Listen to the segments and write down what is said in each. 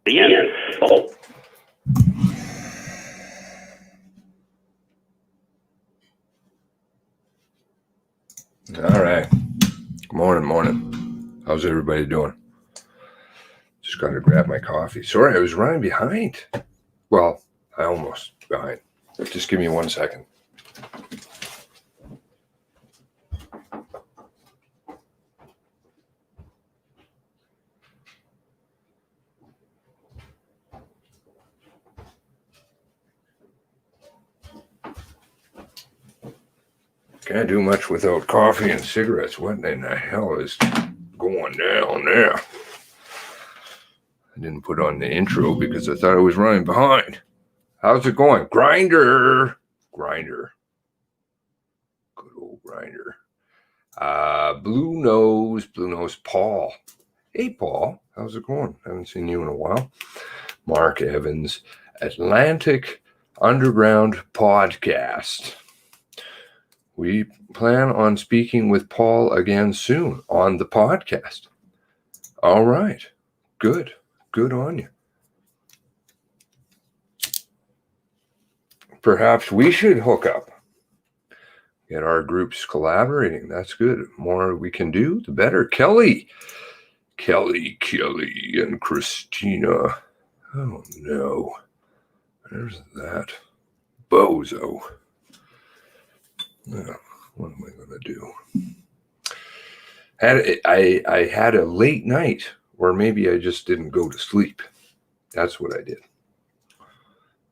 The end. Oh. All right. Morning. How's everybody doing? Just got to grab my coffee. Sorry, I was running behind. Well, I almost behind. Just give me 1 second. Can't do much without coffee and cigarettes. What in the hell is going down there? I didn't put on the intro because I thought I was running behind. How's it going? Grinder. Good old Grinder. Blue Nose Paul. Hey, Paul. How's it going? Haven't seen you in a while. Mark Evans, Atlantic Underground Podcast. We plan on speaking with Paul again soon on the podcast. All right. Good on you. Perhaps we should hook up. Get our groups collaborating. That's good. The more we can do, the better. Kelly, and Christina. Oh, no. There's that bozo. What am I going to do? I had a late night, or maybe I just didn't go to sleep. That's what I did.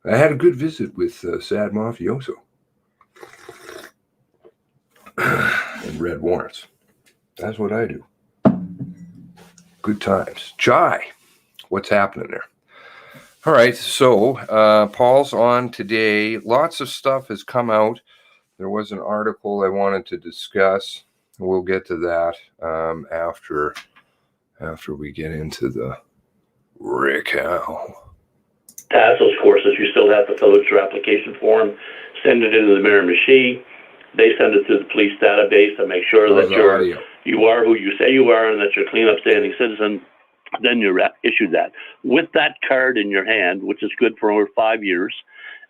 I had a good visit with Sad Mafioso and read Warrants. That's what I do. Good times. Chai, what's happening there? All right, so Paul's on today. Lots of stuff has come out. There was an article I wanted to discuss. We'll get to that after we get into the Rick Howe. Pass those courses, you still have to fill out your application form, send it into the mirror machine. They send it to the police database to make sure that you are who you say you are and that you're a clean, upstanding citizen. Then you're issued that. With that card in your hand, which is good for over 5 years,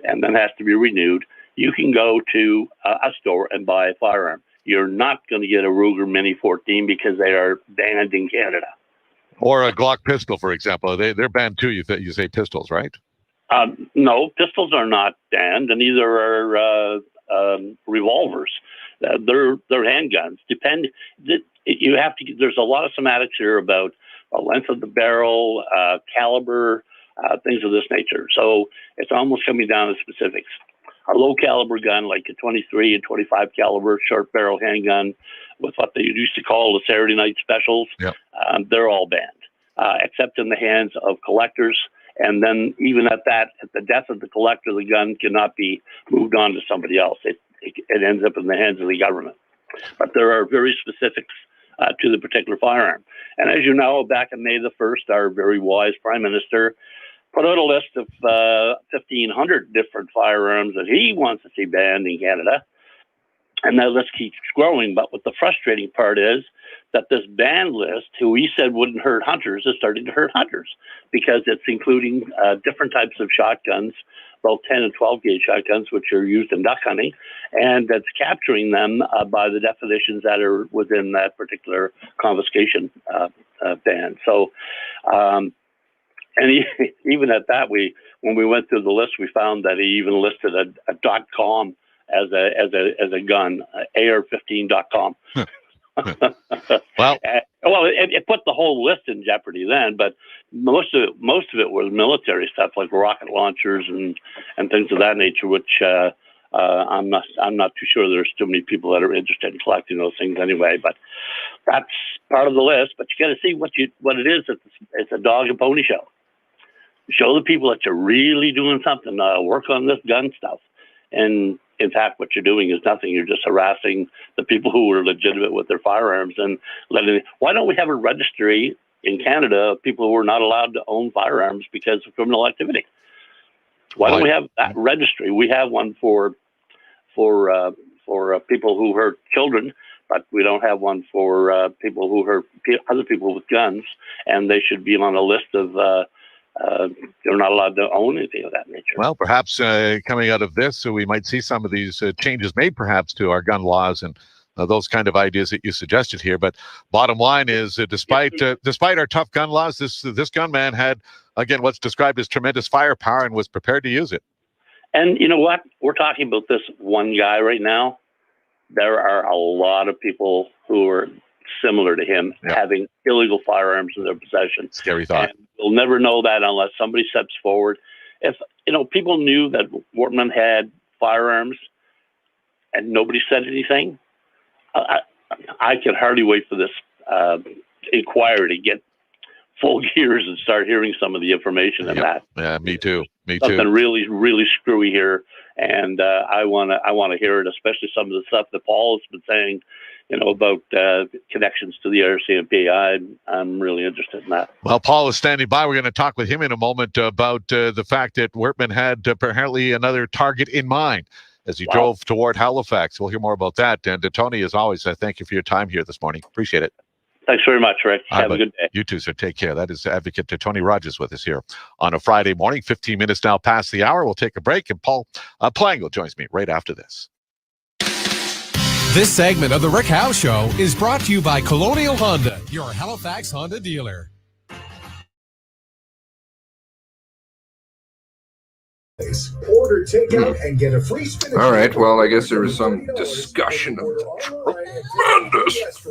and then has to be renewed, you can go to a store and buy a firearm. You're not going to get a Ruger Mini 14 because they are banned in Canada. Or a Glock pistol, for example. They're banned too. You say pistols, right? No, pistols are not banned, and neither are revolvers. They're handguns. You have to. There's a lot of semantics here about the length of the barrel, caliber, things of this nature. So it's almost coming down to specifics. A low caliber gun like a 23 and 25 caliber short barrel handgun with what they used to call the Saturday night specials, yep. They're all banned, except in the hands of collectors. And then even at the death of the collector, the gun cannot be moved on to somebody else. It ends up in the hands of the government. But there are very specifics to the particular firearm. And as you know, back on May the 1st, our very wise Prime Minister put out a list of 1,500 different firearms that he wants to see banned in Canada. And that list keeps growing. But what the frustrating part is that this ban list, who he said wouldn't hurt hunters, is starting to hurt hunters because it's including different types of shotguns, both 10 and 12 gauge shotguns, which are used in duck hunting, and that's capturing them by the definitions that are within that particular confiscation ban. So, and even at that, when we went through the list, we found that he even listed a .com as a gun, AR-15.com. Well, it put the whole list in jeopardy then, but most of it was military stuff like rocket launchers and things of that nature, which I'm not too sure there's too many people that are interested in collecting those things anyway. But that's part of the list. But you got to see what it is. It's a dog and pony show. Show the people that you're really doing something. Work on this gun stuff. And in fact, what you're doing is nothing. You're just harassing the people who are legitimate with their firearms and why don't we have a registry in Canada of people who are not allowed to own firearms because of criminal activity? Why don't we have that registry? We have one for people who hurt children, but we don't have one for people who hurt other people with guns, and they should be on a list of they're not allowed to own anything of that nature. Well, perhaps coming out of this, so we might see some of these changes made perhaps to our gun laws and those kind of ideas that you suggested here. But bottom line is, despite our tough gun laws, this gunman had, again, what's described as tremendous firepower and was prepared to use it. And you know what? We're talking about this one guy right now. There are a lot of people who are similar to him, having illegal firearms in their possession. Scary thought. And we'll never know that unless somebody steps forward. If people knew that Wortman had firearms and nobody said anything, I could hardly wait for this inquiry to get full gears and start hearing some of the information in that. Yeah, me too. Something really, really screwy here, and I want to hear it, especially some of the stuff that Paul has been saying, about connections to the RCMP. I'm really interested in that. Well, Paul is standing by. We're going to talk with him in a moment about the fact that Wortman had apparently another target in mind as he drove toward Halifax. We'll hear more about that. And Tony, as always, thank you for your time here this morning. Appreciate it. Thanks very much, Rick. Have a good day. You too, sir. Take care. That is Advocate Tony Rogers with us here on a Friday morning. 15 minutes now past the hour. We'll take a break, and Paul Plangle joins me right after this. This segment of the Rick Howe Show is brought to you by Colonial Honda, your Halifax Honda dealer. Order takeout and get a free spinach. All right. Well, I guess there was some discussion of the tremendous.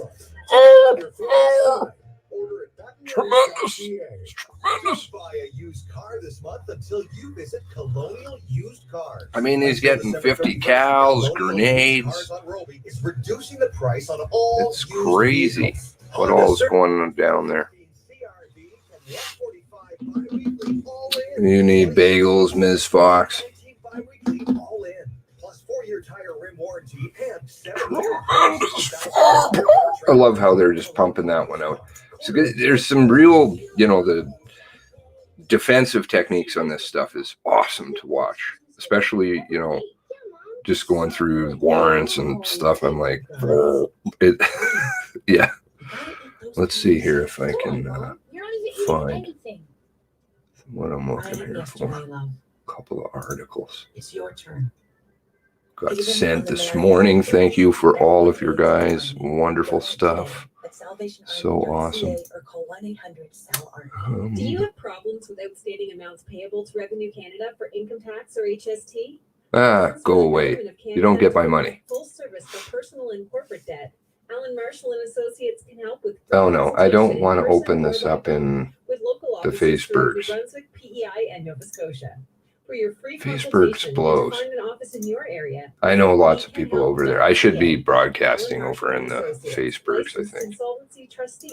Tremendous. It's tremendous. Buy a used car this month until you visit Colonial Used Cars. I mean, he's getting 50 cals, grenades. It's reducing the price on all. It's crazy what all is going on down there. You need bagels, Ms. Fox. I love how they're just pumping that one out. So there's some real, the defensive techniques on this stuff is awesome to watch, especially, just going through warrants and stuff. I'm like, yeah. Let's see here if I can find what I'm looking here for. A couple of articles. It's your turn. Got sent this morning. Thank you for all of your guys' wonderful stuff. So awesome. Do you have problems with outstanding amounts payable to Revenue Canada for income tax or HST? Go away. You don't get my money. Full service for personal and corporate debt. Alan Marshall and Associates can help with. Oh no, I don't want to open this up in the Facebergs. Brunswick, PEI, and Nova Scotia. For your free Facebergs blows. find an office in your area. I know lots of people over there. I should be broadcasting over in the Facebergs, I think.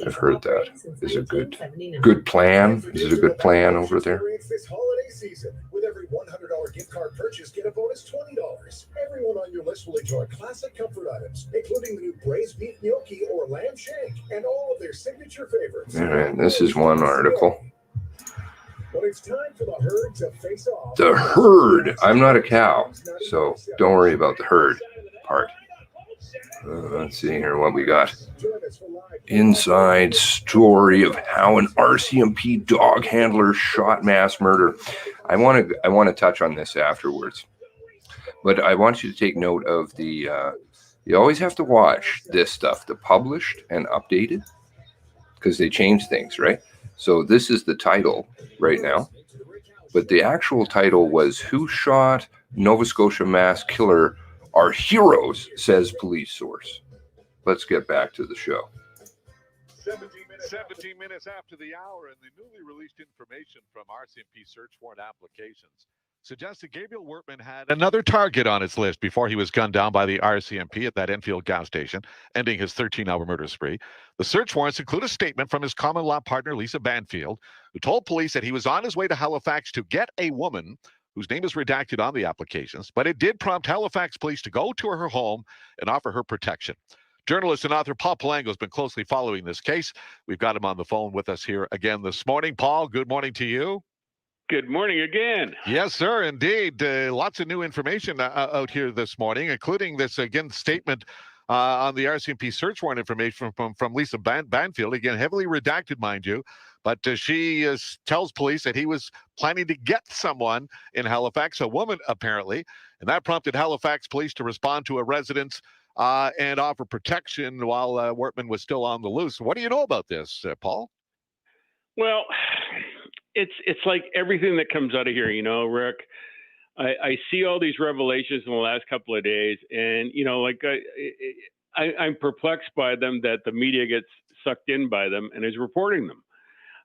I've heard that is a good plan. Is it a good plan over there? This holiday season, with every $100 gift card purchase, get a bonus $20. Everyone on your list will enjoy classic comfort items, including the new braised beef gnocchi or lamb shank, and all of their signature favorites. All right, this is one article. But it's time for the herd to face off. The herd. I'm not a cow, so don't worry about the herd part. Let's see here what we got. Inside story of how an RCMP dog handler shot mass murder. I want to touch on this afterwards, but I want you to take note of the. You always have to watch this stuff, the published and updated, because they change things, right? So this is the title right now, but the actual title was "Who Shot Nova Scotia Mass Killer Are Heroes," says police source. Let's get back to the show. 17 minutes after the hour, and the newly released information from RCMP search warrant applications suggested Gabriel Wortman had another target on his list before he was gunned down by the RCMP at that Enfield gas station, ending his 13-hour murder spree. The search warrants include a statement from his common law partner, Lisa Banfield, who told police that he was on his way to Halifax to get a woman whose name is redacted on the applications, but it did prompt Halifax police to go to her home and offer her protection. Journalist and author Paul Plangle has been closely following this case. We've got him on the phone with us here again this morning. Paul, good morning to you. Good morning again. Yes, sir, indeed. Lots of new information out here this morning, including this, again, statement on the RCMP search warrant information from Lisa Banfield. Again, heavily redacted, mind you. But she tells police that he was planning to get someone in Halifax, a woman apparently, and that prompted Halifax police to respond to a residence and offer protection while Wortman was still on the loose. What do you know about this, Paul? Well, it's like everything that comes out of here, Rick. I see all these revelations in the last couple of days, and I'm perplexed by them that the media gets sucked in by them and is reporting them.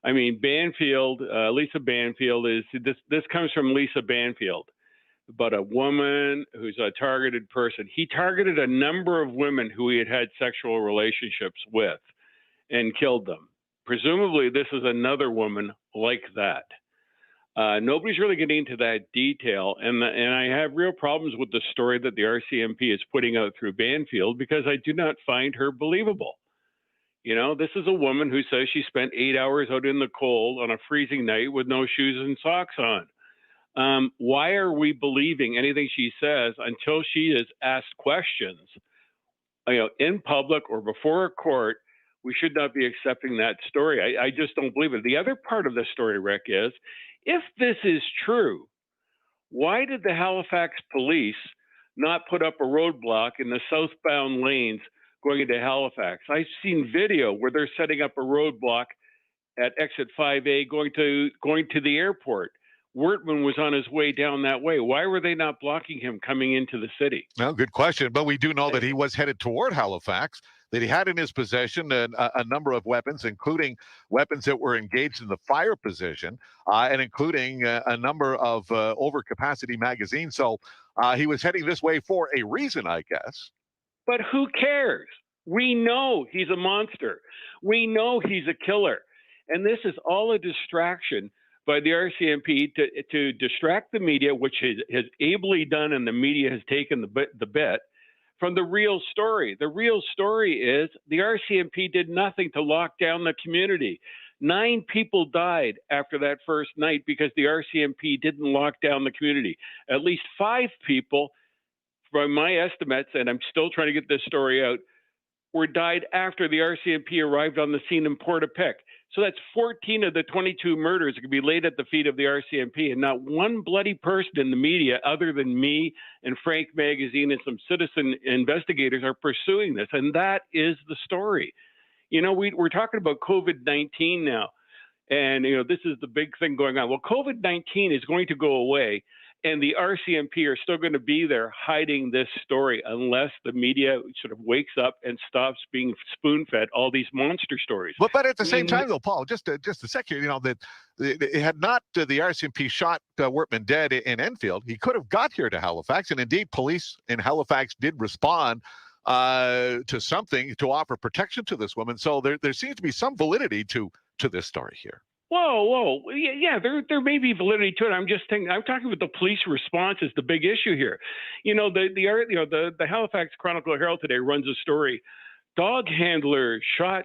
I mean, Banfield, Lisa Banfield this comes from Lisa Banfield, but a woman who's a targeted person. He targeted a number of women who he had sexual relationships with and killed them. Presumably, this is another woman like that. Nobody's really getting into that detail, and I have real problems with the story that the RCMP is putting out through Banfield because I do not find her believable. This is a woman who says she spent 8 hours out in the cold on a freezing night with no shoes and socks on. Why are we believing anything she says until she is asked questions, in public or before a court? We should not be accepting that story. I just don't believe it. The other part of the story, Rick, is if this is true, why did the Halifax police not put up a roadblock in the southbound lanes going into Halifax? I've seen video where they're setting up a roadblock at exit 5A going to the airport. Wortman was on his way down that way. Why were they not blocking him coming into the city? Well, good question. But we do know that he was headed toward Halifax, that he had in his possession a number of weapons, including weapons that were engaged in the fire position, and including a number of overcapacity magazines. So he was heading this way for a reason, I guess. But who cares? We know he's a monster. We know he's a killer. And this is all a distraction by the RCMP to distract the media, which has ably done, and the media has taken the bit from the real story. The real story is the RCMP did nothing to lock down the community. 9 people died after that first night because the RCMP didn't lock down the community. At least 5 people, from my estimates, and I'm still trying to get this story out, died after the RCMP arrived on the scene in Portapique. So that's 14 of the 22 murders that could be laid at the feet of the RCMP, and not one bloody person in the media other than me and Frank Magazine and some citizen investigators are pursuing this. And that is the story. We're talking about COVID-19 now, and, this is the big thing going on. Well, COVID-19 is going to go away, and the RCMP are still going to be there hiding this story unless the media sort of wakes up and stops being spoon-fed all these monster stories. But at the same time, though, Paul, just a sec here, that it had not the RCMP shot Wortman dead in Enfield, he could have got here to Halifax. And indeed, police in Halifax did respond to something to offer protection to this woman. So there seems to be some validity to this story here. Whoa. Yeah, there may be validity to it. I'm talking about the police response is the big issue here. The Halifax Chronicle Herald today runs a story. Dog handler shot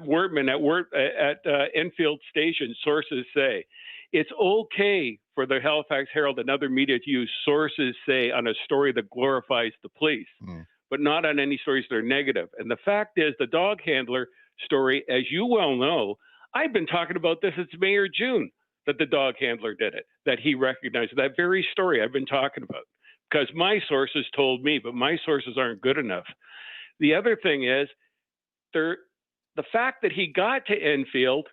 Wortman at Enfield Station, sources say. It's okay for the Halifax Herald and other media to use sources say on a story that glorifies the police, but not on any stories that are negative. And the fact is, the dog handler story, as you well know, I've been talking about this since May or June, that the dog handler did it, that he recognized that very story I've been talking about, because my sources told me, but my sources aren't good enough. The other thing is, the fact that he got to Enfield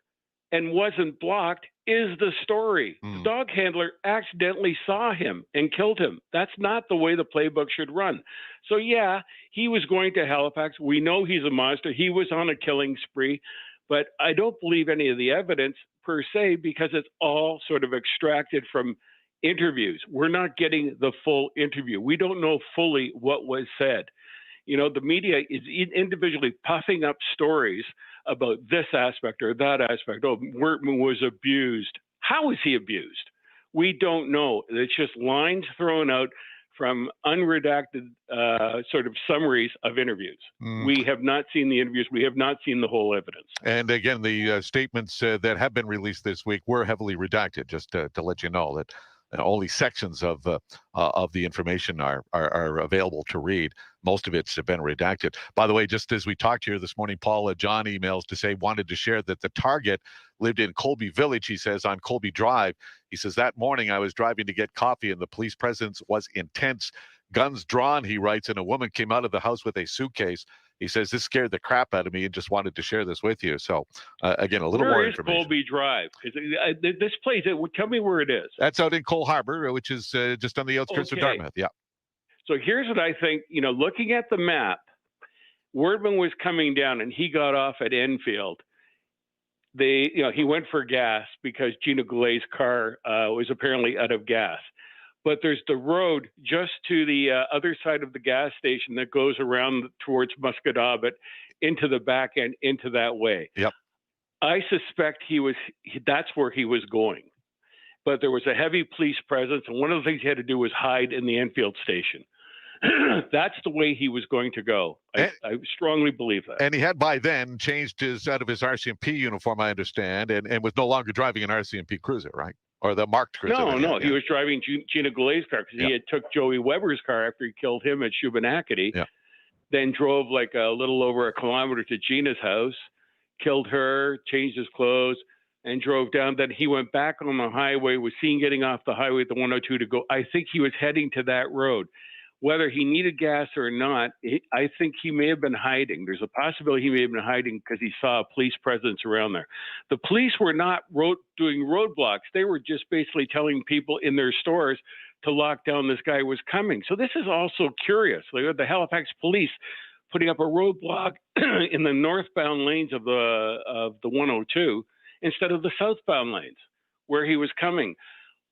and wasn't blocked is the story. The dog handler accidentally saw him and killed him. That's not the way the playbook should run. So yeah, he was going to Halifax. We know he's a monster. He was on a killing spree. But I don't believe any of the evidence per se, because it's all sort of extracted from interviews. We're not getting the full interview. We don't know fully what was said. The media is individually puffing up stories about this aspect or that aspect. Oh, Wortman was abused. How was he abused? We don't know. It's just lines thrown out from unredacted sort of summaries of interviews. We have not seen the interviews. We have not seen the whole evidence. And again, the statements that have been released this week were heavily redacted, just to let you know that only sections of the information are available to read. Most of it's been redacted. By the way, just as we talked here this morning, Paul, John emails to say, wanted to share that the target lived in Colby Village, he says, on Colby Drive. He says, that morning I was driving to get coffee and the police presence was intense. Guns drawn, he writes, and a woman came out of the house with a suitcase. He says, this scared the crap out of me and just wanted to share this with you. So, again, a little more information. Where is Colby Drive? This place, tell me where it is. That's out in Cole Harbor, which is just on the outskirts of Dartmouth. Yeah. So here's what I think, looking at the map, Wordman was coming down and he got off at Enfield. He went for gas because Gina Goulet's car was apparently out of gas. But there's the road just to the other side of the gas station that goes around towards Musquodoboit into the back end, into that way. Yep. I suspect that's where he was going. But there was a heavy police presence, and one of the things he had to do was hide in the Enfield station. That's the way he was going to go. I strongly believe that. And he had by then changed out of his RCMP uniform, I understand, and was no longer driving an RCMP cruiser, right? Or the marked cruiser. No, he was driving Gina Goulet's car because he had took Joey Weber's car after he killed him at Shubenacadie. Yeah. Then drove like a little over a kilometer to Gina's house, killed her, changed his clothes, and drove down. Then he went back on the highway, was seen getting off the highway at the 102 to go. I think he was heading to that road. Whether he needed gas or not, I think he may have been hiding. There's a possibility he may have been hiding because he saw a police presence around there. The police were not doing roadblocks. They were just basically telling people in their stores to lock down this guy was coming. So this is also curious. The Halifax police putting up a roadblock in the northbound lanes of the 102 instead of the southbound lanes where he was coming.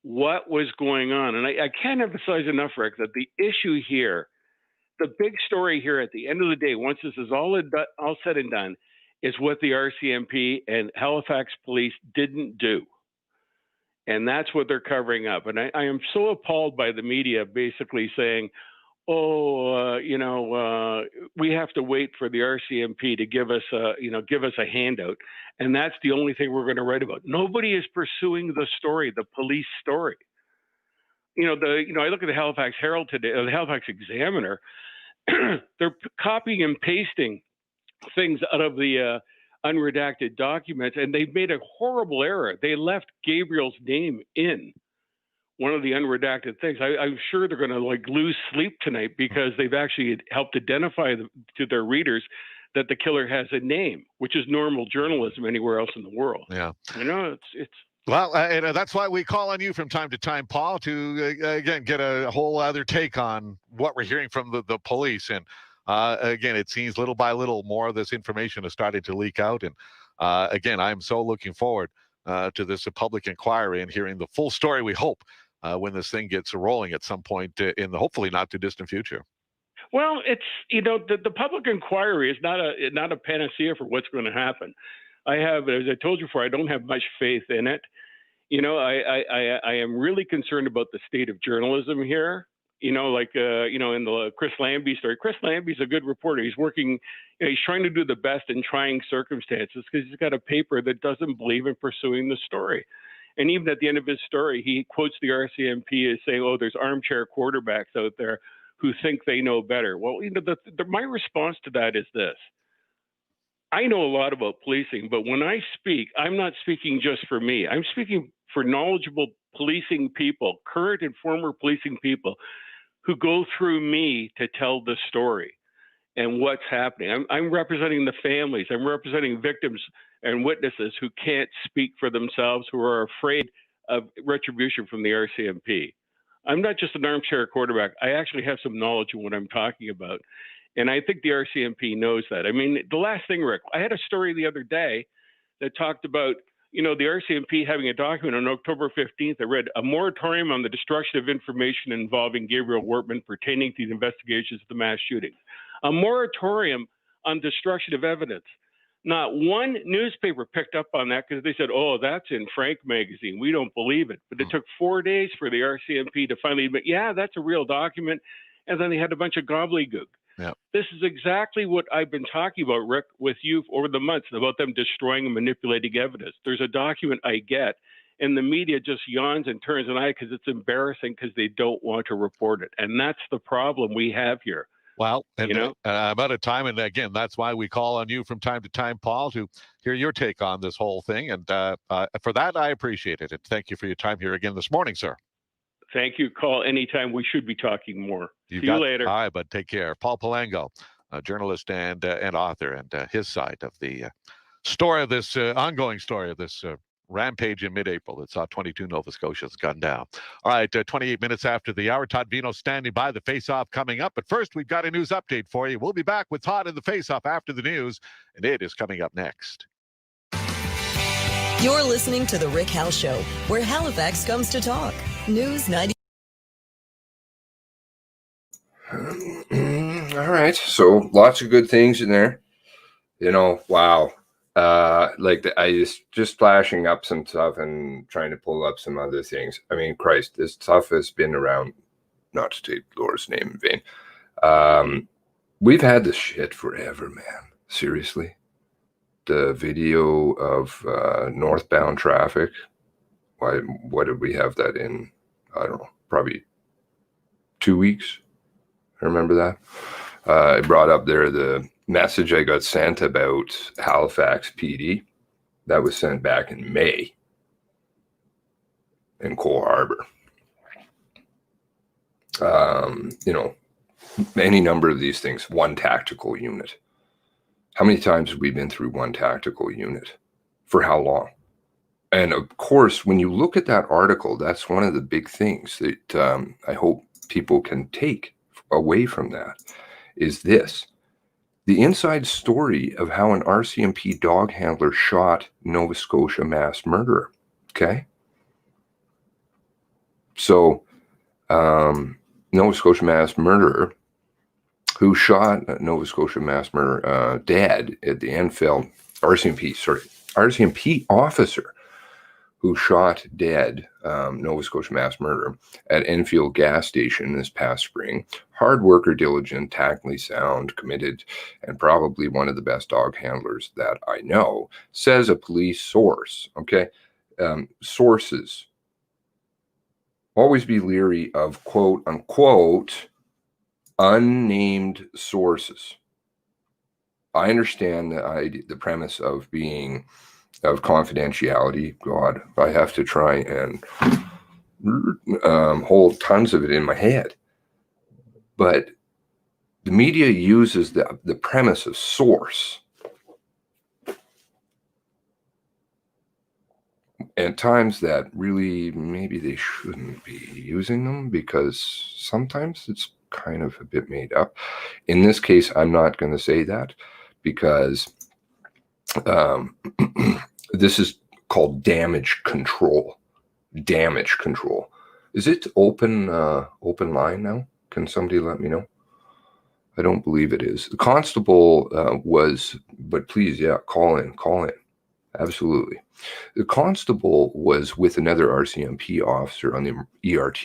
What was going on? And I can't emphasize enough, Rick, that the issue here, the big story here at the end of the day, once this is all said and done, is what the RCMP and Halifax police didn't do. And that's what they're covering up. And I am so appalled by the media basically saying, we have to wait for the RCMP to give us a handout. And that's the only thing we're going to write about. Nobody is pursuing the story, the police story. I look at the Halifax Herald today, or the Halifax Examiner, they're copying and pasting things out of the unredacted documents, and they've made a horrible error. They left Gabriel's name in one of the unredacted things. I'm sure they're going to lose sleep tonight because they've actually helped identify to their readers that the killer has a name, which is normal journalism anywhere else in the world. Yeah. It's well, that's why we call on you from time to time, Paul, to again get a whole other take on what we're hearing from the police. And again, it seems little by little more of this information is starting to leak out. And again, I'm so looking forward to this public inquiry and hearing the full story, we hope, when this thing gets rolling at some point in the hopefully not too distant future. Well, it's the public inquiry is not a panacea for what's going to happen. I have, as I told you before, I don't have much faith in it. I am really concerned about the state of journalism here. In the Chris Lambie story, Chris Lambie's a good reporter. He's working, he's trying to do the best in trying circumstances because he's got a paper that doesn't believe in pursuing the story. And even at the end of his story, he quotes the RCMP as saying, there's armchair quarterbacks out there who think they know better. Well, my response to that is this. I know a lot about policing, but when I speak, I'm not speaking just for me. I'm speaking for knowledgeable policing people, current and former policing people who go through me to tell the story and what's happening. I'm representing the families. I'm representing victims and witnesses who can't speak for themselves, who are afraid of retribution from the RCMP. I'm not just an armchair quarterback. I actually have some knowledge of what I'm talking about. And I think the RCMP knows that. I mean, the last thing, Rick, I had a story the other day that talked about, the RCMP having a document on October 15th. I read a moratorium on the destruction of information involving Gabriel Wortman pertaining to the investigations of the mass shootings. A moratorium on destruction of evidence. Not one newspaper picked up on that because they said, that's in Frank magazine. We don't believe it. But it took 4 days for the RCMP to finally admit, that's a real document. And then they had a bunch of gobbledygook. Yep. This is exactly what I've been talking about, Rick, with you over the months, about them destroying and manipulating evidence. There's a document I get, and the media just yawns and turns an eye because it's embarrassing because they don't want to report it. And that's the problem we have here. Well, and You know? I'm out of time, and again, that's why we call on you from time to time, Paul, to hear your take on this whole thing. And for that, I appreciate it. And thank you for your time here again this morning, sir. Thank you. Call anytime. We should be talking more. See you later. All right, bud. Take care. Paul Palango, a journalist and author, and his side of the story of this ongoing story of this rampage in mid-April that saw 22 Nova Scotians gunned down. All right, 28 minutes after the hour, Todd Vino standing by. The face-off coming up. But first, we've got a news update for you. We'll be back with Todd in the face-off after the news, and it is coming up next. You're listening to The Rick Howe Show, where Halifax comes to talk. News 90. All right, so lots of good things in there. You know, wow. I just flashing up some stuff and trying to pull up some other things. I mean, Christ, this stuff has been around, not to take Laura's name in vain. We've had this shit forever, man. Seriously. The video of northbound traffic. What did we have that in? I don't know, probably 2 weeks. I remember that. I brought up there the message I got sent about Halifax PD. That was sent back in May in Cole Harbor. You know, any number of these things, one tactical unit. How many times have we been through one tactical unit? For how long? And of course, when you look at that article, that's one of the big things that I hope people can take away from that is this. The inside story of how an RCMP dog handler shot Nova Scotia mass murderer. Okay? So, Nova Scotia mass murderer who shot Nova Scotia mass murderer dead at the Enfield, RCMP officer who shot dead Nova Scotia mass murderer at Enfield gas station this past spring. Hard worker, diligent, tactically sound, committed, and probably one of the best dog handlers that I know, says a police source. Okay, sources. Always be leery of quote unquote unnamed sources. I understand the premise of being of confidentiality. God, I have to try and hold tons of it in my head. But the media uses the premise of source. At times that really maybe they shouldn't be using them because sometimes it's kind of a bit made up. In this case, I'm not going to say that because this is called damage control. Damage control. Is it open line now? Can somebody let me know? I don't believe it is. The constable was, but please, yeah, call in. Absolutely. The constable was with another RCMP officer on the ERT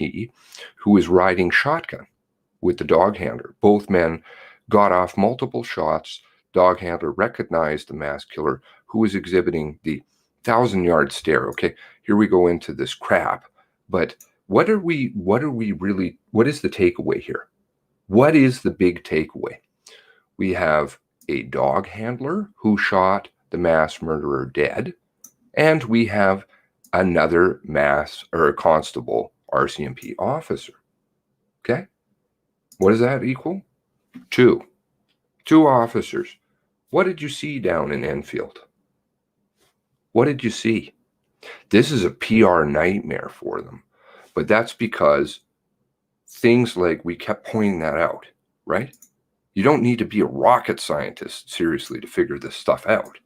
who was riding shotgun with the dog handler. Both men got off multiple shots. Dog handler recognized the mass killer who was exhibiting the 1,000-yard stare. Okay, here we go into this crap. But what is the takeaway here? What is the big takeaway? We have a dog handler who shot the mass murderer dead, and we have another constable RCMP officer. Okay? What does that equal? Two officers. What did you see down in Enfield? What did you see? This is a PR nightmare for them. But that's because things like we kept pointing that out, right? You don't need to be a rocket scientist, seriously, to figure this stuff out.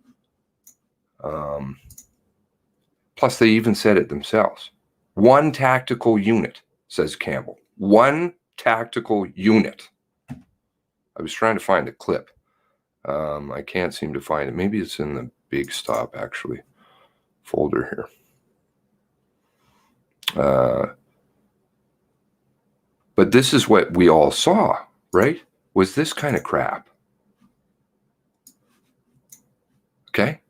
Plus, they even said it themselves. One tactical unit, says Campbell. One tactical unit. I was trying to find a clip. I can't seem to find it. Maybe it's in the Big Stop, actually, folder here. But this is what we all saw, right? Was this kind of crap. Okay?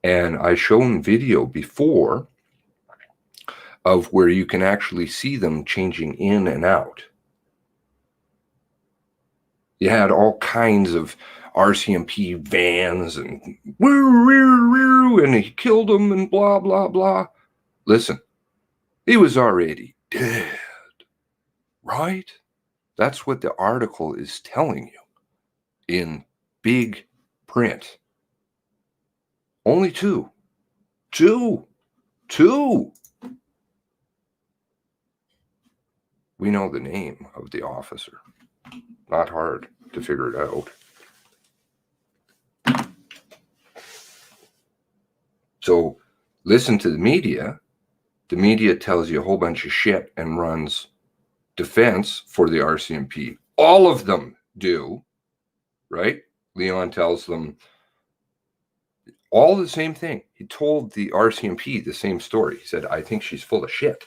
And I shown video before of where you can actually see them changing in and out. You had all kinds of RCMP vans and woo, woo, woo, and he killed them and blah, blah, blah. Listen, he was already dead, right? That's what the article is telling you in big print. Only two. We know the name of the officer. Not hard to figure it out. So listen to the media. The media tells you a whole bunch of shit and runs defense for the RCMP. All of them do, right? Leon tells them all the same thing. He told the RCMP the same story. He said, I think she's full of shit.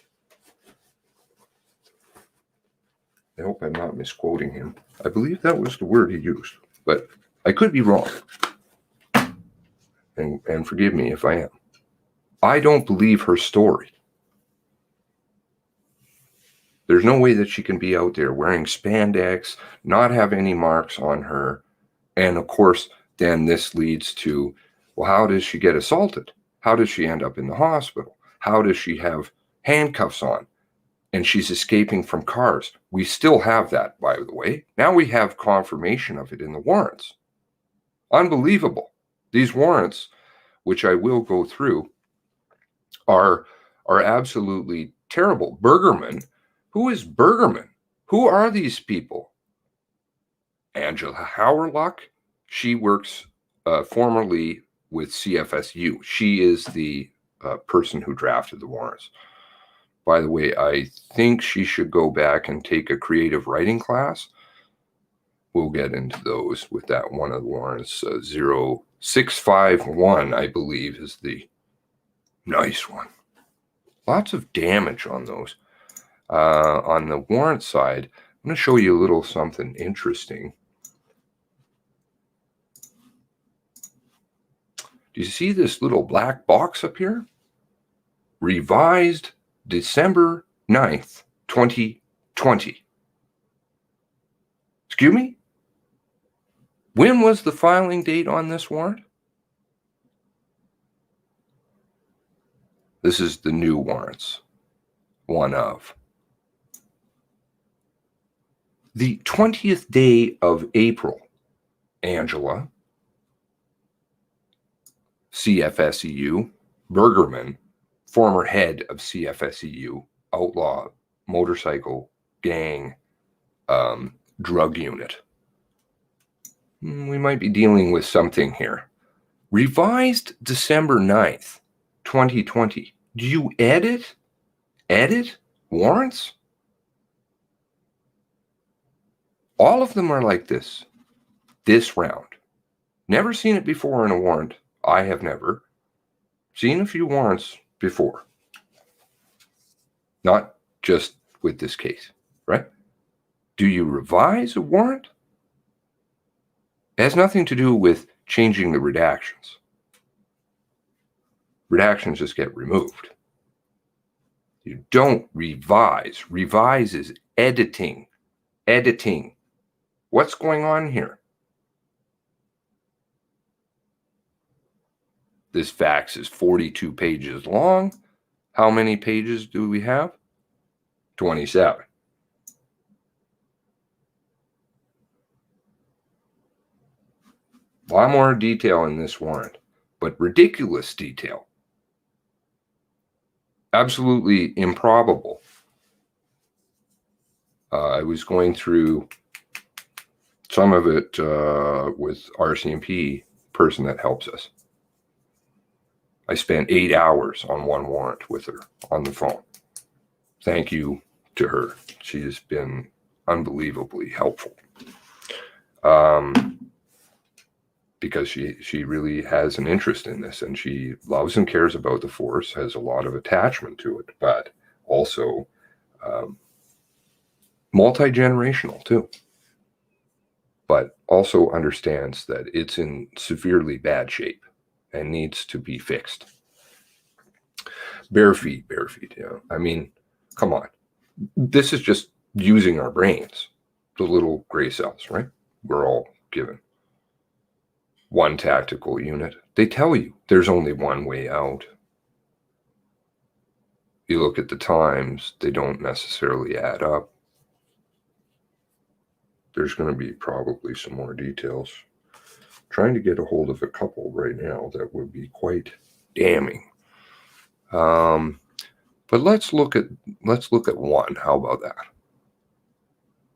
I hope I'm not misquoting him. I believe that was the word he used, but I could be wrong. And forgive me if I am. I don't believe her story. There's no way that she can be out there wearing spandex, not have any marks on her. And of course, then this leads to, well, how does she get assaulted? How does she end up in the hospital? How does she have handcuffs on? And she's escaping from cars. We still have that, by the way. Now we have confirmation of it in the warrants. Unbelievable. These warrants, which I will go through, are absolutely terrible. Bergerman. Who is Bergerman? Who are these people? Angela Howerluck. She works formerly with CFSU. She is the person who drafted the warrants. By the way, I think she should go back and take a creative writing class. We'll get into those with that one of the warrants. 0651, I believe, is the nice one. Lots of damage on those. On the warrant side, I'm going to show you a little something interesting. Do you see this little black box up here? Revised December 9th, 2020. Excuse me? When was the filing date on this warrant? This is the new warrants. One of. The 20th day of April, Angela, CFSEU, Bergerman, former head of CFSEU, outlaw motorcycle gang drug unit. We might be dealing with something here. Revised December 9th, 2020. Do you edit warrants? All of them are like this round. Never seen it before in a warrant. I have never seen a few warrants before. Not just with this case, right? Do you revise a warrant? It has nothing to do with changing the redactions. Redactions just get removed. You don't revise. Revise is editing. Editing. What's going on here? This fax is 42 pages long. How many pages do we have? 27. A lot more detail in this warrant, but ridiculous detail. Absolutely improbable. I was going through some of it with RCMP person that helps us. I spent 8 hours on one warrant with her on the phone. Thank you to her. She has been unbelievably helpful. Because she really has an interest in this, and she loves and cares about the force, has a lot of attachment to it, but also multi-generational too. But also understands that it's in severely bad shape. and needs to be fixed. Bare feet, yeah. I mean, come on. This is just using our brains, the little gray cells, right? We're all given one tactical unit. They tell you there's only one way out. You look at the times, they don't necessarily add up. There's going to be probably some more details. Trying to get a hold of a couple right now that would be quite damning. But let's look at one. How about that?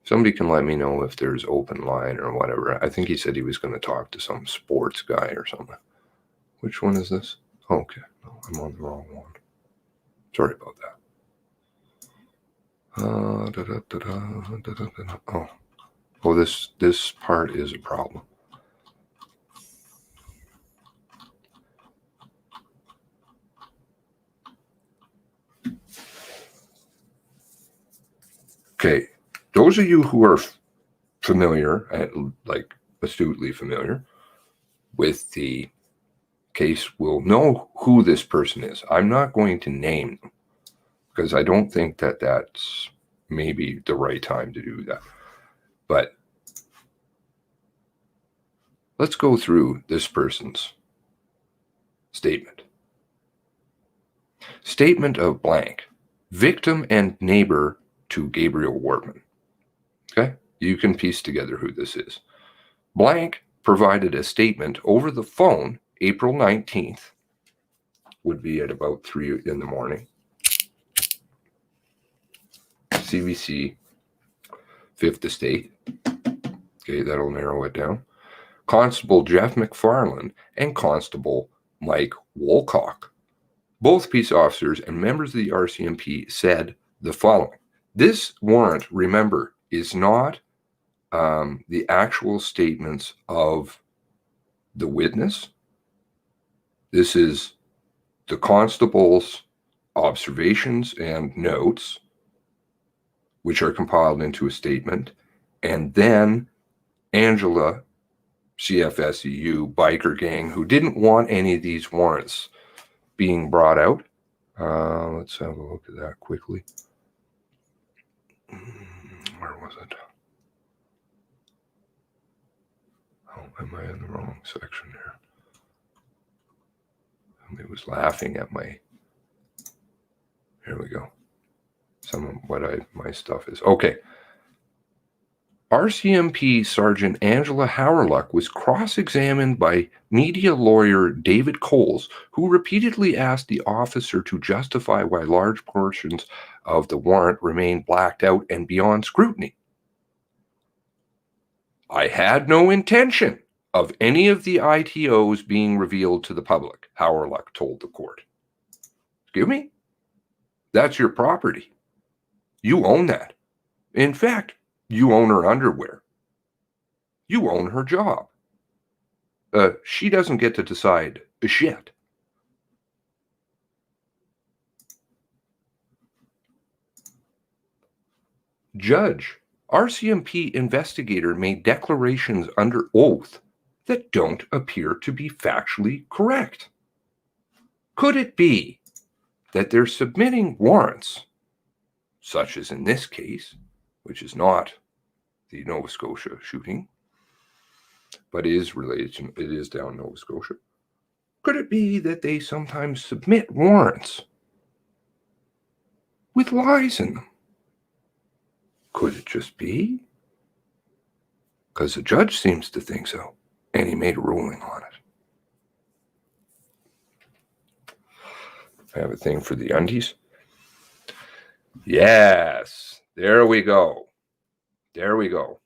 Somebody can let me know if there's open line or whatever. I think he said he was going to talk to some sports guy or something. Which one is this? Oh, okay. No, I'm on the wrong one. Sorry about that. Oh, this part is a problem. Okay, those of you who are familiar, and like astutely familiar with the case will know who this person is. I'm not going to name them because I don't think that that's maybe the right time to do that. But let's go through this person's statement. Statement of blank, victim and neighbor to Gabriel Wortman. Okay, you can piece together who this is. Blank provided a statement over the phone April 19th, would be at about 3 in the morning. CBC, 5th Estate. Okay, that'll narrow it down. Constable Jeff McFarland and Constable Mike Wolcock, both peace officers and members of the RCMP, said the following. This warrant, remember, is not the actual statements of the witness. This is the constable's observations and notes, which are compiled into a statement, and then Angela, CFSEU, biker gang, who didn't want any of these warrants being brought out. Let's have a look at that quickly. Where was it? Oh, am I in the wrong section here? Somebody was laughing at my... Here we go. Some of what my stuff is. Okay. RCMP Sergeant Angela Howerluck was cross-examined by media lawyer David Coles, who repeatedly asked the officer to justify why large portions of the warrant remained blacked out and beyond scrutiny. I had no intention of any of the ITOs being revealed to the public, Howerluck told the court. Excuse me? That's your property. You own that. In fact, you own her underwear. You own her job. She doesn't get to decide shit. Judge, RCMP investigator made declarations under oath that don't appear to be factually correct. Could it be that they're submitting warrants, such as in this case, which is not the Nova Scotia shooting, but is related to, it is down Nova Scotia. Could it be that they sometimes submit warrants with lies in them? Could it just be? Because the judge seems to think so, and he made a ruling on it. I have a thing for the undies. Yes, there we go. There we go.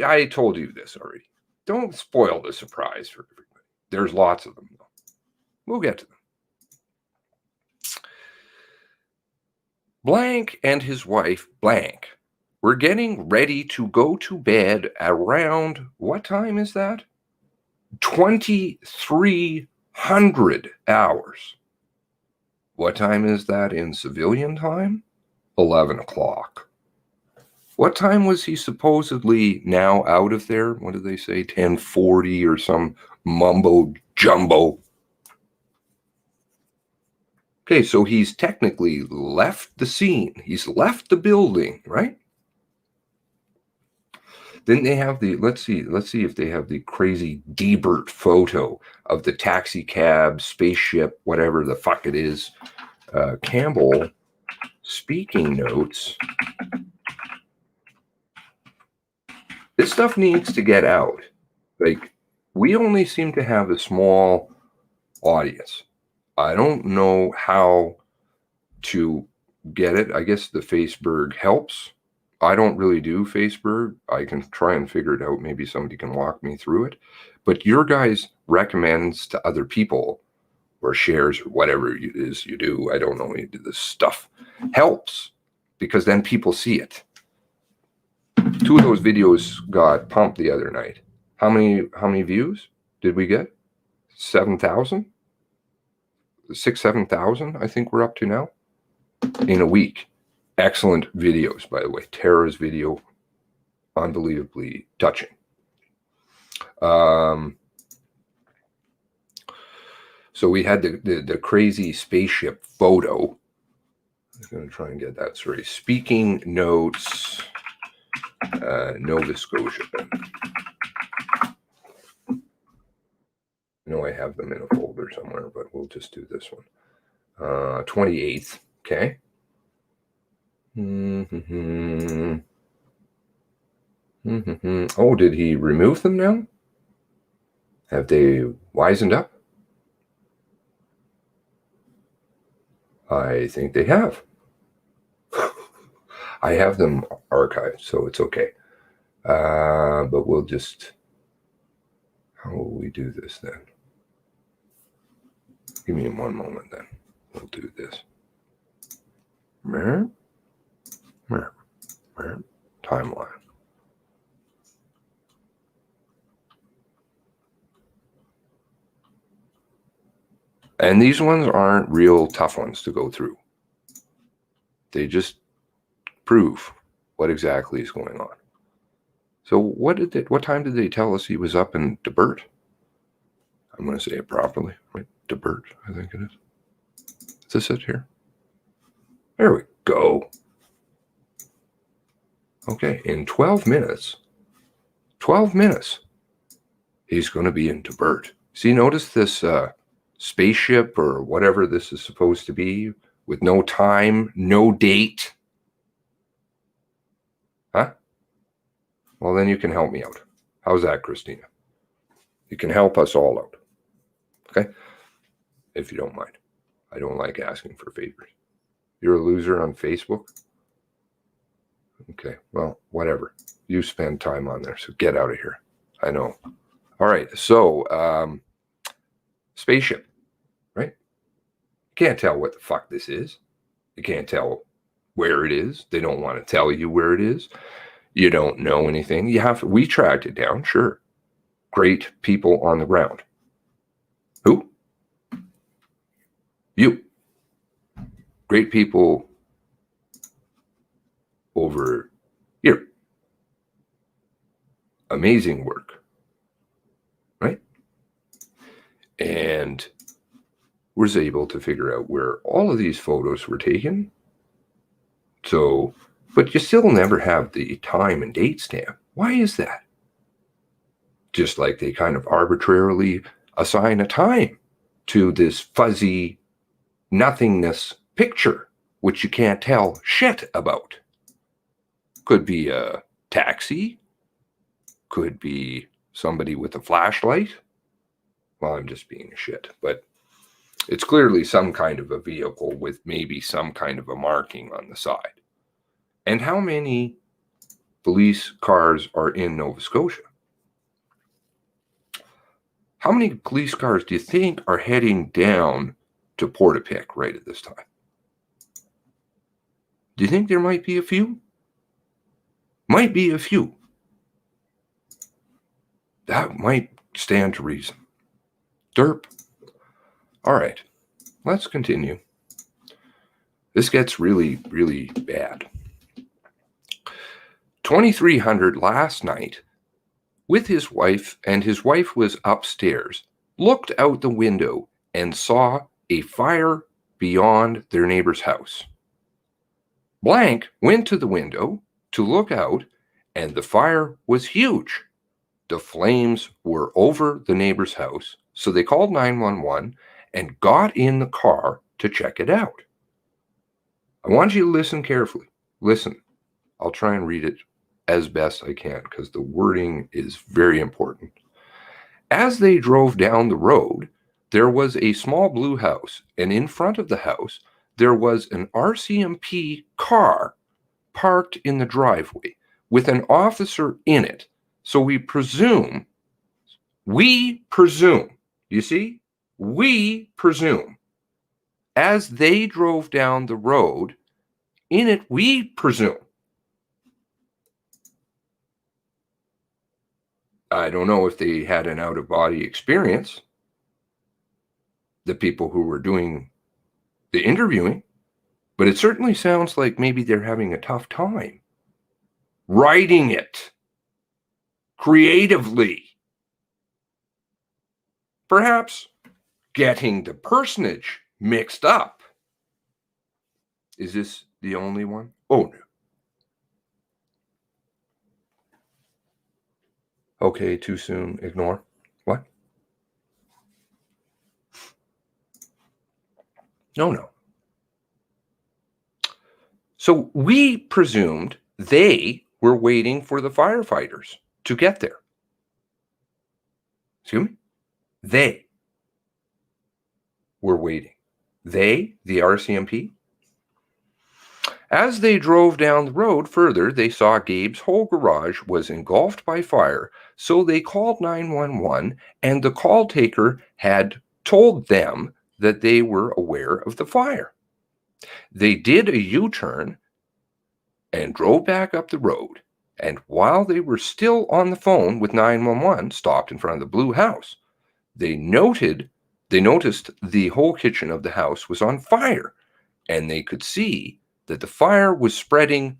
I told you this already. Don't spoil the surprise for everybody. There's lots of them, though. We'll get to them. Blank and his wife, Blank, were getting ready to go to bed around, what time is that? 2300 hours. What time is that in civilian time? 11 o'clock. What time was he supposedly now out of there? What did they say? 10:40 or some mumbo jumbo. Okay, so he's technically left the scene. He's left the building, right? Then they have the, let's see if they have the crazy Debert photo of the taxi cab, spaceship, whatever the fuck it is. Campbell speaking notes. This stuff needs to get out. Like, we only seem to have a small audience. I don't know how to get it. I guess the Facebook helps. I don't really do Facebook. I can try and figure it out. Maybe somebody can walk me through it. But your guys recommends to other people or shares or whatever it is you do. I don't know. You do this stuff helps because then people see it. 2 of those videos got pumped the other night. How many views did we get? 7,000? 7,000, I think we're up to now in a week. Excellent videos, by the way. Tara's video, unbelievably touching. So we had the crazy spaceship photo. I'm going to try and get that. Sorry. Speaking notes, Nova Scotia. I know I have them in a folder somewhere, but we'll just do this one. 28th. Okay. Oh, did he remove them now? Have they wisened up? I think they have. I have them archived, so it's okay. But we'll just... How will we do this then? Give me 1 moment then. We'll do this. Timeline. And these ones aren't real tough ones to go through. They just prove what exactly is going on. So what time did they tell us he was up in Debert? I'm going to say it properly, right? Debert, I think it is. Is this it here? There we go. Okay, in 12 minutes, he's going to be in Debert. See, notice this spaceship or whatever this is supposed to be with no time, no date. Huh? Well, then you can help me out. How's that, Christina? You can help us all out. Okay? If you don't mind. I don't like asking for favors. You're a loser on Facebook? Okay, well, whatever. You spend time on there, so get out of here. I know. All right, so spaceship, right? You can't tell what the fuck this is. You can't tell where it is. They don't want to tell you where it is. You don't know anything. We tracked it down, sure. Great people on the ground. Who? You. Great people over here. Amazing work. Right? And was able to figure out where all of these photos were taken. So, but you still never have the time and date stamp. Why is that? Just like they kind of arbitrarily assign a time to this fuzzy nothingness picture, which you can't tell shit about. Could be a taxi. Could be somebody with a flashlight. Well, I'm just being a shit, but it's clearly some kind of a vehicle with maybe some kind of a marking on the side. And how many police cars are in Nova Scotia? How many police cars do you think are heading down to Portapique right at this time? Do you think there might be a few? Might be a few. That might stand to reason. Derp. All right, let's continue. This gets really, really bad. 2300 last night with his wife, and his wife was upstairs, looked out the window and saw a fire beyond their neighbor's house. Blank went to the window to look out, and the fire was huge. The flames were over the neighbor's house, so they called 911 and got in the car to check it out. I want you to listen carefully. Listen. I'll try and read it as best I can because the wording is very important. As they drove down the road, there was a small blue house, and in front of the house, there was an RCMP car parked in the driveway with an officer in it. So we presume, you see, we presume, as they drove down the road, in it, we presume. I don't know if they had an out-of-body experience, the people who were doing the interviewing, but it certainly sounds like maybe they're having a tough time writing it creatively. Perhaps getting the personage mixed up. Is this the only one? Oh, no. Okay, too soon. Ignore. What? No. So we presumed they were waiting for the firefighters to get there. Excuse me? They were waiting. They, the RCMP? As they drove down the road further, they saw Gabe's whole garage was engulfed by fire, so they called 911, and the call taker had told them that they were aware of the fire. They did a U-turn and drove back up the road, and while they were still on the phone with 911, stopped in front of the blue house. They noticed the whole kitchen of the house was on fire, and they could see that the fire was spreading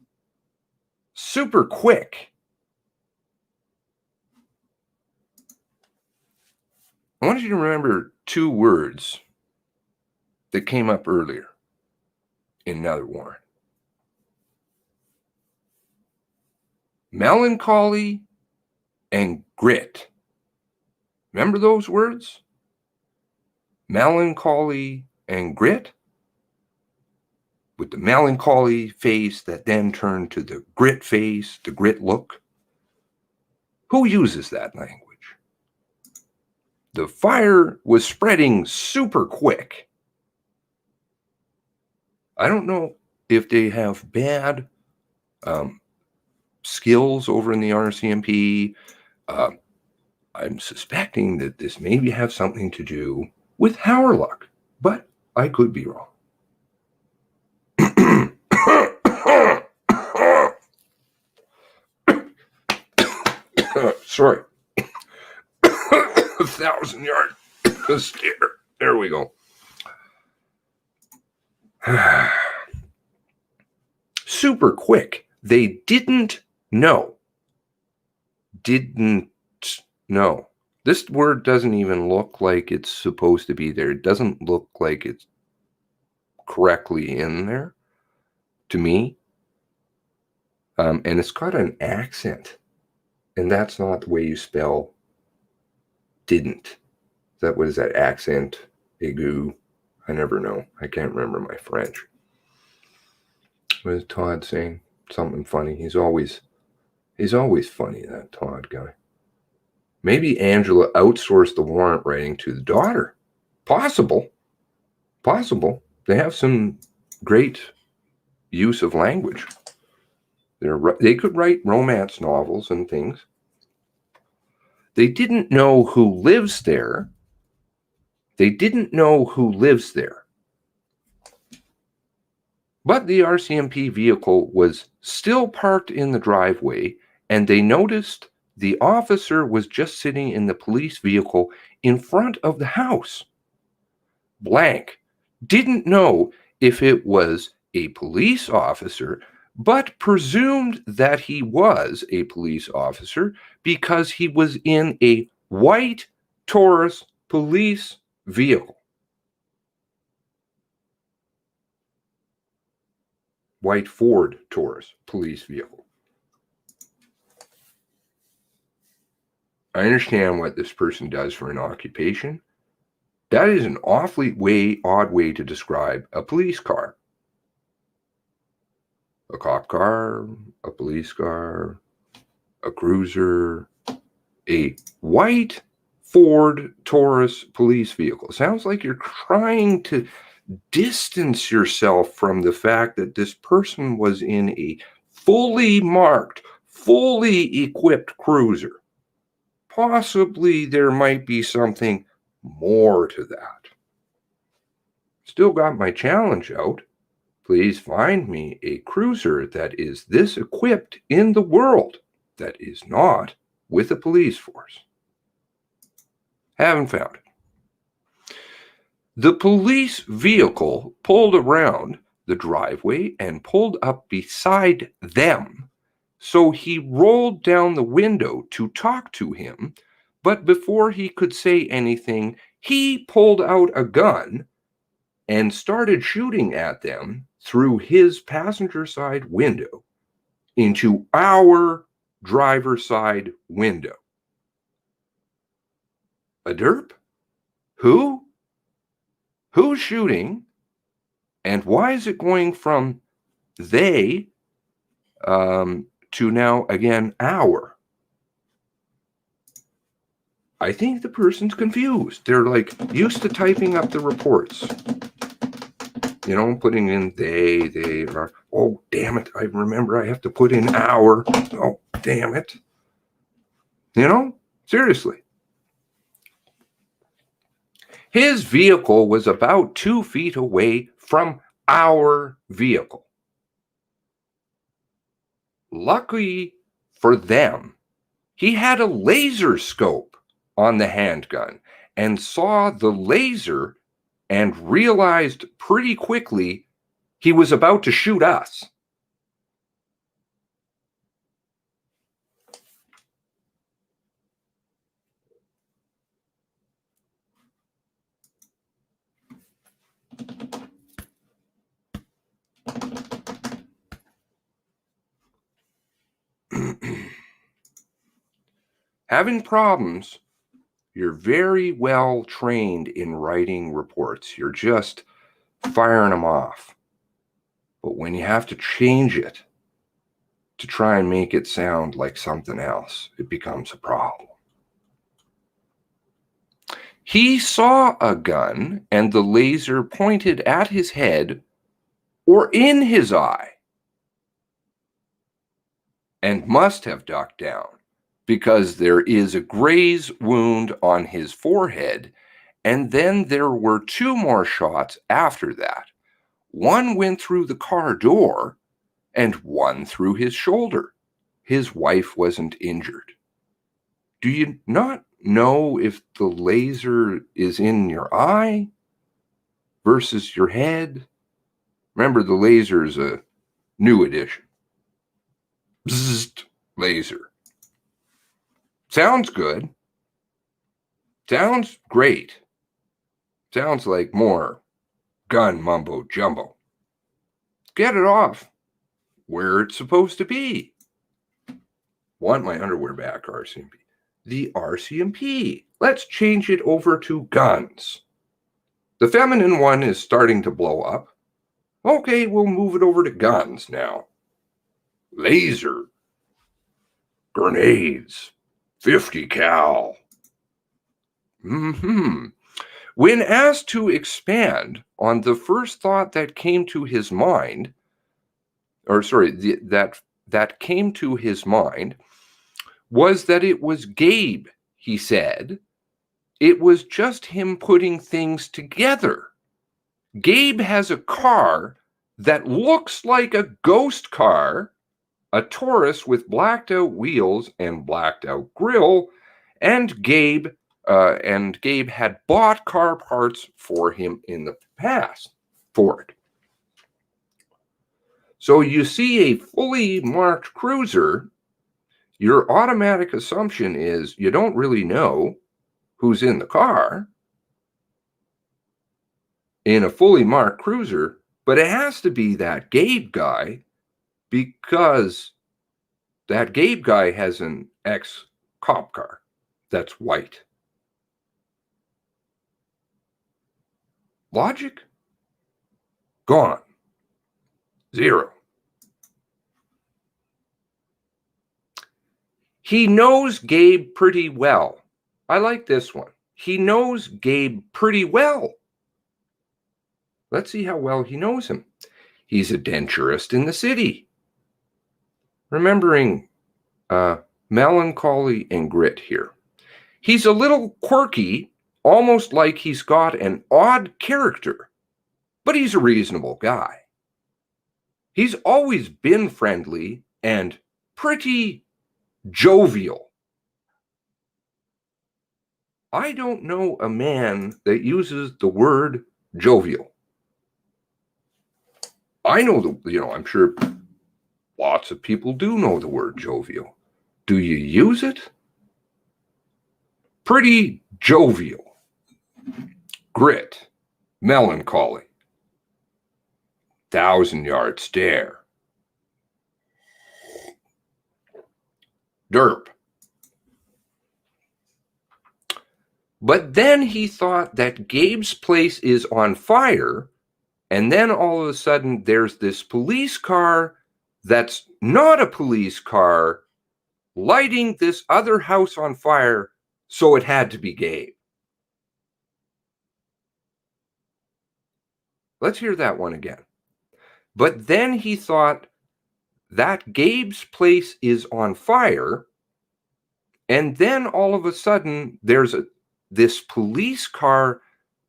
super quick. I want you to remember two words that came up earlier in another warrant. Melancholy and grit. Remember those words? Melancholy and grit? With the melancholy face that then turned to the grit face, the grit look. Who uses that language? The fire was spreading super quick. I don't know if they have bad skills over in the RCMP. I'm suspecting that this maybe have something to do with Howe luck, but I could be wrong. Sorry. 1,000-yard stare. There we go. Super quick. They didn't know. Didn't know. This word doesn't even look like it's supposed to be there. It doesn't look like it's correctly in there to me. And it's got an accent. And that's not the way you spell didn't. What is that accent? Aigu? I never know. I can't remember my French. What is Todd saying? Something funny. He's always funny, that Todd guy. Maybe Angela outsourced the warrant writing to the daughter. Possible. They have some great use of language. They could write romance novels and things. They didn't know who lives there. But the RCMP vehicle was still parked in the driveway, and they noticed the officer was just sitting in the police vehicle in front of the house. Blank didn't know if it was a police officer, but presumed that he was a police officer because he was in a white Taurus police vehicle. white Ford Taurus police vehicle. I understand what this person does for an occupation. That is an awfully odd way to describe a police car. A cop car, a police car, a cruiser, a white Ford Taurus police vehicle. Sounds like you're trying to distance yourself from the fact that this person was in a fully marked, fully equipped cruiser. Possibly there might be something more to that. Still got my challenge out. Please find me a cruiser that is this equipped in the world that is not with a police force. Haven't found it. The police vehicle pulled around the driveway and pulled up beside them. So he rolled down the window to talk to him, but before he could say anything, he pulled out a gun and started shooting at them through his passenger side window into our driver's side window. A derp? Who? Who's shooting? And why is it going from they to now, again, our? I think the person's confused. They're like used to typing up the reports. You know, putting in they are. Oh, damn it. I remember I have to put in our. Oh, damn it. You know, seriously. His vehicle was about 2 feet away from our vehicle. Lucky for them, he had a laser scope on the handgun and saw the laser and realized pretty quickly he was about to shoot us. Having problems, you're very well trained in writing reports. You're just firing them off. But when you have to change it to try and make it sound like something else, it becomes a problem. He saw a gun and the laser pointed at his head or in his eye and must have ducked down, because there is a graze wound on his forehead, and then there were 2 more shots after that. One went through the car door, and one through his shoulder. His wife wasn't injured. Do you not know if the laser is in your eye versus your head? Remember, the laser is a new addition. Bzzzt, laser. Sounds good. Sounds great. Sounds like more gun mumbo jumbo. Get it off where it's supposed to be. Want my underwear back, RCMP. The RCMP. Let's change it over to guns. The feminine one is starting to blow up. Okay, we'll move it over to guns now. Laser. Grenades. 50 cal. When asked to expand on the first thought that came to his mind, that came to his mind, was that it was Gabe, he said. It was just him putting things together. Gabe has a car that looks like a ghost car, a Taurus with blacked out wheels and blacked out grille, and Gabe had bought car parts for him in the past for it. So you see a fully marked cruiser, your automatic assumption is you don't really know who's in the car in a fully marked cruiser, But it has to be that Gabe guy, because that Gabe guy has an ex-cop car that's white. Logic? Gone. Zero. He knows Gabe pretty well. I like this one. He knows Gabe pretty well. Let's see how well he knows him. He's a denturist in the city. Remembering melancholy and grit here. He's a little quirky, almost like he's got an odd character, but he's a reasonable guy. He's always been friendly and pretty jovial. I don't know a man that uses the word jovial. I know I'm sure lots of people do know the word jovial. Do you use it? Pretty jovial. Grit. Melancholy. 1,000-yard stare. Derp. But then he thought that Gabe's place is on fire, and then all of a sudden there's this police car that's not a police car lighting this other house on fire, so it had to be Gabe. Let's hear that one again. But then he thought that Gabe's place is on fire, and then all of a sudden there's this police car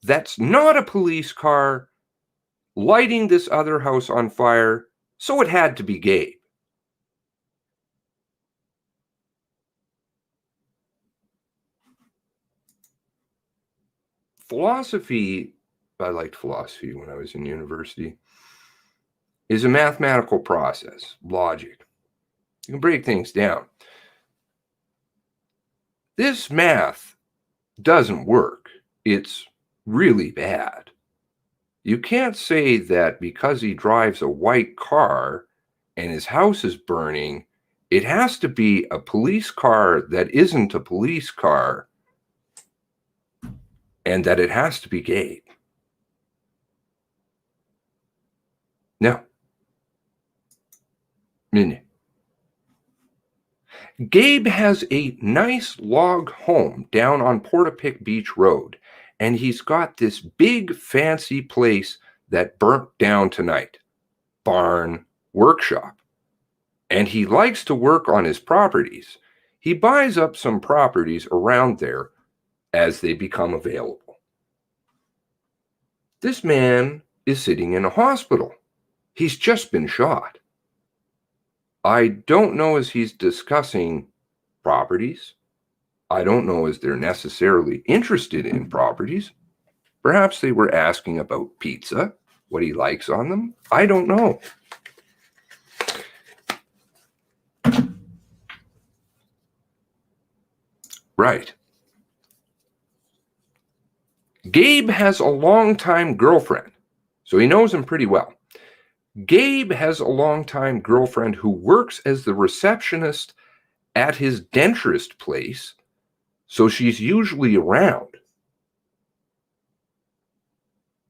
that's not a police car lighting this other house on fire, so it had to be Gabe. Philosophy, I liked philosophy when I was in university, is a mathematical process, logic. You can break things down. This math doesn't work. It's really bad. You can't say that because he drives a white car and his house is burning, it has to be a police car that isn't a police car, and that it has to be Gabe. No. Gabe has a nice log home down on Portapique Beach Road, and he's got this big fancy place that burnt down tonight. Barn, workshop. And he likes to work on his properties. He buys up some properties around there as they become available. This man is sitting in a hospital. He's just been shot. I don't know as he's discussing properties. I don't know as they're necessarily interested in properties. Perhaps they were asking about pizza, what he likes on them. I don't know. Right. Gabe has a longtime girlfriend, so he knows him pretty well. Gabe has a longtime girlfriend who works as the receptionist at his denturist place, so she's usually around.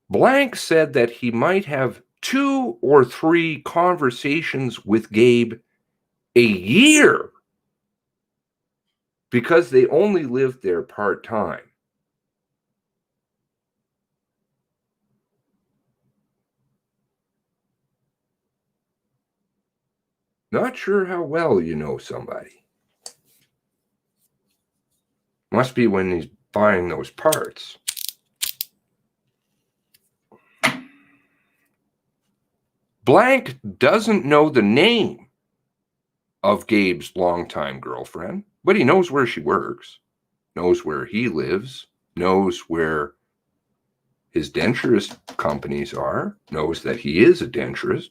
Blank said that he might have 2 or 3 conversations with Gabe a year because they only lived there part-time. Not sure how well you know somebody. Must be when he's buying those parts. Blank doesn't know the name of Gabe's longtime girlfriend, but he knows where she works, knows where he lives, knows where his denturist companies are, knows that he is a denturist.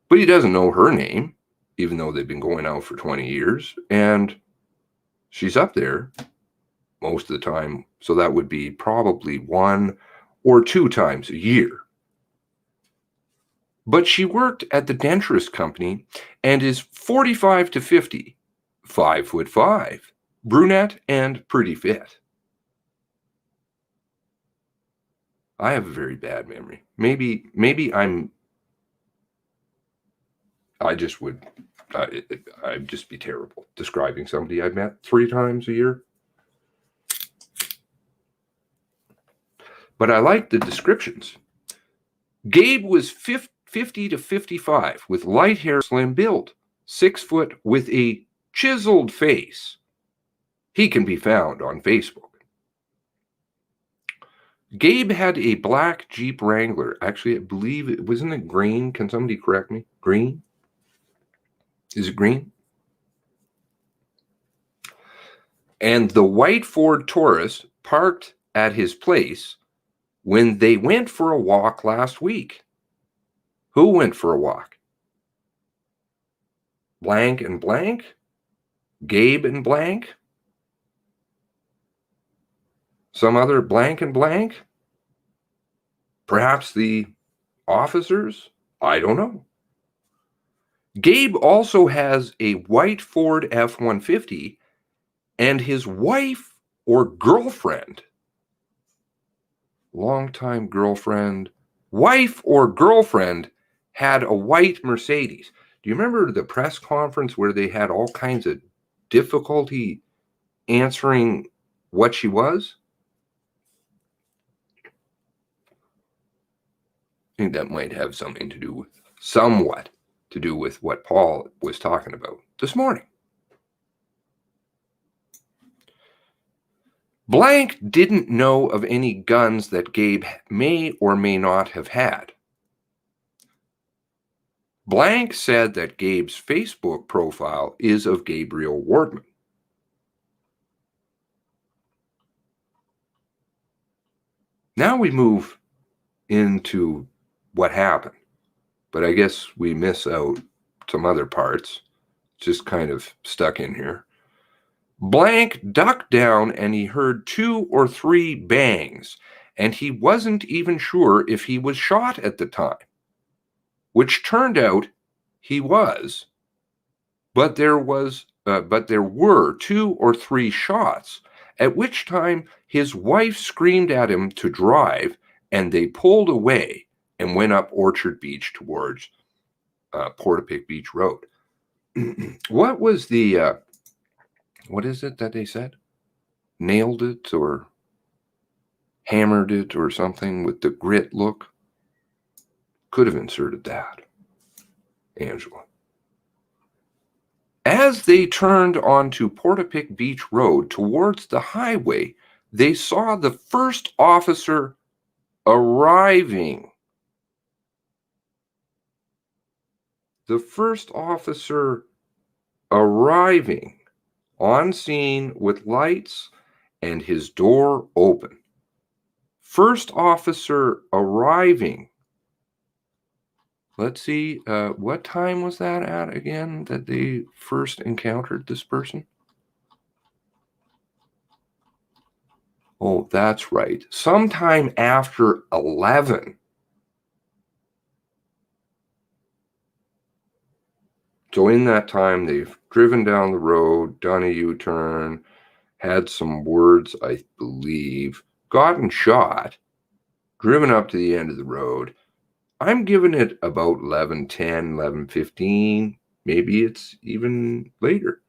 But he doesn't know her name, even though they've been going out for 20 years. And she's up there most of the time. So that would be probably 1 or 2 times a year. but she worked at the denturist company and is 45 to 50, 5'5", brunette and pretty fit. I have a very bad memory. Maybe I'd just be terrible describing somebody I've met 3 times a year. But I like the descriptions. Gabe was 50 to 55 with light hair, slim build, 6 foot with a chiseled face. He can be found on Facebook. Gabe had a black Jeep Wrangler. Actually, I believe it wasn't it green. Can somebody correct me? Green? Is it green? And the white Ford Taurus parked at his place when they went for a walk last week. Who went for a walk? Blank and blank? Gabe and blank? Some other blank and blank? Perhaps the officers? I don't know. Gabe also has a white Ford F-150, and his wife or girlfriend, longtime girlfriend, wife or girlfriend had a white Mercedes. Do you remember the press conference where they had all kinds of difficulty answering what she was? I think that might have something to do with, somewhat to do with what Paul was talking about this morning. Blank didn't know of any guns that Gabe may or may not have had. Blank said that Gabe's Facebook profile is of Gabriel Wardman. Now we move into what happened, but I guess we miss out some other parts, just kind of stuck in here. Blank ducked down and he heard 2 or 3 bangs, and he wasn't even sure if he was shot at the time, which turned out he was. But there were 2 or 3 shots, at which time his wife screamed at him to drive, and they pulled away and went up Orchard Beach towards Portapique Beach Road. What was the, what is it that they said? Nailed it or hammered it or something with the grit look? Could have inserted that, Angela. As they turned onto Portapique Beach Road towards the highway, they saw the first officer arriving. The first officer arriving on scene with lights and his door open. First officer arriving. Let's see, what time was that at again that they first encountered this person? Oh, that's right. Sometime after 11. So in that time, they've driven down the road, done a U-turn, had some words, I believe, gotten shot, driven up to the end of the road. I'm giving it about 11:10, 11:15. Maybe it's even later.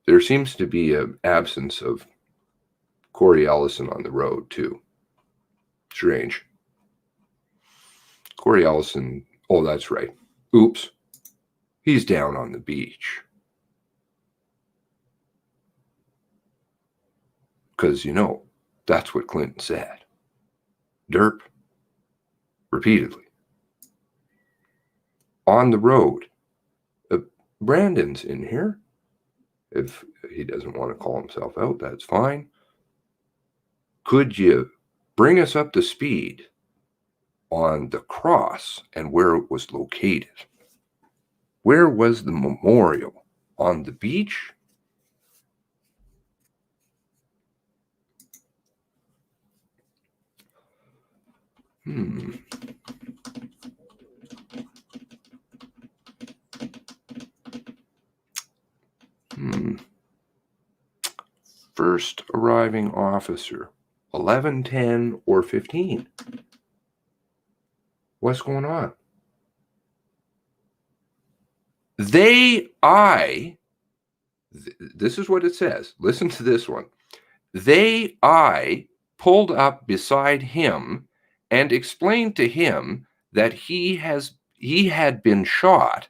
There seems to be an absence of Corey Ellison on the road, too. Strange. Corey Ellison, oh, that's right. Oops. He's down on the beach. Because, you know, that's what Clinton said. Derp. Repeatedly. On the road. Brandon's in here. If he doesn't want to call himself out, that's fine. Could you bring us up to speed on the cross and where it was located? Where was the memorial? On the beach? First arriving officer, 11, 10, or 15. What's going on? This is what it says. Listen to this one. I pulled up beside him and explained to him that he had been shot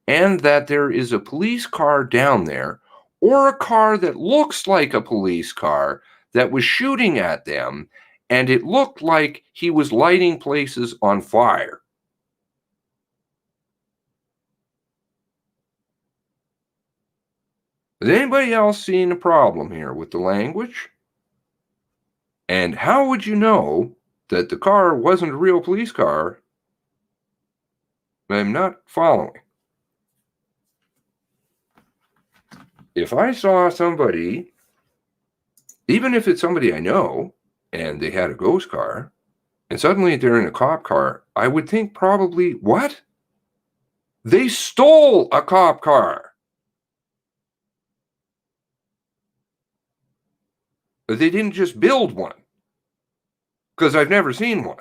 and that there is a police car down there, or a car that looks like a police car that was shooting at them, and it looked like he was lighting places on fire. Has anybody else seen a problem here with the language? And how would you know that the car wasn't a real police car? I'm not following. If I saw somebody, even if it's somebody I know, and they had a ghost car, and suddenly they're in a cop car, I would think probably, what? They stole a cop car. But they didn't just build one, because I've never seen one.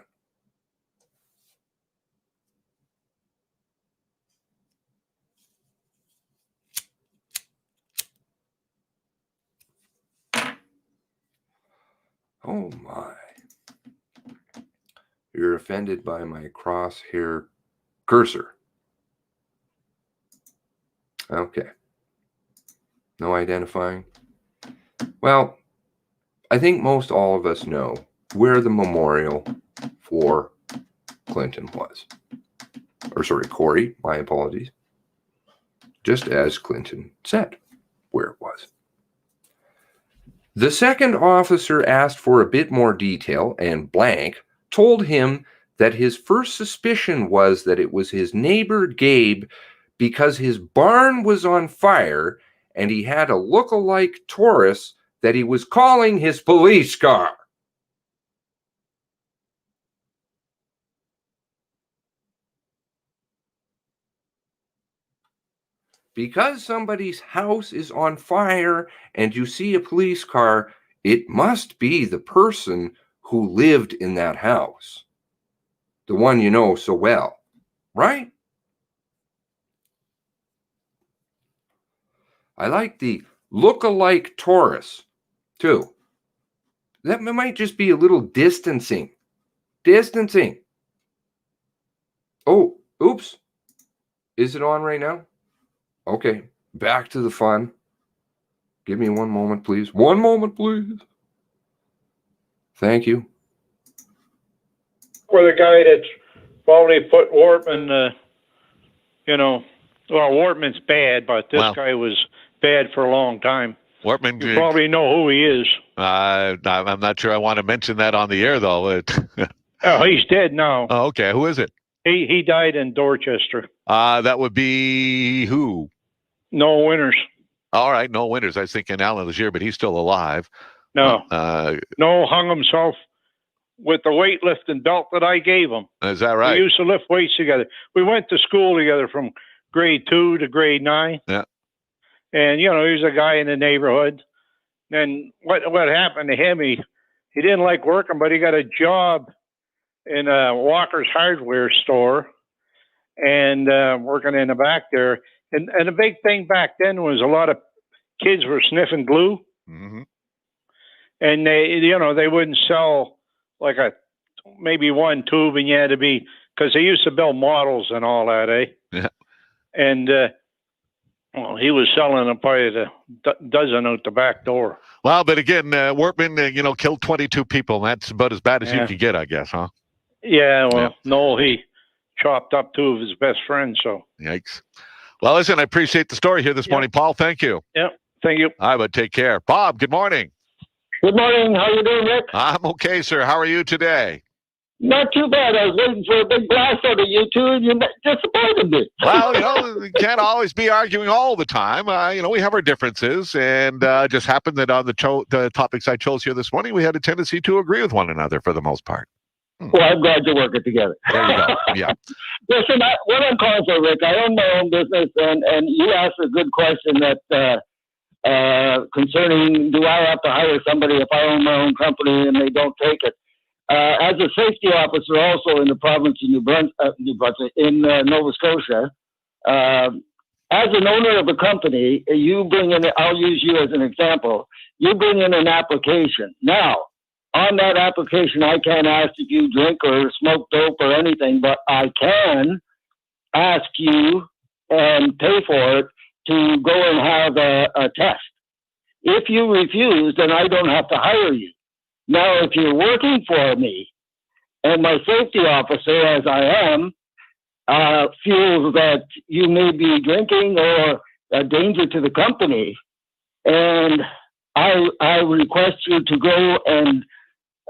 Oh my. You're offended by my crosshair cursor. Okay. No identifying. Well, I think most all of us know where the memorial for Clinton was. Or sorry, Corey, my apologies. Just as Clinton said where it was. The second officer asked for a bit more detail, and blank told him that his first suspicion was that it was his neighbor Gabe because his barn was on fire and he had a look-alike Taurus that he was calling his police car. Because somebody's house is on fire and you see a police car, it must be the person who lived in that house. The one you know so well, right? I like the look-alike Taurus, too. That might just be a little distancing. Oh, oops. Is it on right now? Okay, back to the fun. Give me one moment, please. One moment, please. Thank you. For the guy that's probably put Wortman, well, Wortman's bad, but this guy was bad for a long time. Wortman, you probably know who he is. I'm not sure I want to mention that on the air, though. Oh, he's dead now. Oh, okay. Who is it? He died in Dorchester. That would be who? Noel Winters. All right, Noel Winters. I was thinking Alan Legier, but he's still alive. No. Noel hung himself with the weightlifting belt that I gave him. Is that right? We used to lift weights together. We went to school together from grade 2 to grade 9. Yeah. And, he was a guy in the neighborhood. And what happened to him, he didn't like working, but he got a job in a Walker's hardware store and working in the back there. And the big thing back then was a lot of kids were sniffing glue. Mm-hmm. And they wouldn't sell like maybe one tube, and you had to be, because they used to build models and all that, eh? Yeah. And he was selling probably a dozen out the back door. Well, but again, Wortman, killed 22 people. And that's about as bad as you could get, I guess, huh? Yeah, well, no, he chopped up 2 of his best friends, so. Yikes. Well, listen, I appreciate the story here this morning, Paul. Thank you. Yeah, thank you. All right, but take care. Bob, good morning. Good morning. How you doing, Rick? I'm okay, sir. How are you today? Not too bad. I was waiting for a big blast out of you two, and you disappointed me. Well, we can't always be arguing all the time. We have our differences, and just happened that on the topics I chose here this morning, we had a tendency to agree with one another for the most part. Well, I'm glad you're working together. There you go. Yeah. Listen, what I'm calling for, Rick, I own my own business, and you asked a good question that concerning do I have to hire somebody if I own my own company and they don't take it. As a safety officer, also in the province of New Brunswick, in Nova Scotia, as an owner of a company, you bring in, I'll use you as an example, you bring in an application. Now, on that application, I can't ask if you drink or smoke dope or anything, but I can ask you and pay for it to go and have a test. If you refuse, then I don't have to hire you. Now, if you're working for me and my safety officer, as I am, feels that you may be drinking or a danger to the company, and I request you to go and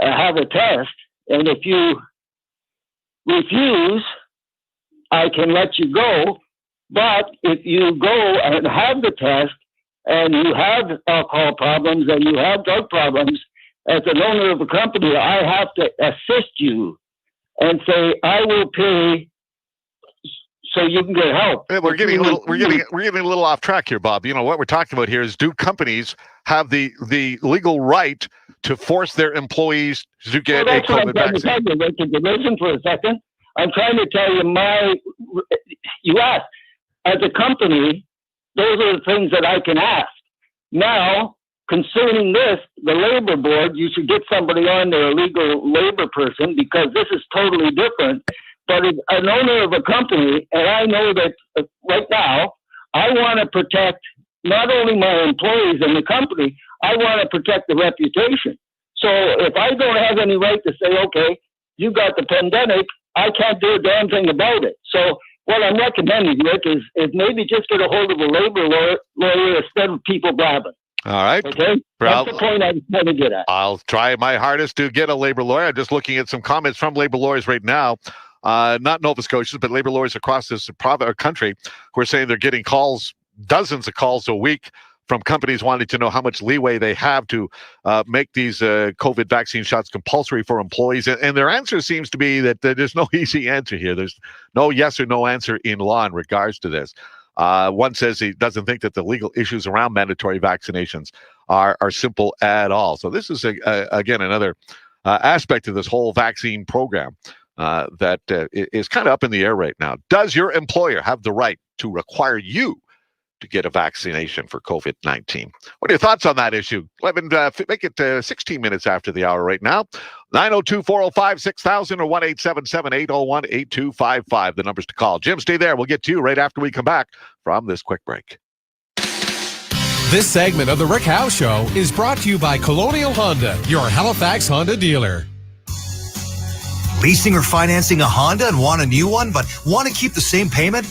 have a test, and if you refuse, I can let you go. But if you go and have the test and you have alcohol problems and you have drug problems, as an owner of a company, I have to assist you and say, I will pay so you can get help. We're getting a little off track here, Bob. You know what we're talking about here is, do companies have the legal right to force their employees to get a COVID vaccine? Listen for a second. I'm trying to tell you you asked, as a company, those are the things that I can ask. Now, concerning this, the labor board, you should get somebody on there, a legal labor person, because this is totally different. But as an owner of a company, and I know that right now, I want to protect not only my employees and the company, I want to protect the reputation. So if I don't have any right to say, okay, you got the pandemic, I can't do a damn thing about it. So what I'm recommending, Rick, is maybe just get a hold of a labor lawyer instead of people blabbing. All right. Okay. That's the point I was trying to get at. I'll try my hardest to get a labor lawyer. I'm just looking at some comments from labor lawyers right now. Not Nova Scotians, but labor lawyers across this country who are saying they're getting calls, dozens of calls a week from companies wanting to know how much leeway they have to make these COVID vaccine shots compulsory for employees. And their answer seems to be that there's no easy answer here. There's no yes or no answer in law in regards to this. One says he doesn't think that the legal issues around mandatory vaccinations are simple at all. So this is, again, another aspect of this whole vaccine program that is kind of up in the air right now. Does your employer have the right to require you to get a vaccination for COVID-19? What are your thoughts on that issue? Make it 16 minutes after the hour right now. 902-405-6000 or 1-877-801-8255. The numbers to call. Jim, stay there. We'll get to you right after we come back from this quick break. This segment of the Rick Howe Show is brought to you by Colonial Honda, your Halifax Honda dealer. Leasing or financing a Honda and want a new one, but want to keep the same payment?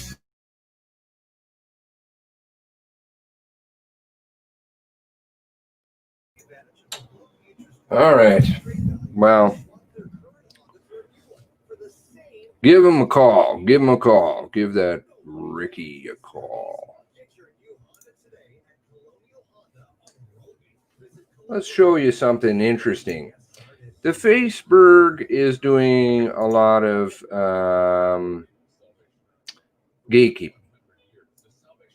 All right. Well, give him a call. Give him a call. Give that Ricky a call. Let's show you something interesting. The Facebook is doing a lot of gatekeeping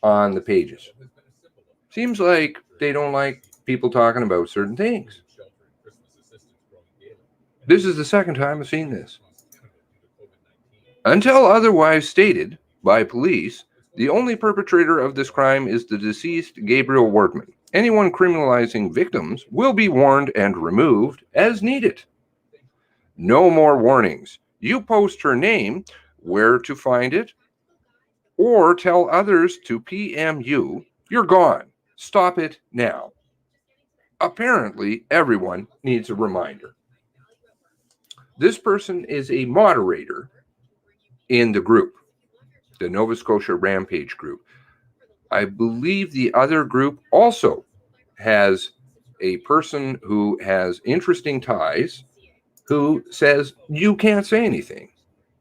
on the pages. Seems like they don't like people talking about certain things. This is the second time I've seen this. Until otherwise stated by police, the only perpetrator of this crime is the deceased Gabriel Wortman. Anyone criminalizing victims will be warned and removed as needed. No more warnings. You post her name, where to find it, or tell others to PM you, you're gone. Stop it now. Apparently, everyone needs a reminder. This person is a moderator in the group, the Nova Scotia Rampage group. I believe the other group also has a person who has interesting ties who says you can't say anything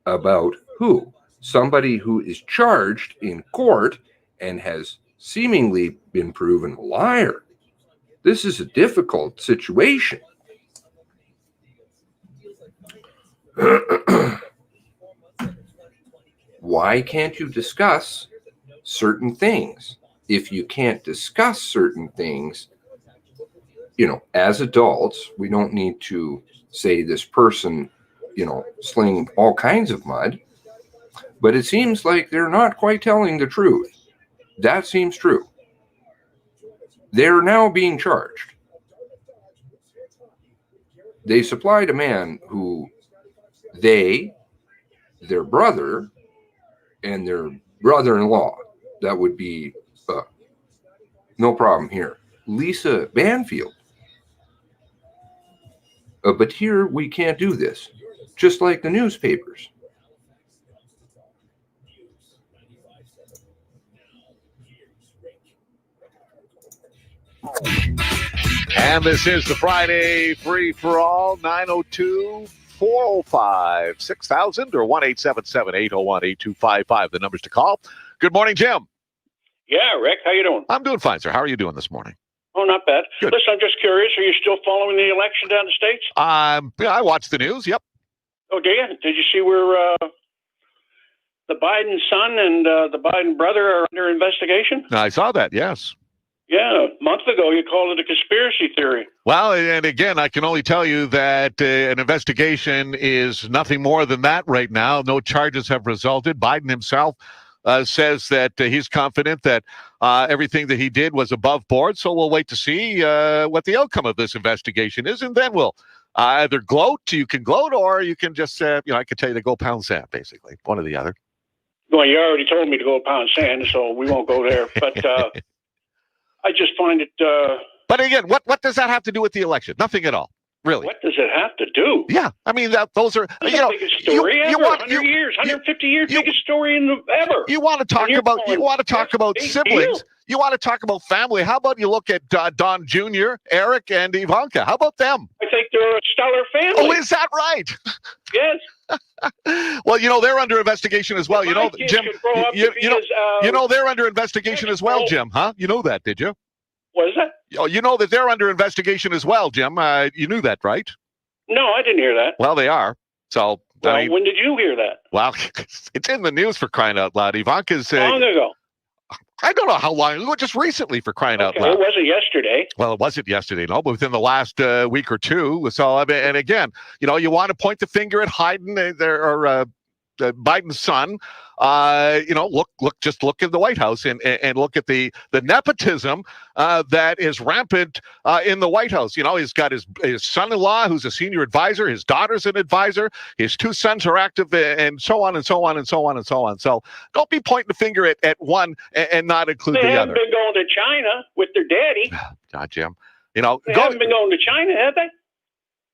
about who. Somebody who is charged in court and has seemingly been proven a liar. This is a difficult situation. Why can't you discuss certain things? if you can't discuss certain things, as adults, we don't need to say this person, sling all kinds of mud. But it seems like they're not quite telling the truth. That seems true. They're now being charged. They supplied a man who their brother, and their brother-in-law, that would be no problem here, Lisa Banfield. But here we can't do this, just like the newspapers. And this is the Friday Free for All, 902-405-6000 or 1-877-801-8255, the numbers to call. Good morning, Jim. Yeah, Rick, how you doing? I'm doing fine, sir. How are you doing this morning? Oh, not bad. Good. Listen, I'm just curious. Are you still following the election down the States? Yeah, I watched the news. Yep. Oh, do you? Did you see where the Biden son and the Biden brother are under investigation? I saw that, yes. Yeah, a month ago you called it a conspiracy theory. Well, and again, I can only tell you that an investigation is nothing more than that right now. No charges have resulted. Biden himself says that he's confident that everything that he did was above board. So we'll wait to see what the outcome of this investigation is, and then we'll either gloat. You can gloat, or you can just, I could tell you to go pound sand, basically, one or the other. Well, you already told me to go pound sand, so we won't go there. But I just find it. But again, what does that have to do with the election? Nothing at all, really. What does it have to do? Yeah, I mean those are the biggest story ever. 150 years, biggest story ever. You want to talk about siblings. You want to talk about family. How about you look at Don Jr., Eric, and Ivanka? How about them? I think they're a stellar family. Oh, is that right? Yes. Well, they're under investigation as well. Jim. They're under investigation as well, Jim. Huh? You know that, did you? What is that? Oh, you know that they're under investigation as well, Jim. You knew that, right? No, I didn't hear that. Well, they are. So. Well, when did you hear that? Well, it's in the news, for crying out loud. Ivanka's. How long ago? I don't know how long. Just recently, for crying out loud. It wasn't yesterday. Well, it wasn't yesterday, no, but within the last week or two. So, and again, you want to point the finger at Biden or Biden's son. Look at the White House and look at the nepotism that is rampant in the White House. He's got his son-in-law who's a senior advisor, his daughter's an advisor, his two sons are active, and so on and so on and so on and so on. So don't be pointing the finger at one and not include the other. They haven't been going to China with their daddy. God, Jim. They haven't been going to China, have they?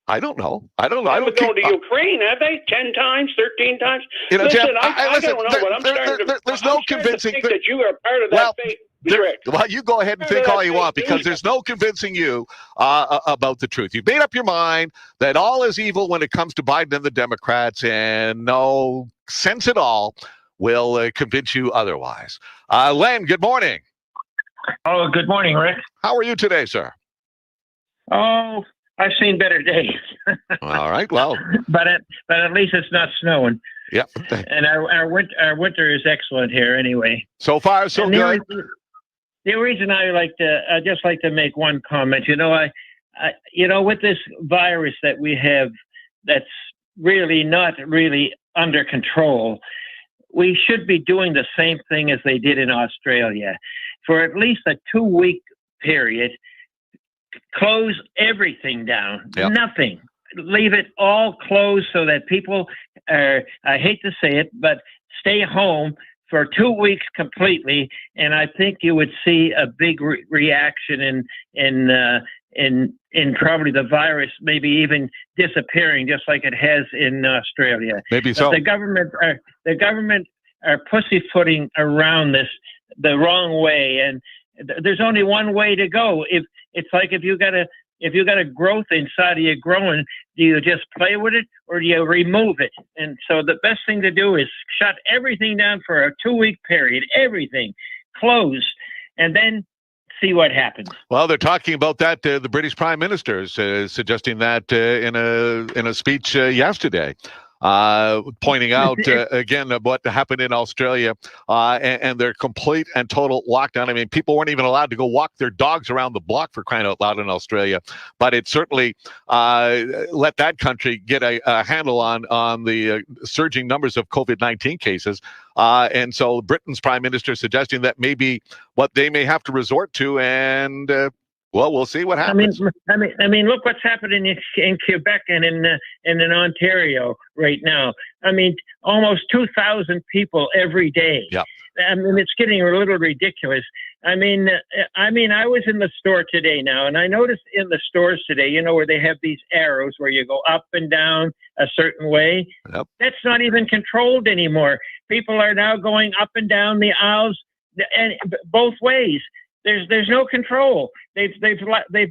I don't know. They haven't gone to Ukraine, have they? 10 times, 13 times? Listen, Jim, I don't know, but I'm starting to. There's no convincing think that you are part of that fake trick. Well, you go ahead and think all you want, because there's no convincing you about the truth. You've made up your mind that all is evil when it comes to Biden and the Democrats, and no sense at all will convince you otherwise. Len, good morning. Oh, good morning, Rick. How are you today, sir? Oh, I've seen better days. All right, well, but at least it's not snowing. Yep. And our winter is excellent here anyway. So far, so good. The reason I just like to make one comment. With this virus that we have, that's really not really under control, we should be doing the same thing as they did in Australia. For at least a 2-week period, close everything down. Yep. Nothing. Leave it all closed so that people are, I hate to say it, but stay home for 2 weeks completely. And I think you would see a big reaction in probably the virus, maybe even disappearing, just like it has in Australia. Maybe so. But the government are pussyfooting around this the wrong way, and there's only one way to go. If you got a growth inside of you growing, do you just play with it or do you remove it? And so the best thing to do is shut everything down for a 2-week period, everything closed, and then see what happens. Well, they're talking about that. The British Prime Minister is suggesting that in a speech yesterday. pointing out again what happened in Australia and their complete and total lockdown. I mean, people weren't even allowed to go walk their dogs around the block, for crying out loud, in Australia. But it certainly let that country get a handle on the surging numbers of COVID-19 cases. And so Britain's prime minister suggesting that maybe what they may have to resort to, and well, we'll see what happens. I mean, look what's happening in Quebec and in Ontario right now. I mean, almost 2,000 people every day. Yeah. I mean, it's getting a little ridiculous. I mean, I was in the store today now, and I noticed in the stores today, you know, where they have these arrows where you go up and down a certain way. Yep. That's not even controlled anymore. People are now going up and down the aisles and both ways. There's no control. They've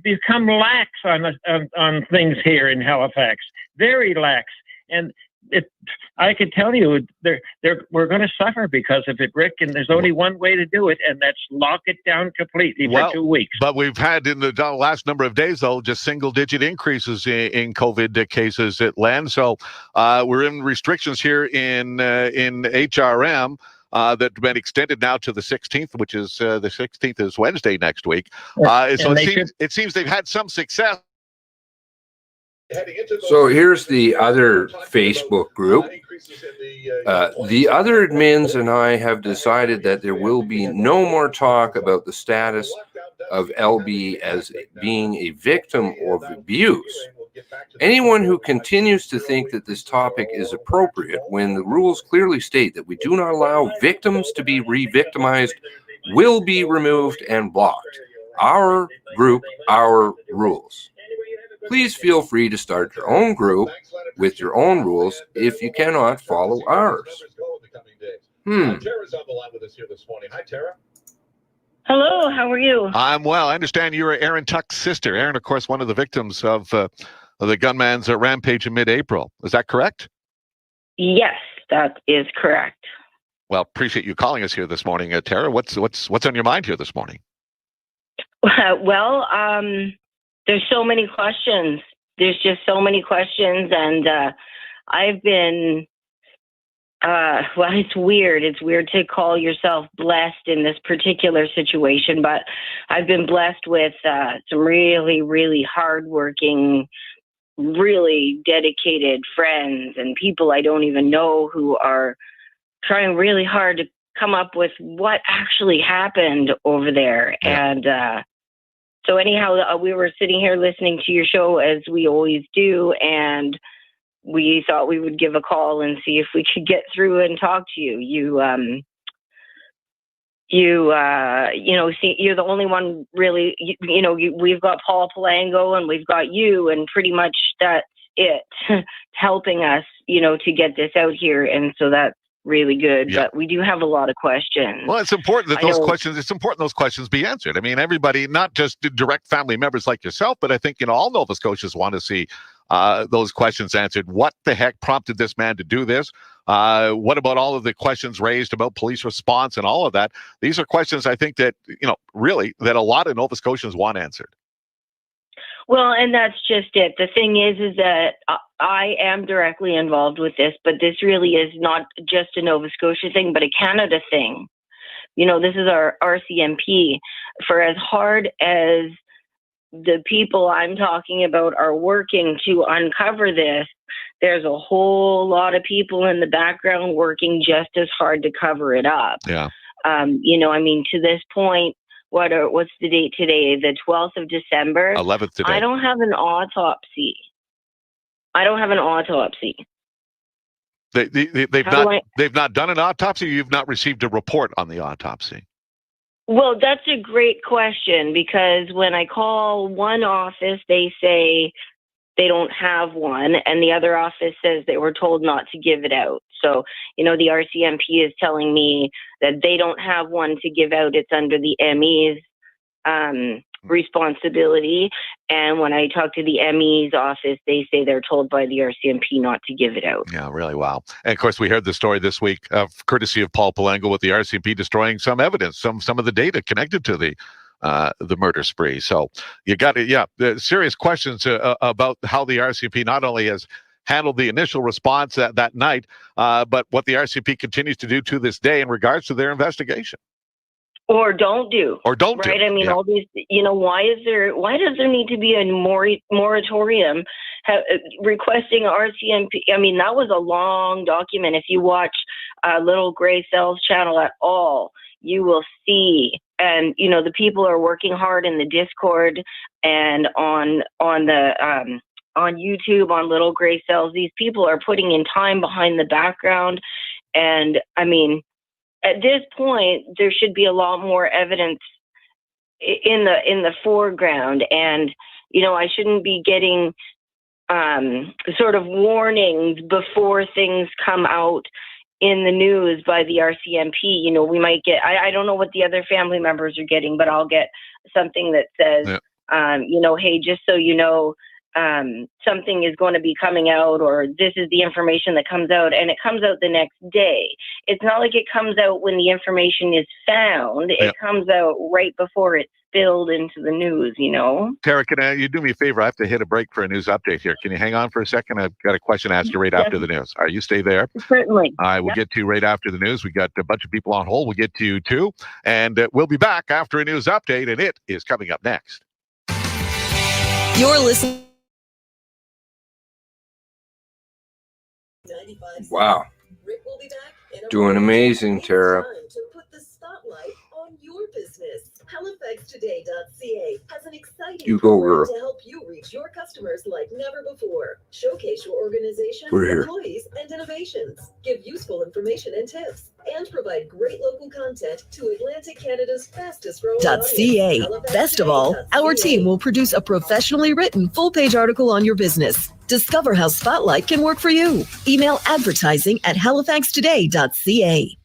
become lax on things here in Halifax, very lax, and I can tell you we're going to suffer because of it, Rick. And there's only one way to do it, and that's lock it down completely for 2 weeks. But we've had in the last number of days, though, just single-digit increases in COVID cases at land. So we're in restrictions here in HRM. That have been extended now to the 16th, which is the 16th is Wednesday next week. So it seems they've had some success. So here's the other Facebook group. The other admins and I have decided that there will be no more talk about the status of LB as being a victim of abuse. Anyone who continues to think that this topic is appropriate when the rules clearly state that we do not allow victims to be re-victimized will be removed and blocked. Our group, our rules. Please feel free to start your own group with your own rules if you cannot follow ours. Tara's on the line with us here this morning. Hi, Tara. Hello, how are you? I'm well. I understand you're Aaron Tuck's sister. Aaron, of course, one of the victims of the gunman's rampage in mid-April. Is that correct? Yes, that is correct. Well, appreciate you calling us here this morning, Tara. What's on your mind here this morning? Well, there's so many questions. There's just so many questions, and I've been. Well, it's weird. It's weird to call yourself blessed in this particular situation, but I've been blessed with some really, really hardworking, really dedicated friends and people I don't even know who are trying really hard to come up with what actually happened over there. Yeah. And so anyhow, we were sitting here listening to your show as we always do, and we thought we would give a call and see if we could get through and talk to you. You know, see, you're the only one really, we've got Paul Palango and we've got you, and pretty much that's it helping us, to get this out here. And so that's really good, Yeah. But we do have a lot of questions. Well, it's important that those questions be answered. I mean, everybody, not just direct family members like yourself, but I think, all Nova Scotians want to see those questions answered. What the heck prompted this man to do this? What about all of the questions raised about police response and all of that? These are questions I think that, really, that a lot of Nova Scotians want answered. Well, and that's just it. The thing is that I am directly involved with this, but this really is not just a Nova Scotia thing, but a Canada thing. This is our RCMP. For as hard as the people I'm talking about are working to uncover this, there's a whole lot of people in the background working just as hard to cover it up. Yeah. To this point, what's the date today? The 12th of December. 11th today. I don't have an autopsy. They've not done an autopsy. You've not received a report on the autopsy. Well, that's a great question, because when I call one office, they say they don't have one, and the other office says they were told not to give it out. So, the RCMP is telling me that they don't have one to give out. It's under the ME's responsibility. And when I talk to the ME's office, they say they're told by the RCMP not to give it out. Yeah, really. Wow. And of course, we heard the story this week, courtesy of Paul Palango, with the RCMP destroying some evidence, some of the data connected to the murder spree. So you got to, the serious questions about how the RCMP not only has handled the initial response that night, but what the RCMP continues to do to this day in regards to their investigation. Or don't do. Right? Do. I mean, all these, why does there need to be a moratorium requesting RCMP? I mean, that was a long document. If you watch Little Gray Cells channel at all, you will see. And, the people are working hard in the Discord and on YouTube, on Little Gray Cells. These people are putting in time behind the background. And, I mean, at this point, there should be a lot more evidence in the foreground, and I shouldn't be getting sort of warnings before things come out in the news by the RCMP. We might get. I don't know what the other family members are getting, but I'll get something that says, hey, just so you know, something is going to be coming out, or this is the information that comes out, and it comes out the next day. It's not like it comes out when the information is found. It comes out right before it's spilled into the news, Tara, can you do me a favor? I have to hit a break for a news update here. Can you hang on for a second? I've got a question to ask you right after the news. All right, you stay there. Certainly. I will get to you right after the news. We got a bunch of people on hold. We'll get to you too. And we'll be back after a news update, and it is coming up next. You're listening. Wow. Rick will be back in Doing amazing, Tara. to put the spotlight on your business. HalifaxToday.ca has an exciting You go, program girl. to help you reach your customers like never before. Showcase your organization, We're here. employees, and innovations. Give useful information and tips, and provide great local content to Atlantic Canada's fastest growing .ca. audience. Best of all, our team will produce a professionally written full-page article on your business. Discover how Spotlight can work for you. Email advertising@halifaxtoday.ca.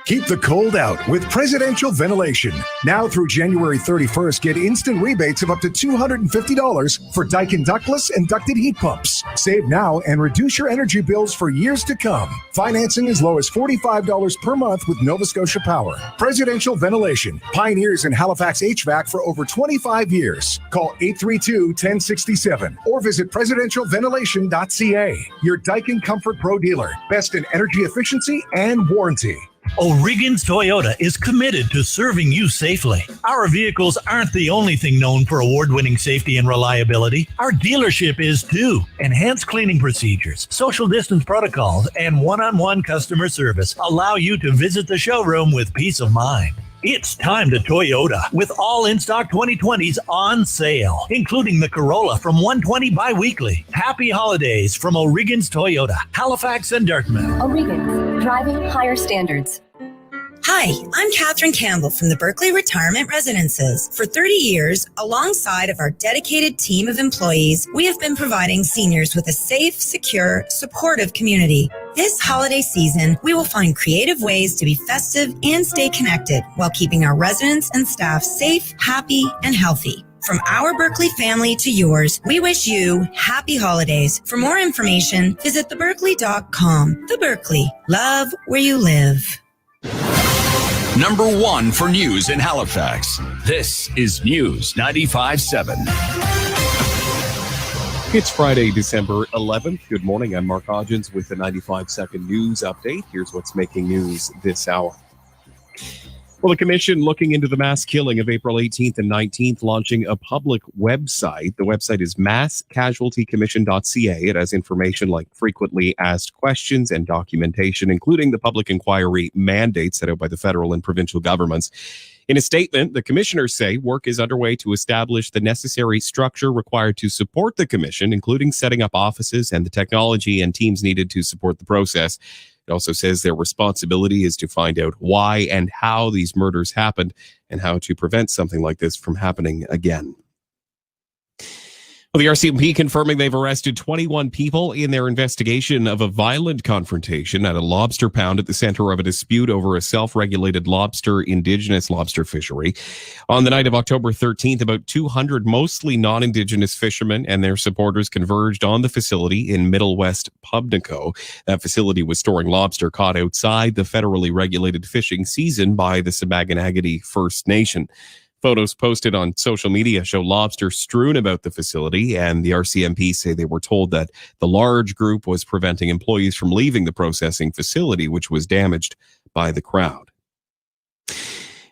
Keep the cold out with presidential ventilation. Now through January 31st, get instant rebates of up to $250 for Daikin ductless and ducted heat pumps. Save now and reduce your energy bills for years to come. Financing as low as $45 per month with Nova Scotia Power. Presidential ventilation. Pioneers in Halifax HVAC for over 25 years. Call 832-1067 or visit presidentialventilation.ca. Your Daikin Comfort Pro dealer. Best in energy efficiency and warranty. O'Regan's Toyota is committed to serving you safely. Our vehicles aren't the only thing known for award-winning safety and reliability. Our dealership is too. Enhanced cleaning procedures, social distance protocols, and one-on-one customer service allow you to visit the showroom with peace of mind. It's time to Toyota with all in-stock 2020s on sale, including the Corolla from $120 bi-weekly. Happy holidays from O'Regan's Toyota, Halifax and Dartmouth. O'Regan's, driving higher standards. Hi, I'm Katherine Campbell from the Berkeley Retirement Residences. For 30 years, alongside of our dedicated team of employees, we have been providing seniors with a safe, secure, supportive community. This holiday season, we will find creative ways to be festive and stay connected while keeping our residents and staff safe, happy, and healthy. From our Berkeley family to yours, we wish you happy holidays. For more information, visit theberkeley.com. The Berkeley, love where you live. Number one for news in Halifax. This is News 95.7. It's Friday, December 11th. Good morning. I'm Mark Hodgins with the 95-second news update. Here's what's making news this hour. Well, the commission looking into the mass killing of April 18th and 19th, launching a public website. The website is masscasualtycommission.ca. It has information like frequently asked questions and documentation, including the public inquiry mandate set out by the federal and provincial governments. In a statement, the commissioners say work is underway to establish the necessary structure required to support the commission, including setting up offices and the technology and teams needed to support the process. It also says their responsibility is to find out why and how these murders happened and how to prevent something like this from happening again. Well, the RCMP confirming they've arrested 21 people in their investigation of a violent confrontation at a lobster pound at the center of a dispute over a self-regulated indigenous lobster fishery. On the night of October 13th, about 200 mostly non-indigenous fishermen and their supporters converged on the facility in Middle West Pubnico. That facility was storing lobster caught outside the federally regulated fishing season by the Samaganagati First Nation. Photos posted on social media show lobster strewn about the facility, and the RCMP say they were told that the large group was preventing employees from leaving the processing facility, which was damaged by the crowd.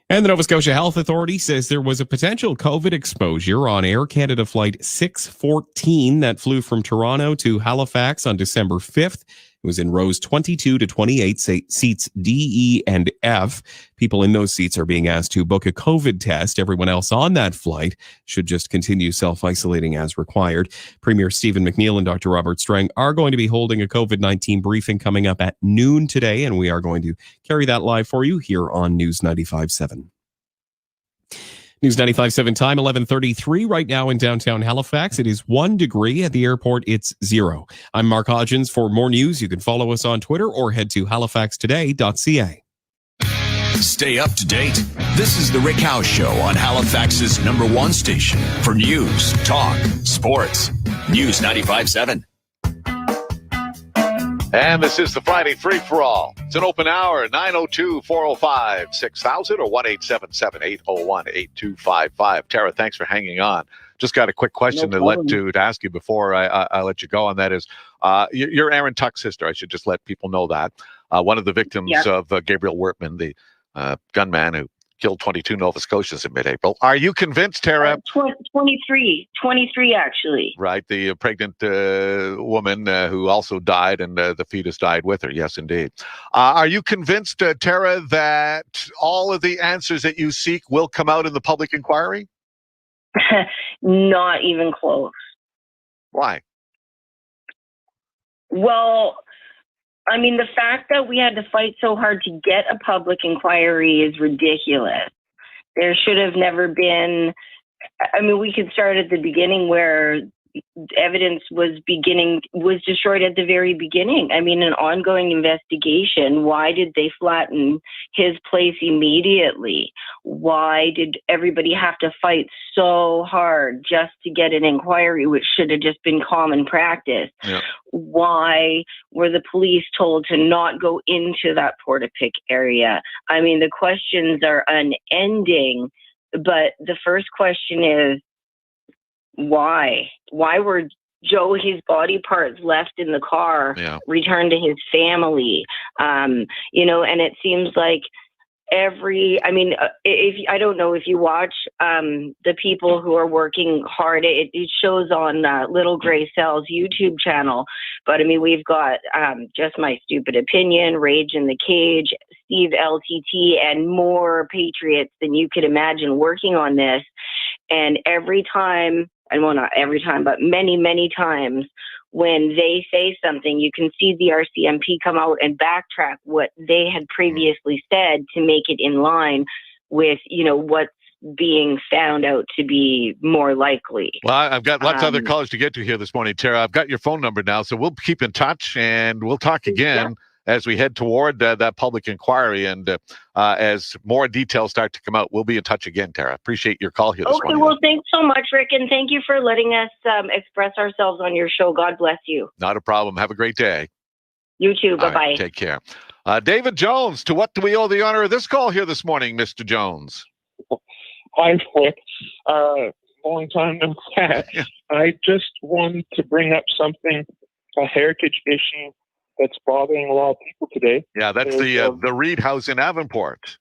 And the Nova Scotia Health Authority says there was a potential COVID exposure on Air Canada Flight 614 that flew from Toronto to Halifax on December 5th. It was in rows 22 to 28, seats D, E, and F. People in those seats are being asked to book a COVID test. Everyone else on that flight should just continue self-isolating as required. Premier Stephen McNeil and Dr. Robert Strang are going to be holding a COVID-19 briefing coming up at noon today, and we are going to carry that live for you here on News 95.7. News 95.7 time, 11:33 right now in downtown Halifax. It is 1 degree. At the airport, it's 0. I'm Mark Hodgins. For more news, you can follow us on Twitter or head to halifaxtoday.ca. Stay up to date. This is The Rick Howe Show on Halifax's #1 station for news, talk, sports. News 95.7. And this is the Friday Free-for-All. It's an open hour, 902-405-6000 or 1-877-801-8255. Tara, thanks for hanging on. Just got a quick question to ask you before I let you go, and that is, you're Aaron Tuck's sister. I should just let people know that. One of the victims of Gabriel Wortman, the gunman who killed 22 Nova Scotians in mid-April. Are you convinced, Tara? 23 actually. Right, the pregnant woman who also died, and the fetus died with her. Yes, indeed. Are you convinced, Tara, that all of the answers that you seek will come out in the public inquiry? Not even close. Why? Well, I mean, the fact that we had to fight so hard to get a public inquiry is ridiculous. There should have never been. I mean, we could start at the beginning where evidence was destroyed at the very beginning. I mean, an ongoing investigation. Why did they flatten his place immediately? Why did everybody have to fight so hard just to get an inquiry, which should have just been common practice? Yeah. Why were the police told to not go into that Portapique area? I mean, the questions are unending, but the first question is, why? Why were his body parts left in the car, returned to his family? And it seems like I don't know if you watch the people who are working hard. It shows on Little Gray Cell's YouTube channel. But I mean, we've got Just My Stupid Opinion, Rage in the Cage, Steve LTT, and more patriots than you could imagine working on this. And every time, and well, not every time, but many, many times, when they say something, you can see the RCMP come out and backtrack what they had previously said to make it in line with, what's being found out to be more likely. Well, I've got lots of other callers to get to here this morning, Tara. I've got your phone number now, so we'll keep in touch and we'll talk again as we head toward that public inquiry. And as more details start to come out, we'll be in touch again, Tara. Appreciate your call here this morning. Okay, well, thanks so much, Rick, and thank you for letting us express ourselves on your show. God bless you. Not a problem. Have a great day. You too. Bye-bye. Right, take care. David Jones, to what do we owe the honor of this call here this morning, Mr. Jones? Hi, Rick. Long time no catch. I just wanted to bring up something, a heritage issue that's bothering a lot of people today. Yeah, that's the Reed House in Avonport.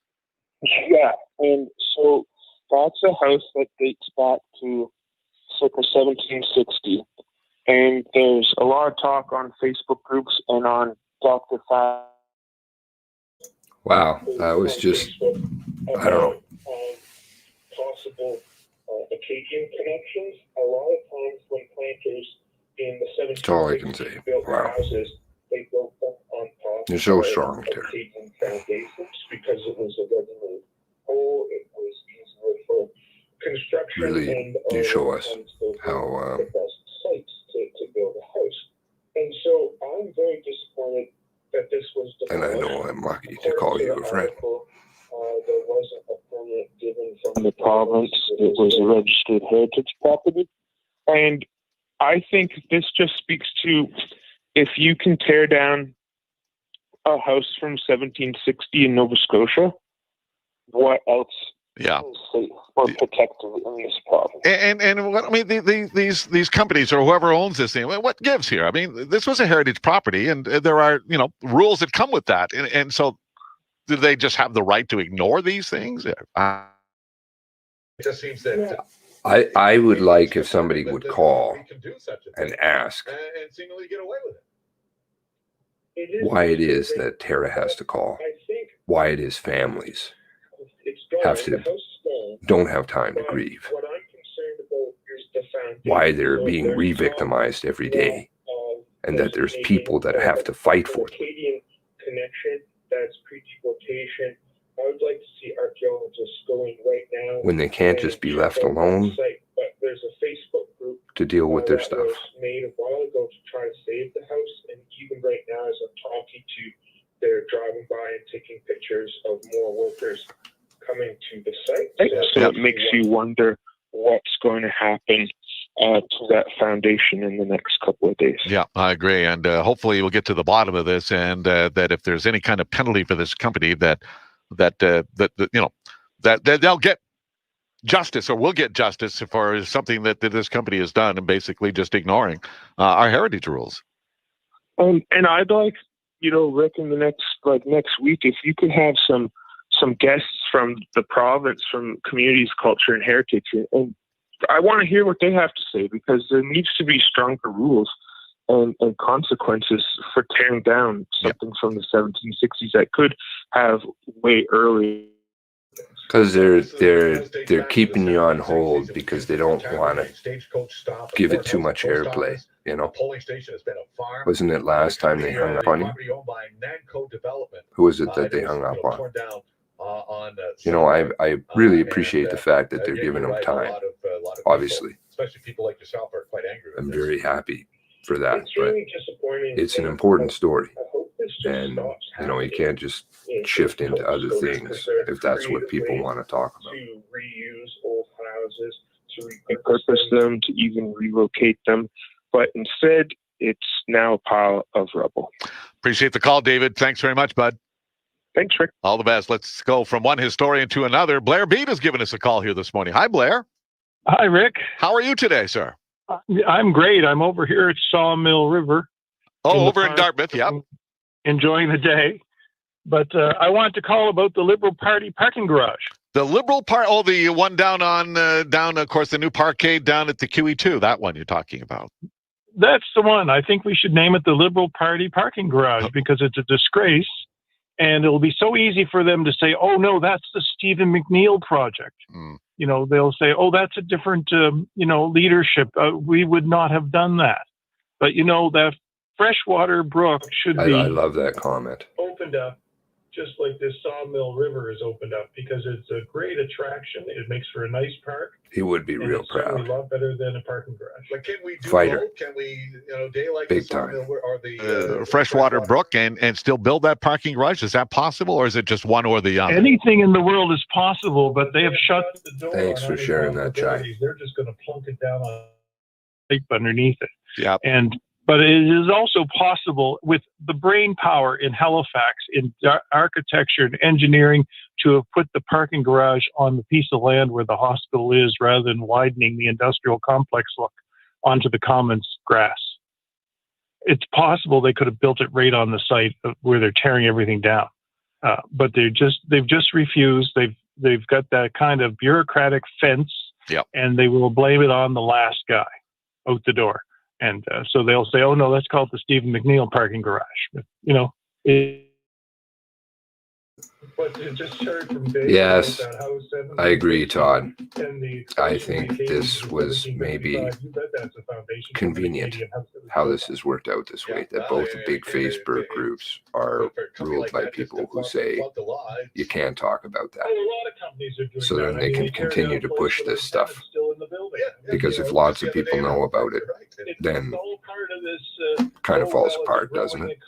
Yeah, and so that's a house that dates back to circa 1760. And there's a lot of talk on Facebook groups and on Dr. Fat. Wow, that was just, I don't know. Possible Acadian connections. A lot of times when planters in the 1760s That's all I can say. built Wow. houses, they built them on top You're so of strong, Tara. Acadian foundations because it was a readily hole. It was easier for construction. Really and do show us how the best sites to build a house. And so I'm very disappointed that this was and I know I'm lucky to call you a friend. There wasn't a permit given from the province. It was a registered heritage property. And I think this just speaks to, if you can tear down a house from 1760 in Nova Scotia, what else Yeah. safe or protected in this province. And what I mean, these companies or whoever owns this thing, what gives here? I mean, this was a heritage property, and there are rules that come with that. And so, do they just have the right to ignore these things? It just seems that I would like if somebody would call and ask And seemingly get away with it. why it is that Tara has to call, why it is families don't have time to grieve, why they're being re-victimized every day, and that there's people that have to fight for them. Connection, that's pre-deportation. I would like to see archaeologists going right now. When they can't just be left alone But there's a Facebook group to deal with their stuff. that was made a while ago to try to save the house, and even right now as I'm talking to you, they're driving by and taking pictures of more workers coming to the site. So it makes you wonder what's going to happen to that foundation in the next couple of days. Yeah, I agree, and hopefully we'll get to the bottom of this, and that if there's any kind of penalty for this company, that they'll get justice, or will get justice for something that this company has done, and basically just ignoring our heritage rules. And I'd like, Rick, in the next week, if you could have some guests from the province, from communities, culture, and heritage, and I want to hear what they have to say, because there needs to be stronger rules and consequences for tearing down something from the 1760s that could have way early. Because they're keeping you on hold because they don't want to give it too much airplay. Wasn't it last time they hung up on you? Who was it that they hung up on? I really appreciate the fact that they're giving them time. Obviously, especially people like yourself are quite angry. I'm very happy for that, It's but really disappointing. it's an important story, I hope this just and stops you can't just shift into other things if that's what people want to talk about. to reuse old houses, to repurpose them, to even relocate them, but instead it's now a pile of rubble. Appreciate the call, David. Thanks very much, bud. Thanks, Rick. All the best. Let's go from one historian to another. Blair Beat has given us a call here this morning. Hi, Blair. Hi, Rick. How are you today, sir? I'm great. I'm over here at Sawmill River. Over in Dartmouth, yep. Enjoying the day. But I wanted to call about the Liberal Party parking garage. The Liberal Party, the one down, of course, the new parkade down at the QE2, that one you're talking about. That's the one. I think we should name it the Liberal Party parking garage because it's a disgrace. And it'll be so easy for them to say, oh, no, that's the Stephen McNeil project. They'll say, oh, that's a different, leadership. We would not have done that. But, that freshwater brook should be. I love that comment. Opened up just like this Sawmill River is opened up because it's a great attraction. It makes for a nice park. He would be real proud. A lot better than a parking garage. But can we do Fighter. both? Can we, daylight Big the Sawmill time. or the freshwater brook and still build that parking garage? Is that possible, or is it just one or the other? Anything in the world is possible, but they have shut the door. Thanks for sharing that, Chai. They're just going to plunk it down on pipe underneath it. Yeah. But it is also possible with the brain power in Halifax, in architecture and engineering, to have put the parking garage on the piece of land where the hospital is rather than widening the industrial complex look onto the commons grass. It's possible they could have built it right on the site where they're tearing everything down. But they've just refused. They've got that kind of bureaucratic fence, and they will blame it on the last guy out the door. And so they'll say, oh, no, let's call it the Stephen McNeil parking garage. But it just heard from Dave. Yes, I agree, Todd. I think this was maybe convenient how this has worked out this way, that both the big Facebook groups are ruled by people who say you can't talk about that. So then they can continue to push this stuff. Because if lots of people know about it, then it kind of falls apart, doesn't it?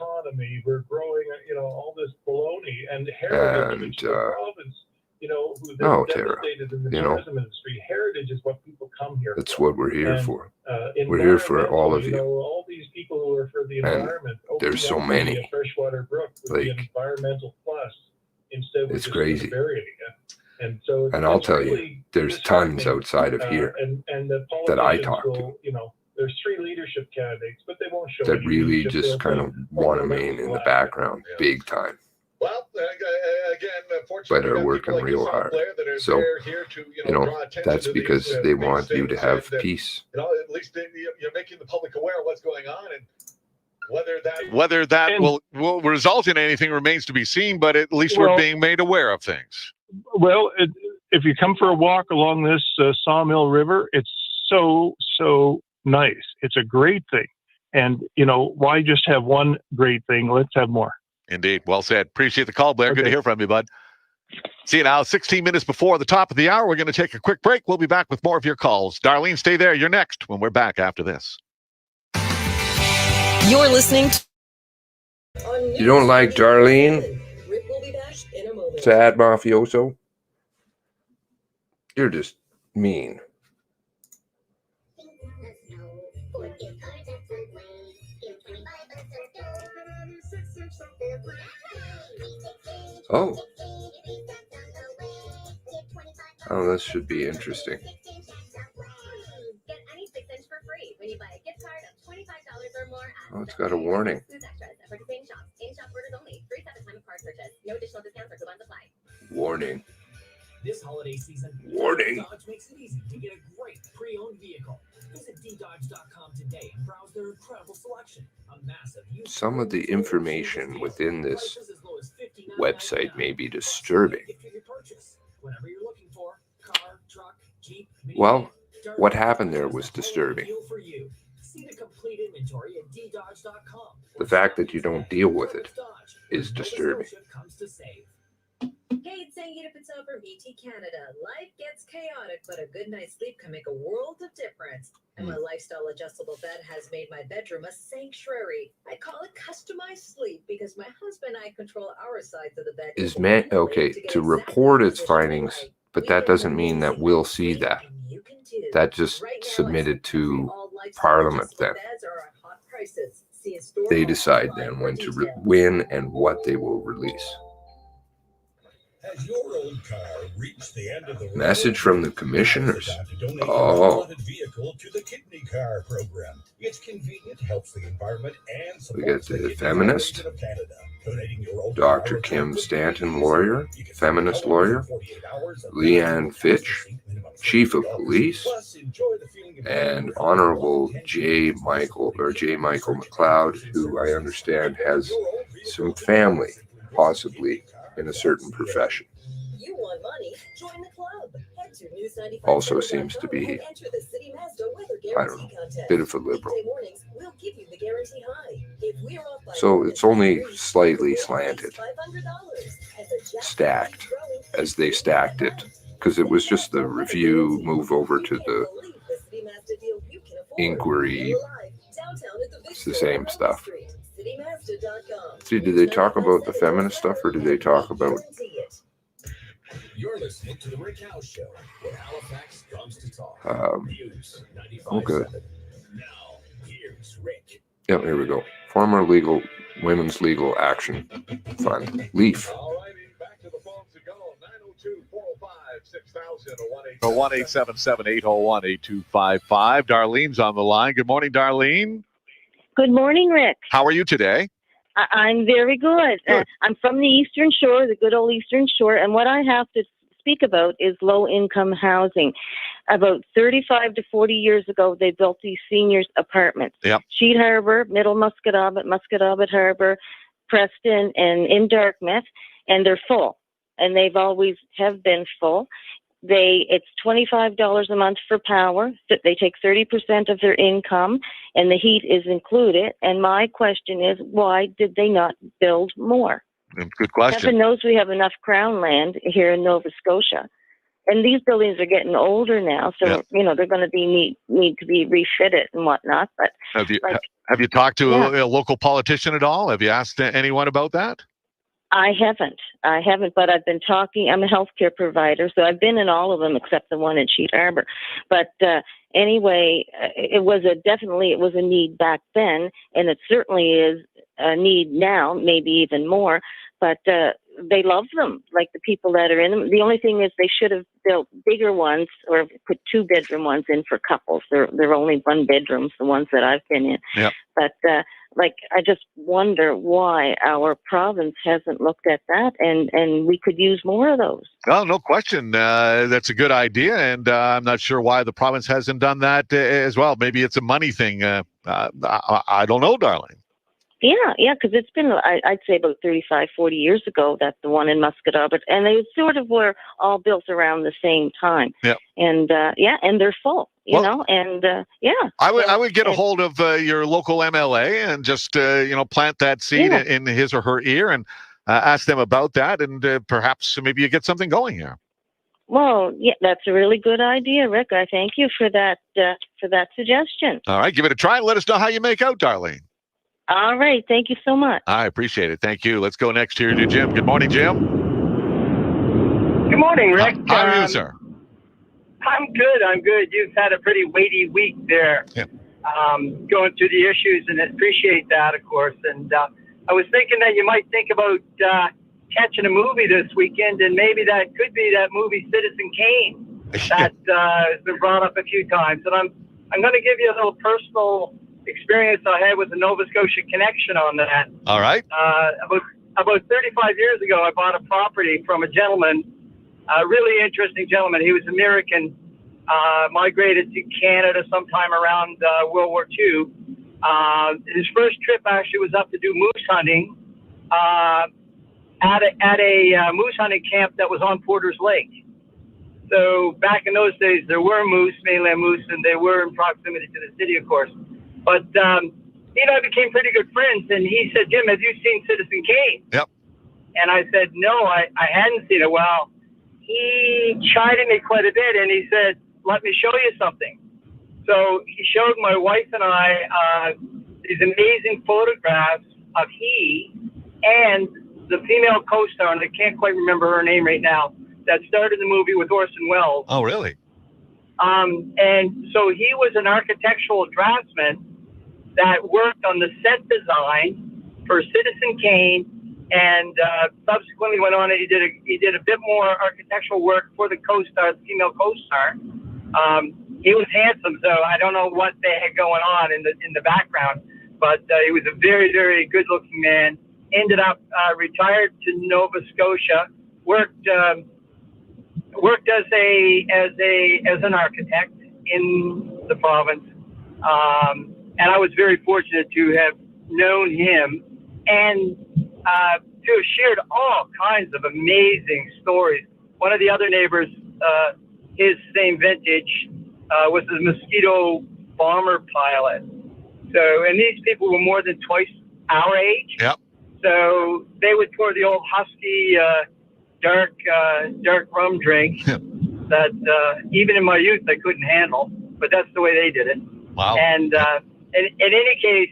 We're growing, all this baloney and heritage province, oh, Tara, heritage is what people come here. That's what we're here for. We're here for all of you. All these people who are for the environment. There's so many. Freshwater brook would be an environmental plus. Instead, it's crazy. And so, And I'll it's tell really you, there's tons disheartening. outside of here And the that I politicians talk to will, there's 3 leadership candidates, but they won't show that any really leadership. just They'll kind say, of want to remain in the background big time, Well, again, but fortunately, are we got working people like real yourself, hard. Blair, that are So, there here to, draw attention that's to because these, they these want you to things have and, peace. at least you're making the public aware of what's going on, and Whether that will result in anything remains to be seen, but at least we're being made aware of things. Well, if you come for a walk along this Sawmill River, it's so nice. It's a great thing. And, why just have one great thing? Let's have more. Indeed. Well said. Appreciate the call, Blair. Okay. Good to hear from you, bud. See you now. 16 minutes before the top of the hour. We're going to take a quick break. We'll be back with more of your calls. Darlene, stay there. You're next when we're back after this. You're listening to... You don't like Darlene? Rick will be back in a moment. Sad mafioso? You're just mean. Oh, this should be interesting. Get any 6-inch for free when you buy a gift card of $25 or more. Oh, it's got a warning. In-shop orders only. 3 7 time of card purchase. No additional discounts or coupons apply. Warning. This holiday season, Warning. Dodge makes it easy to get a great pre-owned vehicle. Visit ddodge.com today and browse their incredible selection. A massive Some of the information within this website may be disturbing. Well, what happened there was disturbing. The fact that you don't deal with it is disturbing. Hey, it's Sangeeta Patel from ET Canada. Life gets chaotic, but a good night's sleep can make a world of difference. And my lifestyle adjustable bed has made my bedroom a sanctuary. I call it customized sleep because my husband and I control our sides of the bed. Is meant to report its findings, but that doesn't mean that we'll see that. That just submitted to Parliament then. They decide then when and what they will release. Has your old car reached the end of the Message from the commissioners. Oh. Vehicle to the kidney car program. It's convenient, helps the environment, and we get the feminist, Dr. Kim Stanton, lawyer, feminist lawyer, Leanne Fitch, chief of police, and Honorable J. Michael McLeod, who I understand has some family, possibly in a certain profession. You want money? Join the club. Head to News95 Also seems to be, I don't know, a bit of a liberal. We'll give you the guarantee high. If we're off by So it's only slightly slanted, stacked, as they stacked it, because it was just the review, move over to the inquiry. It's the same stuff. See, did they talk about the feminist stuff, or did they talk about... You're listening to the Rick Howe Show, where Halifax comes to talk. Oh, good. Now, here's Rick. Yep, here we go. Former Women's Legal Action Fund, LEAF. All righty, back to the phones to go. 902-405-6000 or 1-877-801-8255. Darlene's on the line. Good morning, Darlene. Good morning, Rick. How are you today? I'm very good. I'm from the Eastern Shore, the good old Eastern Shore, and what I have to speak about is low-income housing. About 35 to 40 years ago, they built these seniors' apartments. Yep. Sheet Harbor, Middle Musquodoboit Harbor, Preston, and in Dartmouth, and they're full. And they've always have been full. It's $25 a month for power. They take 30% of their income, and the heat is included. And my question is, why did they not build more? Good question. Heaven knows we have enough crown land here in Nova Scotia. And these buildings are getting older now, so they're going to be need to be refitted and whatnot. But have you talked to a local politician at all? Have you asked anyone about that? I haven't, but I've been talking. I'm a healthcare provider, so I've been in all of them except the one in Sheet Harbor. But anyway, it was a need back then, and it certainly is a need now, maybe even more. But they love them, like the people that are in them. The only thing is they should have built bigger ones or put 2-bedroom ones in for couples. They're only 1 bedrooms, the ones that I've been in. Yep. But I just wonder why our province hasn't looked at that, and we could use more of those. Well, no question. That's a good idea, and I'm not sure why the province hasn't done that as well. Maybe it's a money thing. I don't know, darling. Yeah, because it's been, I'd say about 35, 40 years ago that the one in Muscatau, and they sort of were all built around the same time. Yeah. And, and they're full, you know, and, I would get a hold of your local MLA and just, plant that seed in his or her ear and ask them about that, and perhaps maybe you get something going here. Well, yeah, that's a really good idea, Rick. I thank you for that suggestion. All right, give it a try and let us know how you make out, Darlene. All right. Thank you so much. I appreciate it. Thank you. Let's go next here to Jim. Good morning, Jim. Good morning, Rick. How are you, sir? I'm good. You've had a pretty weighty week there, going through the issues, and I appreciate that, of course. And I was thinking that you might think about catching a movie this weekend, and maybe that could be that movie Citizen Kane that has been brought up a few times. And I'm going to give you a little personal experience I had with the Nova Scotia connection on that. All right. About 35 years ago, I bought a property from a gentleman, a really interesting gentleman. He was American, migrated to Canada sometime around World War II. His first trip actually was up to do moose hunting at a moose hunting camp that was on Porter's Lake. So back in those days, there were moose, mainland moose, and they were in proximity to the city, of course. But he and I became pretty good friends, and he said, "Jim, have you seen Citizen Kane?" Yep. And I said, "No, I hadn't seen it." Well, he chided me quite a bit, and he said, "Let me show you something." So he showed my wife and I these amazing photographs of he and the female co-star, and I can't quite remember her name right now, that starred in the movie with Orson Welles. Oh, really? And so he was an architectural draftsman that worked on the set design for Citizen Kane, and subsequently went on and he did a bit more architectural work for the co-star, the female co-star. He was handsome, so I don't know what they had going on in the background, but he was a very, very good-looking man. Ended up retired to Nova Scotia, worked as an architect in the province, and I was very fortunate to have known him and to have shared all kinds of amazing stories. One of the other neighbors, his same vintage, was a Mosquito bomber pilot. So, and these people were more than twice our age. Yep. So they would pour the old Husky dark rum drink that even in my youth I couldn't handle, but that's the way they did it. Wow. And in any case,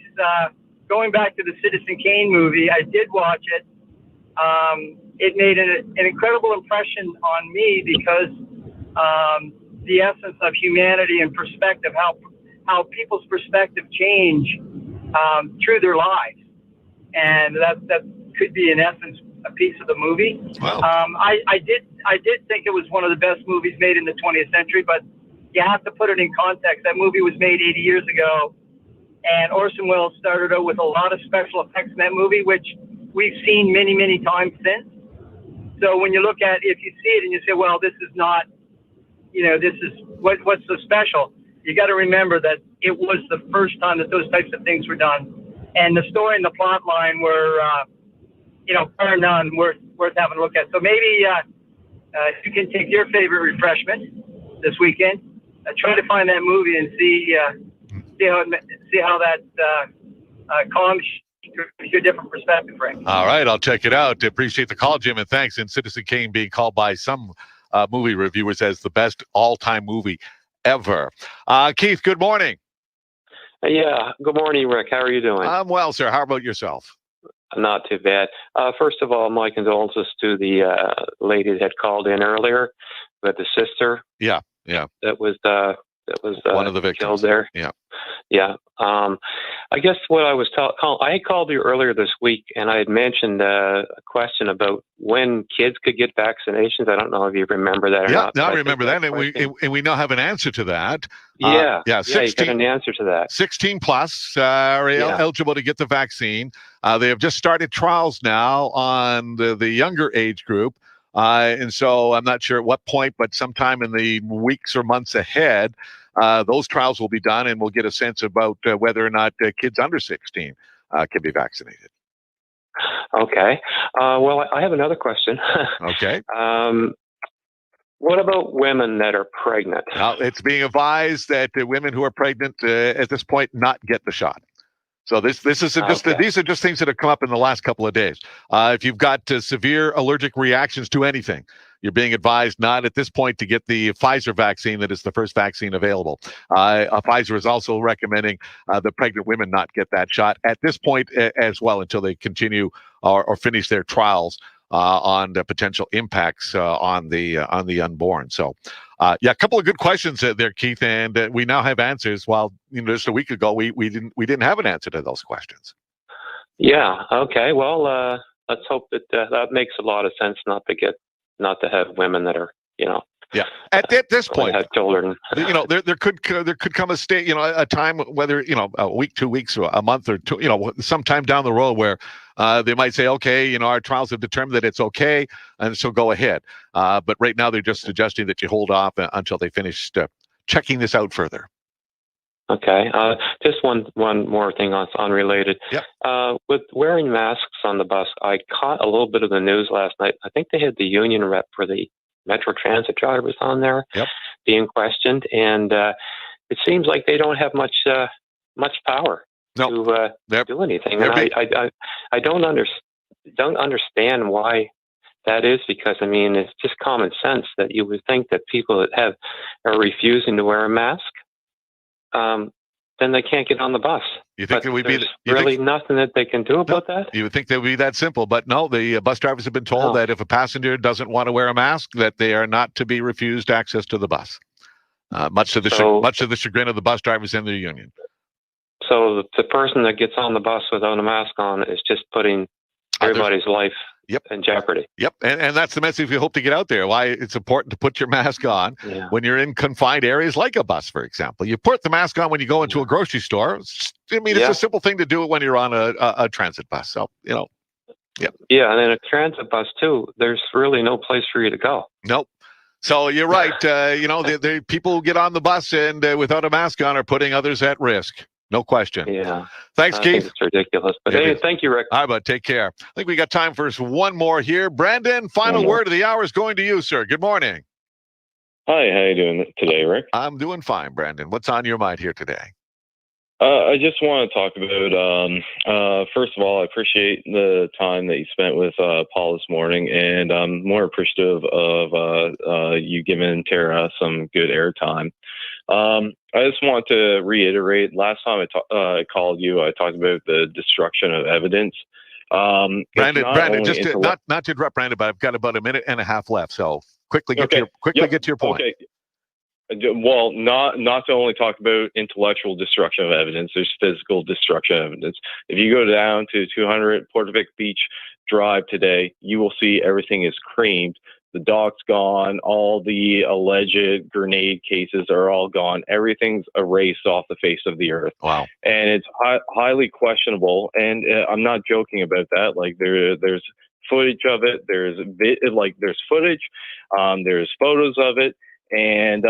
going back to the Citizen Kane movie, I did watch it. It made an incredible impression on me because the essence of humanity and perspective, how people's perspective change through their lives, and that could be in essence a piece of the movie. Wow. I did think it was one of the best movies made in the 20th century, but you have to put it in context. That movie was made 80 years ago, and Orson Welles started out with a lot of special effects in that movie, which we've seen many, many times since. So when you look at, if you see it and you say, well, this is not, this is what's so special, you got to remember that it was the first time that those types of things were done. And the story and the plot line were, bar none, worth having a look at. So maybe you can take your favorite refreshment this weekend, try to find that movie and see how that calms your different perspective, Frank. All right, I'll check it out. Appreciate the call, Jim, and thanks. And Citizen Kane being called by some movie reviewers as the best all-time movie ever. Keith, good morning. Yeah, good morning, Rick. How are you doing? I'm well, sir. How about yourself? Not too bad. First of all, my condolences to the lady that had called in earlier, but the sister. Yeah. That was that was one of the victims killed there. Yeah. Yeah. I guess what I was I had called you earlier this week, and I had mentioned a question about when kids could get vaccinations. I don't know if you remember that or not. Yeah, I remember that, and we now have an answer to that. Yeah. 16, you got an answer to that. 16 plus are eligible to get the vaccine. They have just started trials now on the younger age group. And so I'm not sure at what point, but sometime in the weeks or months ahead, those trials will be done, and we'll get a sense about whether or not kids under 16 can be vaccinated. Okay. Well, I have another question. Okay. What about women that are pregnant? Now, it's being advised that women who are pregnant at this point not get the shot. So this isn't just these are just things that have come up in the last couple of days. If you've got severe allergic reactions to anything, you're being advised not at this point to get the Pfizer vaccine that is the first vaccine available. Pfizer is also recommending the pregnant women not get that shot at this point as well until they continue or finish their trials on the potential impacts on the unborn. So, a couple of good questions there, Keith, and we now have answers. While just a week ago we didn't have an answer to those questions. Yeah. Okay. Well, let's hope that that makes a lot of sense. Not to have women that are Yeah. At this point, have children. There could come a state, a time, whether a week, 2 weeks, or a month, or two, sometime down the road where they might say, okay, our trials have determined that it's okay, and so go ahead. But right now they're just suggesting that you hold off until they finish checking this out further. Okay. Just one more thing that's unrelated. Yep. With wearing masks on the bus, I caught a little bit of the news last night. I think they had the union rep for the Metro Transit drivers on there being questioned, and it seems like they don't have much power to do anything. And I don't understand why that is, because it's just common sense that you would think that people that are refusing to wear a mask, then they can't get on the bus. You think there would be nothing that they can do about that? You would think that would be that simple, but no. The bus drivers have been told that if a passenger doesn't want to wear a mask, that they are not to be refused access to the bus. Much to the chagrin of the bus drivers and their union. So the person that gets on the bus without a mask on is just putting everybody's life in jeopardy. Yep, and that's the message we hope to get out there. Why it's important to put your mask on when you're in confined areas like a bus, for example. You put the mask on when you go into a grocery store. It's a simple thing to do when you're on a transit bus. So Yeah, and then a transit bus too. There's really no place for you to go. Nope. So you're right. The people who get on the bus and without a mask on are putting others at risk. No question. Yeah. Thanks, Keith. It's ridiculous. But hey, thank you, Rick. All right, bud. Take care. I think we got time for one more here. Brandon, final word of the hour is going to you, sir. Good morning. Hi, how you doing today, Rick? I'm doing fine, Brandon. What's on your mind here today? I just want to talk about, first of all, I appreciate the time that you spent with Paul this morning, and I'm more appreciative of you giving Tara some good airtime. I just want to reiterate, last time I called you, I talked about the destruction of evidence. Brandon, just not to interrupt, Brandon, but I've got about a minute and a half left, so quickly get to your point. Okay. Well, not to only talk about intellectual destruction of evidence, there's physical destruction of evidence. If you go down to 200 Portavic Beach Drive today, you will see everything is creamed. The dock's gone. All the alleged grenade cases are all gone. Everything's erased off the face of the earth. Wow. And it's highly questionable. And I'm not joking about that. Like there's footage of it. There's footage. There's photos of it. And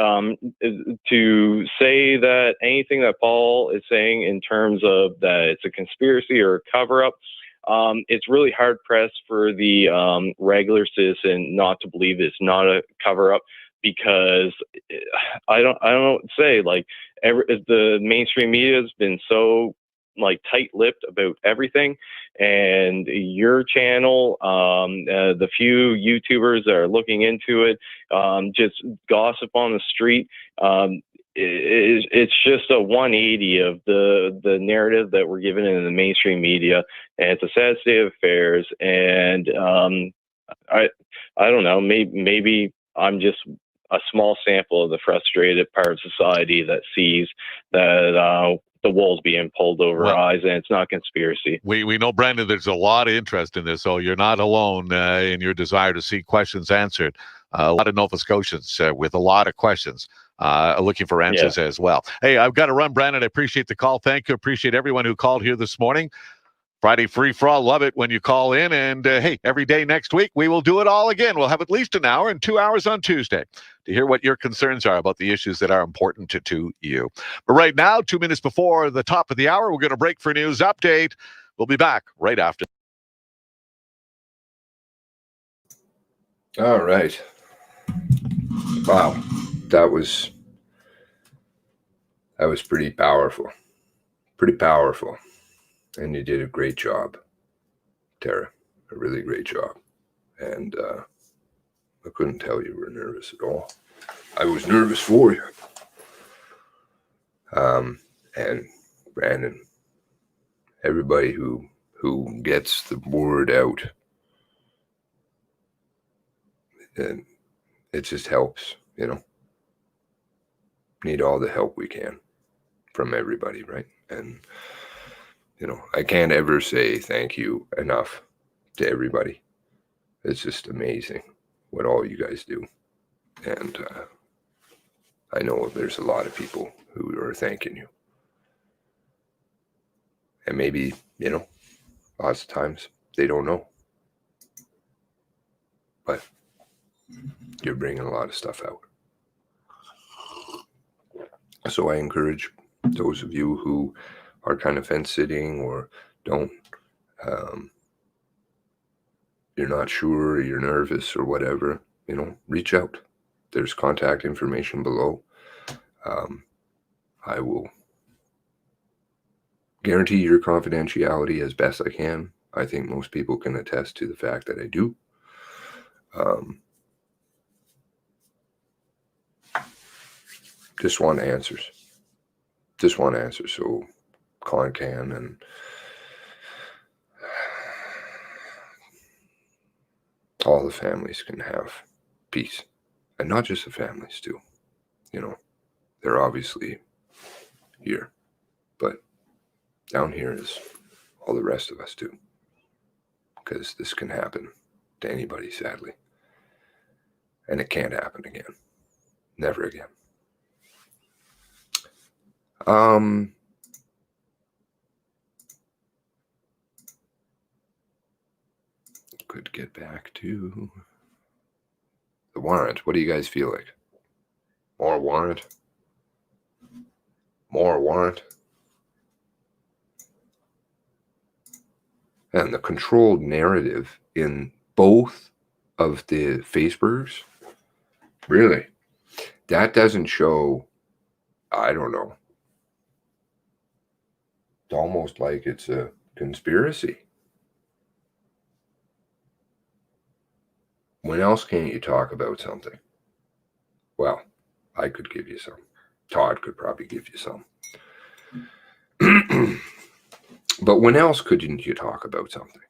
to say that anything that Paul is saying in terms of that it's a conspiracy or a cover-up, it's really hard pressed for the regular citizen not to believe it's not a cover-up, because I don't say the mainstream media has been so tight-lipped about everything, and your channel, the few YouTubers that are looking into it, just gossip on the street. It's just a 180 of the narrative that we're given in the mainstream media, and it's a sad state of affairs. And I don't know, maybe I'm just a small sample of the frustrated part of society that sees that the wool's being pulled over eyes, and it's not conspiracy. We know, Brandon, there's a lot of interest in this, so you're not alone in your desire to see questions answered. A lot of Nova Scotians with a lot of questions looking for answers as well. Hey, I've got to run, Brandon. I appreciate the call. Thank you. Appreciate everyone who called here this morning. Friday free for all. Love it when you call in. And hey, every day next week, we will do it all again. We'll have at least an hour and 2 hours on Tuesday to hear what your concerns are about the issues that are important to you. But right now, 2 minutes before the top of the hour, we're going to break for news update. We'll be back right after. All right. Wow. That was pretty powerful. Pretty powerful. And you did a great job, Tara. A really great job. And I couldn't tell you were nervous at all. I was nervous for you. And Brandon, everybody who gets the word out, and it just helps, you know. Need all the help we can from everybody, right? And you know, I can't ever say thank you enough to everybody. It's just amazing what all you guys do. And I know there's a lot of people who are thanking you. And maybe, you know, lots of times they don't know. But you're bringing a lot of stuff out. So I encourage those of you who are kind of fence sitting or don't, you're not sure, you're nervous or whatever, you know, reach out. There's contact information below. I will guarantee your confidentiality as best I can. I think most people can attest to the fact that I do. Just want answers. Just want answers. So Con can and all the families can have peace. And not just the families too. You know, they're obviously here. But down here is all the rest of us too. Because this can happen to anybody, sadly. And it can't happen again. Never again. Could get back to the warrant. What do you guys feel like? More warrant? More warrant? And the controlled narrative in both of the Facebooks, really, that doesn't show, I don't know. It's almost like it's a conspiracy. When else can't you talk about something? Well, I could give you some. Todd could probably give you some. But when else couldn't you talk about something?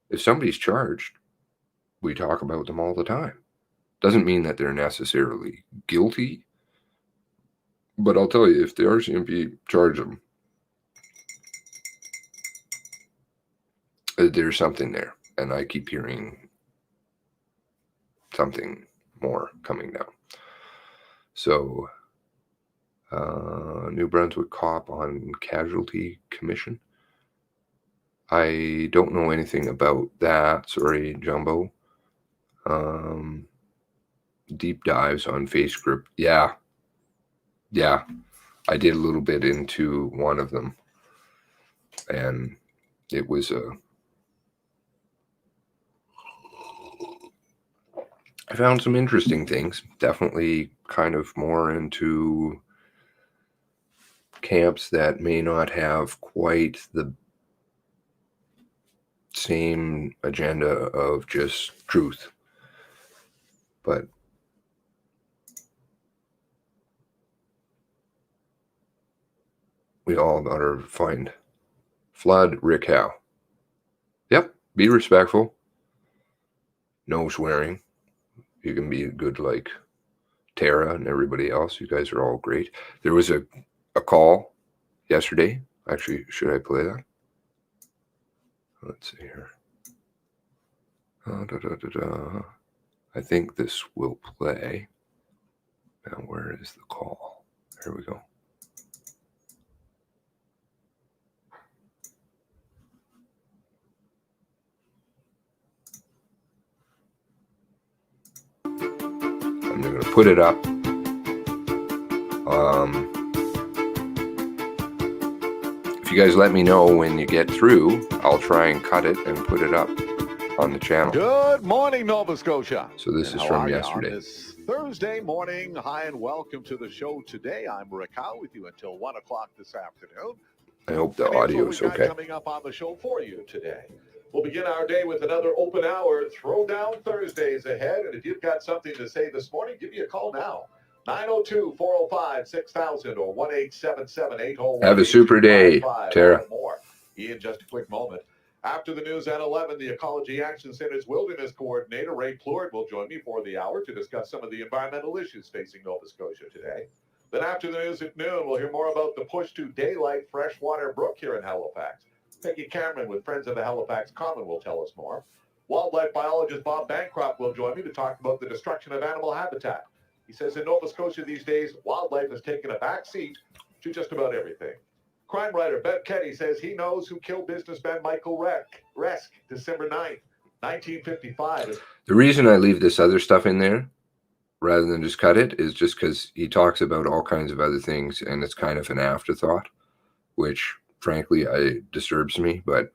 If somebody's charged, we talk about them all the time. Doesn't mean that they're necessarily guilty. But I'll tell you, if the RCMP charge them, there's something there. And I keep hearing something more coming down. So, New Brunswick cop on casualty commission. I don't know anything about that. Sorry, Jumbo. Deep dives on Facebook. Yeah. I did a little bit into one of them. And it was I found some interesting things. Definitely kind of more into camps that may not have quite the same agenda of just truth. But we all gotta find Flood Rick Howe. Yep, be respectful. No swearing. You can be a good, like, Tara and everybody else. You guys are all great. There was a call yesterday. Actually, should I play that? Let's see here. I think this will play. Now, where is the call? There we go. I'm going to put it up. If you guys let me know when you get through, I'll try and cut it and put it up on the channel. Good morning, Nova Scotia. So this is How from are you yesterday. on this Thursday morning. Hi, and welcome to the show today. I'm Rick Howe with you until 1 o'clock this afternoon. I hope the And here's audio what is we've got okay. coming up on the show for you today. We'll begin our day with another open hour. Throwdown Thursdays ahead. And if you've got something to say this morning, give me a call now. 902-405-6000 or 1-877-801. Have a super day, Tara. More. In just a quick moment. After the news at 11, the Ecology Action Center's Wilderness Coordinator, Ray Plourde, will join me for the hour to discuss some of the environmental issues facing Nova Scotia today. Then after the news at noon, we'll hear more about the push to daylight freshwater brook here in Halifax. Peggy Cameron with Friends of the Halifax Common will tell us more. Wildlife biologist Bob Bancroft will join me to talk about the destruction of animal habitat. He says in Nova Scotia these days, wildlife has taken a back seat to just about everything. Crime writer Bev Ketty says he knows who killed businessman Michael Resk, December 9th, 1955. The reason I leave this other stuff in there rather than just cut it is just because he talks about all kinds of other things and it's kind of an afterthought, which frankly disturbs me. But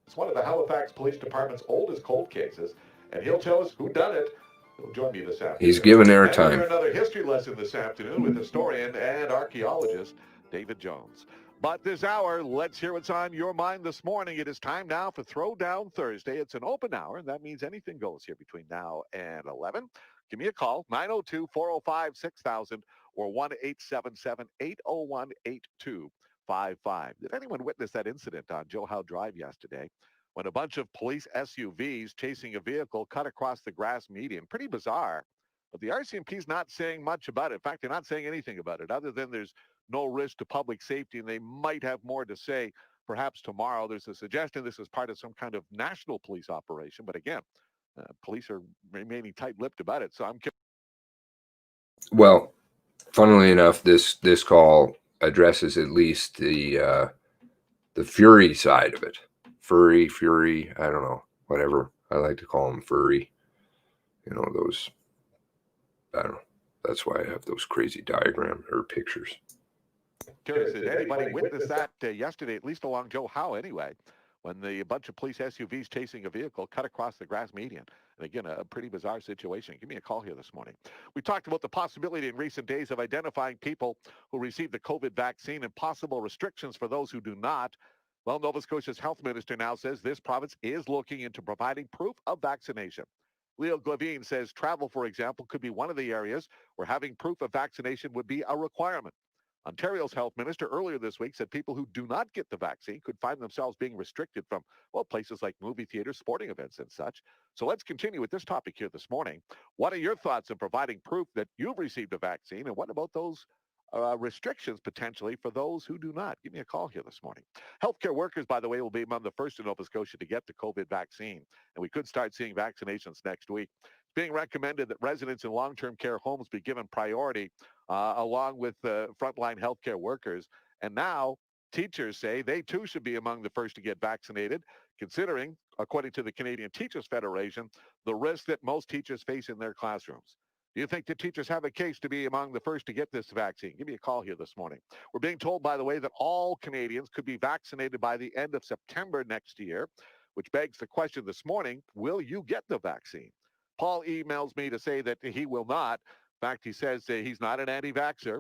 it's one of the Halifax Police Department's oldest cold cases, and he'll tell us who done it. He'll join me this afternoon. he's given And airtime. we'll hear another history lesson this afternoon with historian and archaeologist David Jones. But this hour, let's hear what's on your mind this morning. It is time now for Throwdown Thursday. It's an open hour, and that means anything goes here between now and 11. Give me a call, 902-405-6000 or 1-877-801-8255. Did anyone witness that incident on Joe Howe Drive yesterday when a bunch of police SUVs chasing a vehicle cut across the grass median? Pretty bizarre. But the RCMP is not saying much about it. In fact, they're not saying anything about it other than there's no risk to public safety, and they might have more to say perhaps tomorrow. There's a suggestion this is part of some kind of national police operation. But again, police are remaining tight-lipped about it. So I'm curious. Well, funnily enough, this call addresses at least the fury side of it. Fury, I don't know, whatever. I like to call them furry. You know, those, I don't know. That's why I have those crazy diagram or pictures. Curious, did anybody witness that yesterday, at least along Joe Howe anyway, when a bunch of police SUVs chasing a vehicle cut across the grass median? And again, a pretty bizarre situation. Give me a call here this morning. We talked about the possibility in recent days of identifying people who received the COVID vaccine and possible restrictions for those who do not. Well, Nova Scotia's health minister now says this province is looking into providing proof of vaccination. Leo Glavine says travel, for example, could be one of the areas where having proof of vaccination would be a requirement. Ontario's health minister earlier this week said people who do not get the vaccine could find themselves being restricted from, well, places like movie theaters, sporting events, and such. So let's continue with this topic here this morning. What are your thoughts on providing proof that you've received a vaccine, and what about those restrictions potentially for those who do not? Give me a call here this morning. Healthcare workers, by the way, will be among the first in Nova Scotia to get the COVID vaccine, and we could start seeing vaccinations next week. It's being recommended that residents in long-term care homes be given priority along with frontline healthcare workers. And now teachers say they too should be among the first to get vaccinated, considering, according to the Canadian Teachers Federation, the risk that most teachers face in their classrooms. Do you think the teachers have a case to be among the first to get this vaccine? Give me a call here this morning. We're being told, by the way, that all Canadians could be vaccinated by the end of September next year, which begs the question this morning, will you get the vaccine? Paul emails me to say that he will not. In fact, he says he's not an anti-vaxxer.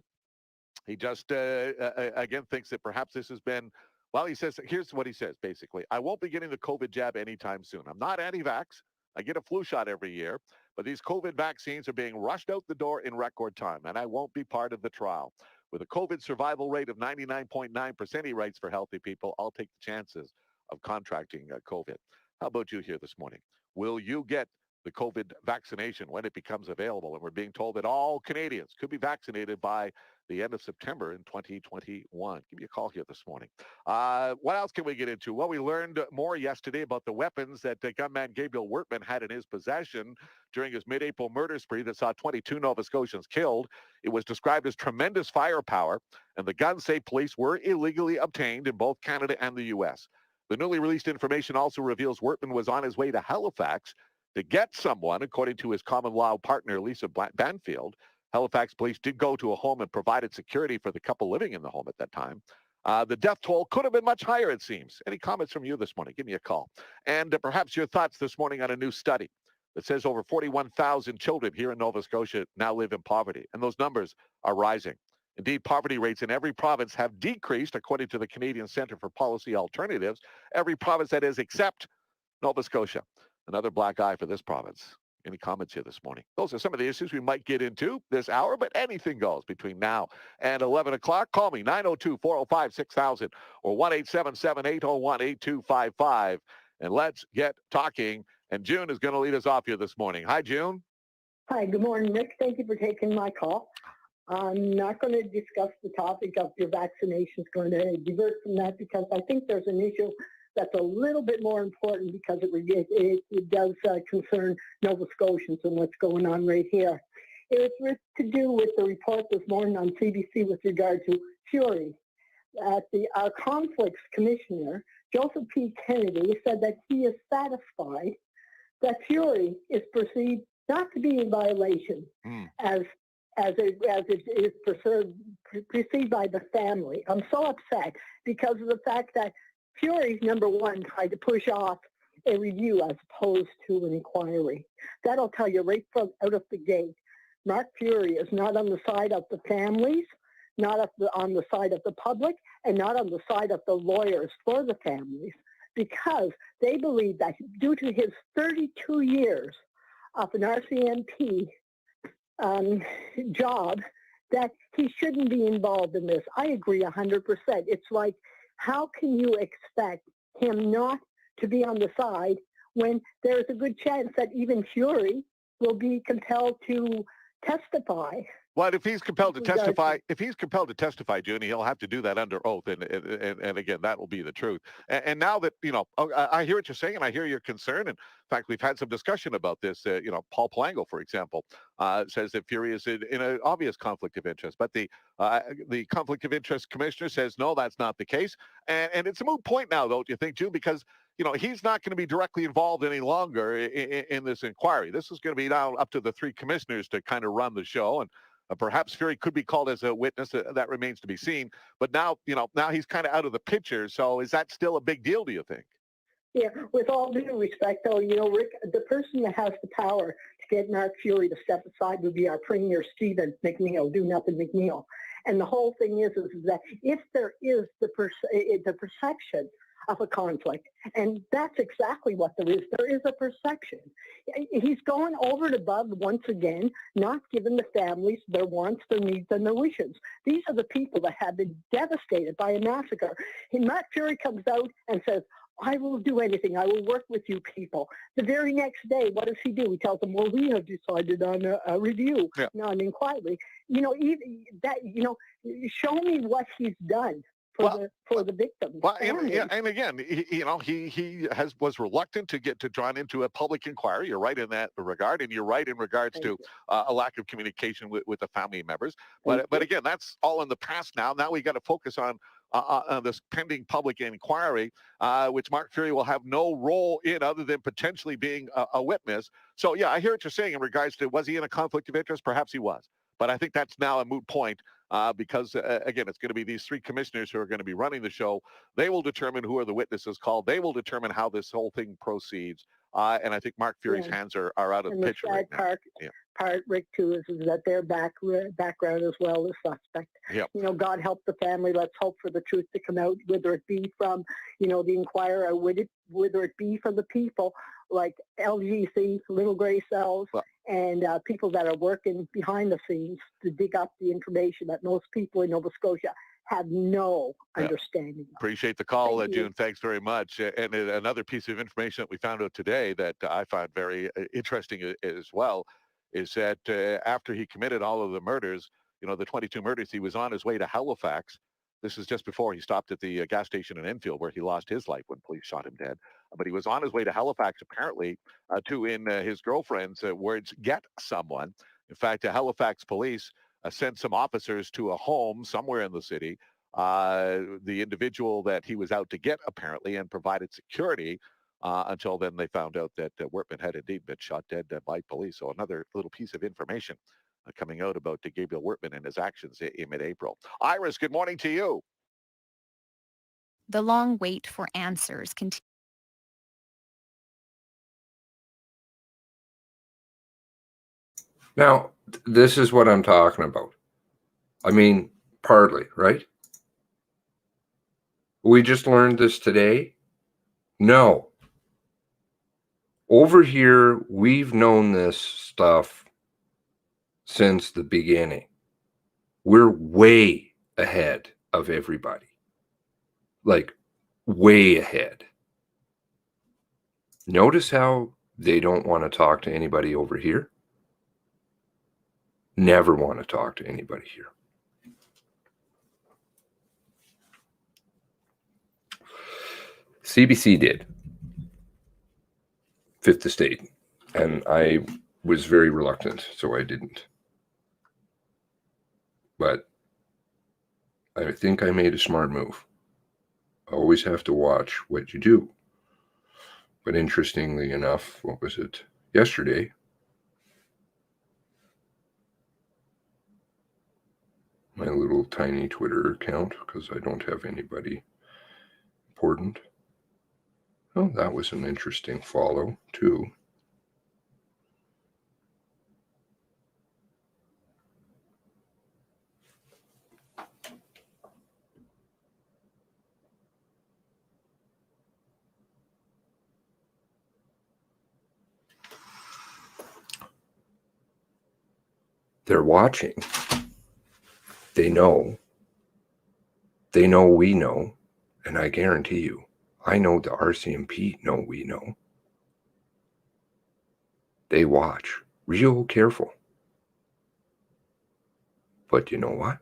He just, again, thinks that perhaps this has been, well, he says, here's what he says, basically. I won't be getting the COVID jab anytime soon. I'm not anti-vax. I get a flu shot every year. But these COVID vaccines are being rushed out the door in record time, and I won't be part of the trial. With a COVID survival rate of 99.9%, he writes, for healthy people, I'll take the chances of contracting COVID. How about you here this morning? Will you get the COVID vaccination when it becomes available. And we're being told that all Canadians could be vaccinated by the end of September in 2021. Give me a call here this morning. What else can we get into? Well, we learned more yesterday about the weapons that gunman Gabriel Wortman had in his possession during his mid-April murder spree that saw 22 Nova Scotians killed. It was described as tremendous firepower, and the guns, say police, were illegally obtained in both Canada and the U.S. The newly released information also reveals Wortman was on his way to Halifax to get someone, according to his common law partner, Lisa Banfield. Halifax police did go to a home and provided security for the couple living in the home at that time. The death toll could have been much higher, it seems. Any comments from you this morning? Give me a call. And perhaps your thoughts this morning on a new study that says over 41,000 children here in Nova Scotia now live in poverty, and those numbers are rising. Indeed, poverty rates in every province have decreased, according to the Canadian Centre for Policy Alternatives. Every province, that is, except Nova Scotia. Another black eye for this province. Any comments here this morning? Those are some of the issues we might get into this hour, but anything goes between now and 11 o'clock. Call me, 902-405-6000 or 1-877-801-8255. And let's get talking. And June is going to lead us off here this morning. Hi, June. Hi, good morning, Nick. Thank you for taking my call. I'm not going to discuss the topic of your vaccinations, going to divert from that because I think there's an issue that's a little bit more important because it does concern Nova Scotians and what's going on right here. It was to do with the report this morning on CBC with regard to Fury. Our conflicts commissioner, Joseph P. Kennedy, said that he is satisfied that Fury is perceived not to be in violation as it is perceived by the family. I'm so upset because of the fact that Fury's number one tried to push off a review as opposed to an inquiry. That'll tell you right from out of the gate. Mark Fury is not on the side of the families, not on the side of the public, and not on the side of the lawyers for the families, because they believe that due to his 32 years of an RCMP job, that he shouldn't be involved in this. I agree 100%. It's like, how can you expect him not to be on the side when there's a good chance that even Fury will be compelled to testify? Well, if he's compelled to testify, June, he'll have to do that under oath, and again, that will be the truth. And now that I hear what you're saying, and I hear your concern. And in fact, we've had some discussion about this. Paul Palango, for example, says that Fury is in an obvious conflict of interest, but the conflict of interest commissioner says no, that's not the case. And it's a moot point now, don't you think, June? Because he's not going to be directly involved any longer in this inquiry. This is going to be now up to the three commissioners to kind of run the show, and perhaps Fury could be called as a witness. That remains to be seen. But now he's kind of out of the picture. So is that still a big deal, do you think? Yeah, with all due respect, though, Rick, the person that has the power to get Mark Fury to step aside would be our Premier Stephen McNeil, Do Nothing McNeil. And the whole thing is that if there is the perception of a conflict, and that's exactly what there is a perception. He's gone over and above once again, not giving the families their wants, their needs, and their wishes. These are the people that have been devastated by a massacre. And Mark Fury comes out and says, I will do anything. I will work with you people. The very next day, what does he do? He tells them, well, we have decided on a review, not an inquiry. Show me what he's done for the victims. Well, and again, he was reluctant to get drawn into a public inquiry. You're right in that regard, and you're right in regards to a lack of communication with the family members. But again, that's all in the past now. Now we got to focus on this pending public inquiry, which Mark Fury will have no role in other than potentially being a witness. So yeah, I hear what you're saying in regards to, was he in a conflict of interest? Perhaps he was. But I think that's now a moot point because, again, it's going to be these three commissioners who are going to be running the show. They will determine who are the witnesses called. They will determine how this whole thing proceeds. And I think Mark Fury's hands are out of the picture right now. Part, Rick, too, is that their background as well is suspect. Yep. God help the family. Let's hope for the truth to come out, whether it be from, the Inquirer, or whether it be from the people like LGC, Little Gray Cells, and people that are working behind the scenes to dig up the information that most people in Nova Scotia have no understanding of. Appreciate the call, Thank you. June. Thanks very much. And another piece of information that we found out today that I found very interesting as well is that after he committed all of the murders, the 22 murders, he was on his way to Halifax. This is just before he stopped at the gas station in Enfield where he lost his life when police shot him dead. But he was on his way to Halifax, apparently, to, in his girlfriend's words, get someone. In fact, Halifax police sent some officers to a home somewhere in the city. The individual that he was out to get, apparently, and provided security. Until then, they found out that Wortman had indeed been shot dead by police. So another little piece of information coming out about Gabriel Wortman and his actions in mid-April. Iris, good morning to you. The long wait for answers continues. Now, this is what I'm talking about. I mean, partly, right? We just learned this today? No. Over here, we've known this stuff since the beginning. We're way ahead of everybody. Like, way ahead. Notice how they don't want to talk to anybody over here? Never want to talk to anybody here. CBC did. Fifth Estate. And I was very reluctant, so I didn't. But I think I made a smart move. Always have to watch what you do. But interestingly enough, what was it? Yesterday, my little tiny Twitter account, because I don't have anybody important. Oh, that was an interesting follow, too. They're watching. They know. They know we know. And I guarantee you, I know the RCMP know we know. They watch real careful. But you know what?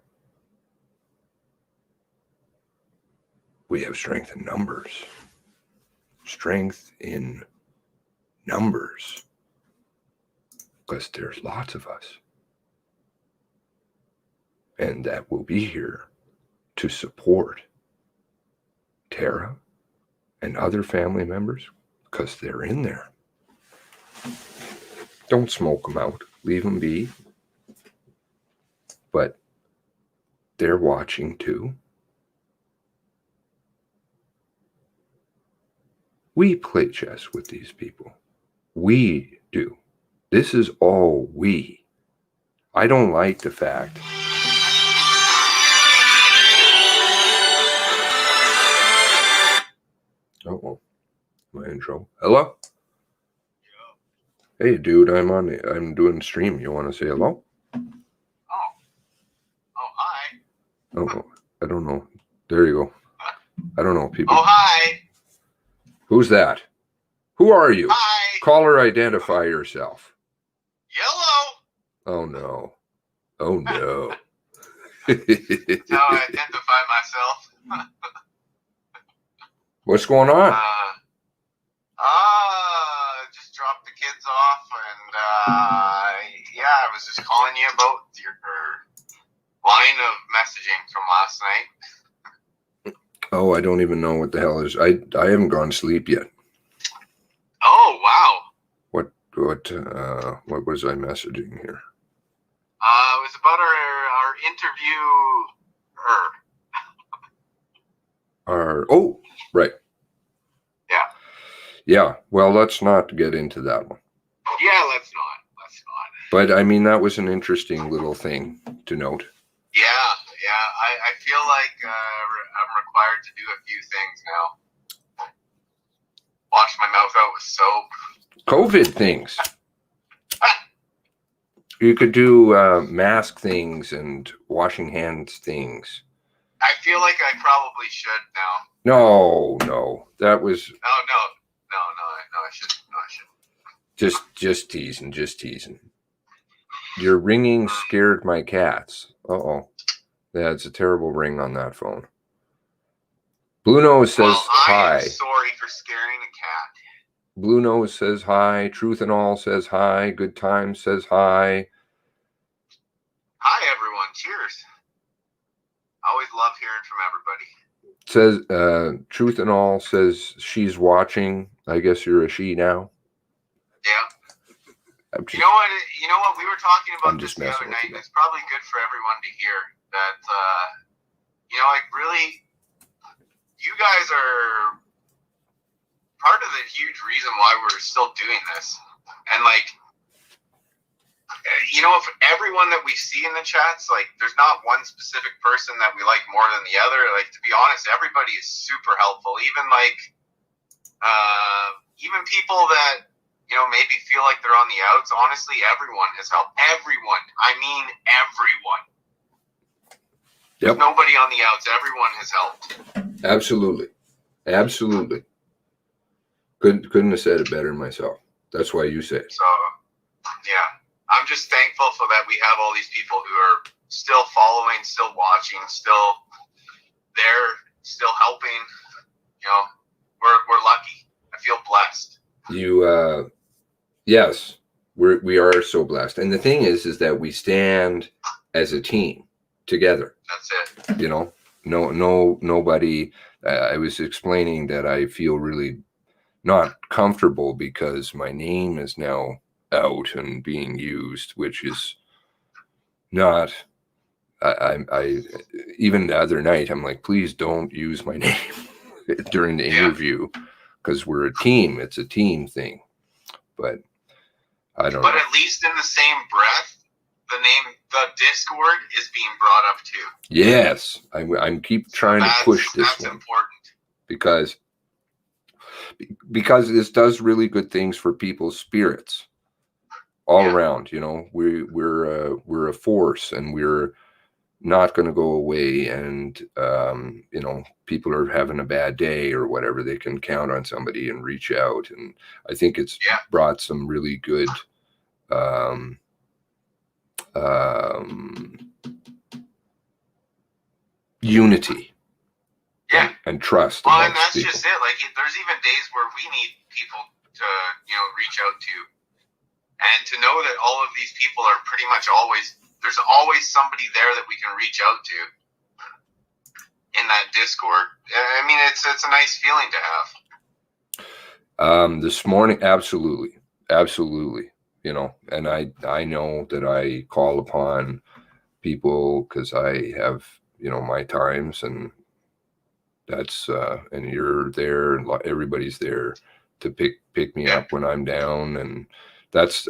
We have strength in numbers. Strength in numbers. Because there's lots of us. And that will be here to support Tara and other family members because they're in there. Don't smoke them out. Leave them be. But they're watching too. We play chess with these people. We do. This is all we. I don't like the fact uh-oh, my intro. Hello? Hey, dude, I'm doing stream. You want to say hello? Oh, hi. Oh, I don't know. There you go. I don't know, people. Oh, hi. Who's that? Who are you? Hi. Caller, identify yourself. Yellow. Oh, no. Oh, no. That's how I identify myself. What's going on? Just dropped the kids off, and yeah, I was just calling you about your line of messaging from last night. Oh, I don't even know what the hell is. I haven't gone to sleep yet. Oh, wow. What was I messaging here? It was about our interview. Oh, right. Yeah. Yeah. Well, let's not get into that one. Yeah, let's not. But I mean, that was an interesting little thing to note. Yeah. I feel like I'm required to do a few things now. Wash my mouth out with soap. COVID things. You could do mask things and washing hands things. I feel like I probably should now. No, that was No, I shouldn't. No, I shouldn't. just teasing. Your ringing scared my cats. Uh-oh. Yeah, it's a terrible ring on that phone. Blue Nose says hi. I'm sorry for scaring a cat. Blue Nose says hi. Truth and All says hi. Good Time says hi. Hi, everyone. Cheers. Always love hearing from everybody. Says Truth and All says she's watching. I guess you're a she now. Yeah. You know what? We were talking about this the other night, and it's probably good for everyone to hear that, you guys are part of the huge reason why we're still doing this. And, if everyone that we see in the chats, there's not one specific person that we like more than the other. To be honest, everybody is super helpful. Even, even people that, maybe feel like they're on the outs. Honestly, everyone has helped. Everyone. I mean, everyone. Yep. There's nobody on the outs. Everyone has helped. Absolutely. Couldn't have said it better myself. That's why you say it. So, yeah. I'm just thankful for that we have all these people who are still following, still watching, still there, still helping. We're lucky. I feel blessed. Yes, we are so blessed. And the thing is that we stand as a team together. That's it. Nobody. I was explaining that I feel really not comfortable because my name is now out and being used, which is not. I even the other night I'm like, please don't use my name during the interview because we're a team. It's a team thing, but I don't know. But at least in the same breath, the Discord is being brought up too. Yes, I'm keep trying to push this that's one important because this does really good things for people's spirits all around. We're a force, and we're not going to go away. And people are having a bad day or whatever, they can count on somebody and reach out. And I think it's brought some really good unity and trust. Well, and that's just it. There's even days where we need people to reach out to, and to know that all of these people are pretty much there's always somebody there that we can reach out to in that Discord. I mean, it's a nice feeling to have. This morning, absolutely. And I know that I call upon people because I have, my times, and that's, and you're there, and everybody's there to pick me up when I'm down. And that's,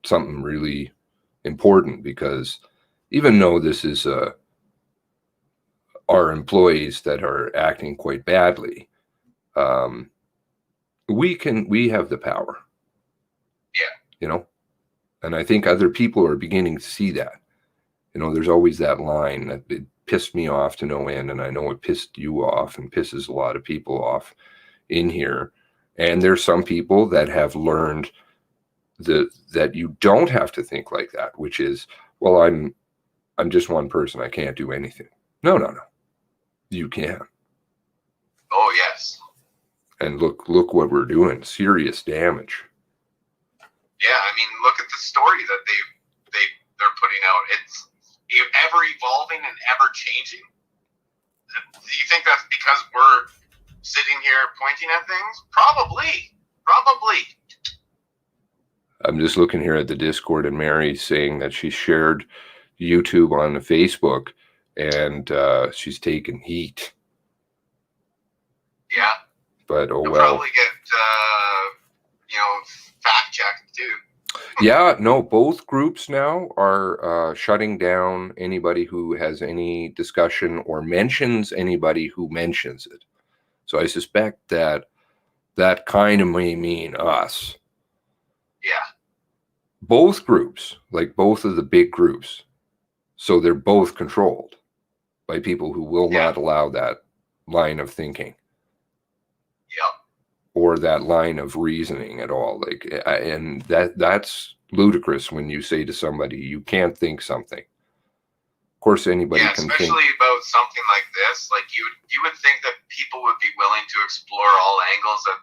something really important, because even though this is, our employees that are acting quite badly, we have the power. And I think other people are beginning to see that. There's always that line that it pissed me off to no end, and I know it pissed you off and pisses a lot of people off in here. And there's some people that have learned that you don't have to think like that, which is, well, I'm just one person, I can't do anything. No. You can. Oh, yes. And look what we're doing. Serious damage. Yeah, look at the story that they're putting out. It's ever evolving and ever changing. Do you think that's because we're sitting here pointing at things? Probably. I'm just looking here at the Discord, and Mary's saying that she shared YouTube on the Facebook, and she's taken heat. Yeah. But You'll well. Probably get fact checked too. Yeah, no, both groups now are shutting down anybody who has any discussion or mentions anybody who mentions it. So I suspect that kind of may mean us. Yeah. Both groups, like both of the big groups. So they're both controlled. by people who will not allow that line of thinking. Or that line of reasoning at all. Like, and that's ludicrous when you say to somebody, you can't think something. Of course, anybody can think. Especially about something like this. Like you would think that people would be willing to explore all angles of,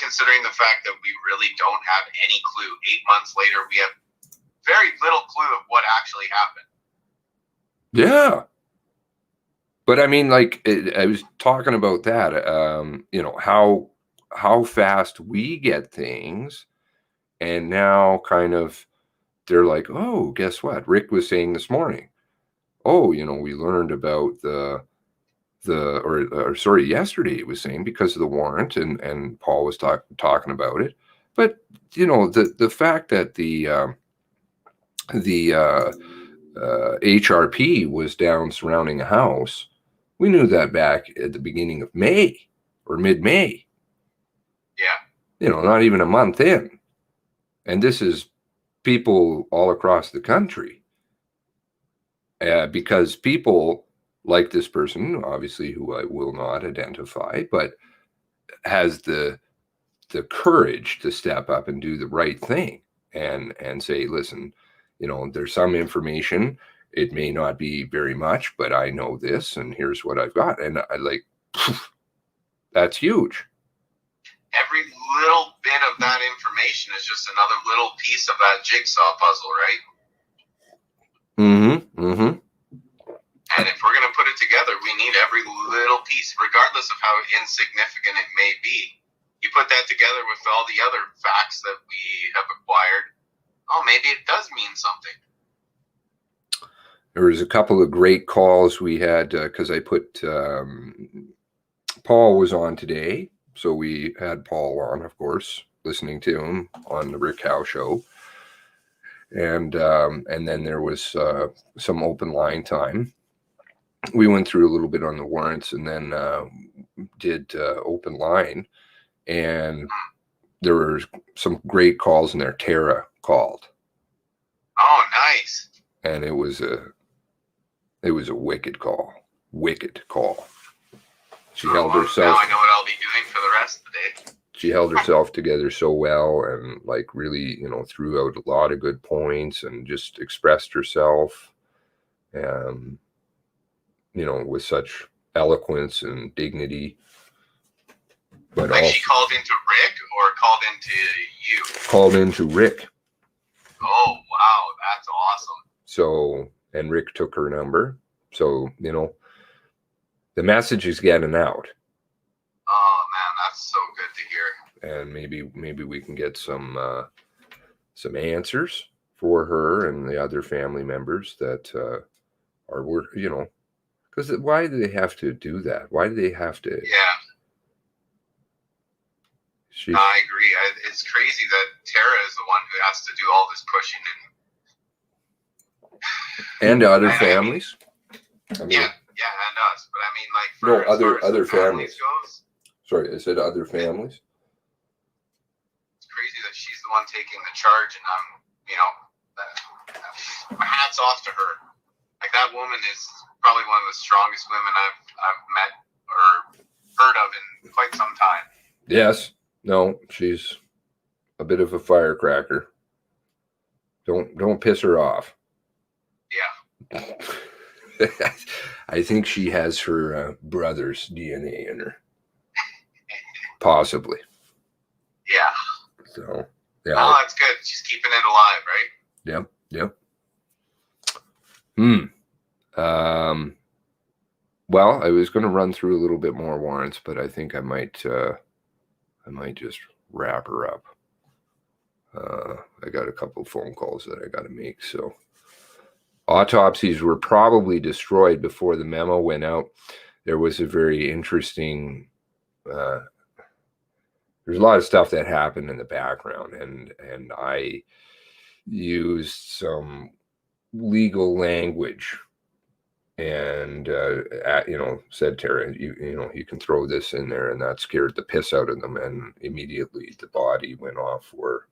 considering the fact that we really don't have any clue. 8 months later, we have very little clue of what actually happened. Yeah. But I mean, like, I was talking about that, you know, how fast we get things, and now kind of they're like, oh, guess what? Rick was saying this morning, oh, you know, we learned about yesterday it was saying because of the warrant, and Paul was talking about it. But, you know, the fact that the HRP was down surrounding a house, we knew that back at the beginning of May or mid-May. You know, not even a month in. And this is people all across the country. Because people like this person, obviously, who I will not identify, but has the courage to step up and do the right thing and say, listen, you know, there's some information. It may not be very much, but I know this, and here's what I've got. And I like, that's huge. Every little bit of that information is just another little piece of that jigsaw puzzle, right? Mm-hmm. And if we're going to put it together, we need every little piece, regardless of how insignificant it may be. You put that together with all the other facts that we have acquired, oh, maybe it does mean something. There was a couple of great calls we had because I put Paul was on today. So we had Paul on, of course, listening to him on the Rick Howe show. And then there was some open line time. We went through a little bit on the warrants and then did open line. And there were some great calls in there. Tara called. Oh, nice. And it was a wicked call. Wicked call. She held herself. Now I know what I'll be doing for the rest of the day. She held herself together so well and like really, you know, threw out a lot of good points and just expressed herself, you know, with such eloquence and dignity. But like she called into Rick or called into you? Called into Rick. Oh, wow. That's awesome. So, and Rick took her number. So, you know, the message is getting out. Oh man, that's so good to hear. And maybe we can get some answers for her and the other family members that are, you know, because why do they have to do that? Why do they have to? Yeah. No, I agree. It's crazy that Tara is the one who has to do all this pushing and other families. I mean, yeah, and us. But I mean, like, for other families. Goes, sorry, I said other families. It's crazy that she's the one taking the charge, and I'm, you know, my hat's off to her. Like, that woman is probably one of the strongest women I've met or heard of in quite some time. Yes. No, she's a bit of a firecracker. Don't piss her off. Yeah. I think she has her brother's DNA in her. Possibly. Yeah. So, yeah. Oh, that's good. She's keeping it alive, right? Yep. Well, I was going to run through a little bit more warrants, but I think I might just wrap her up. I got a couple of phone calls that I got to make. So autopsies were probably destroyed before the memo went out. There was a very interesting, there's a lot of stuff that happened in the background, and I used some legal language and you know, said, Tara, you know, you can throw this in there, and that scared the piss out of them, and immediately the body went off for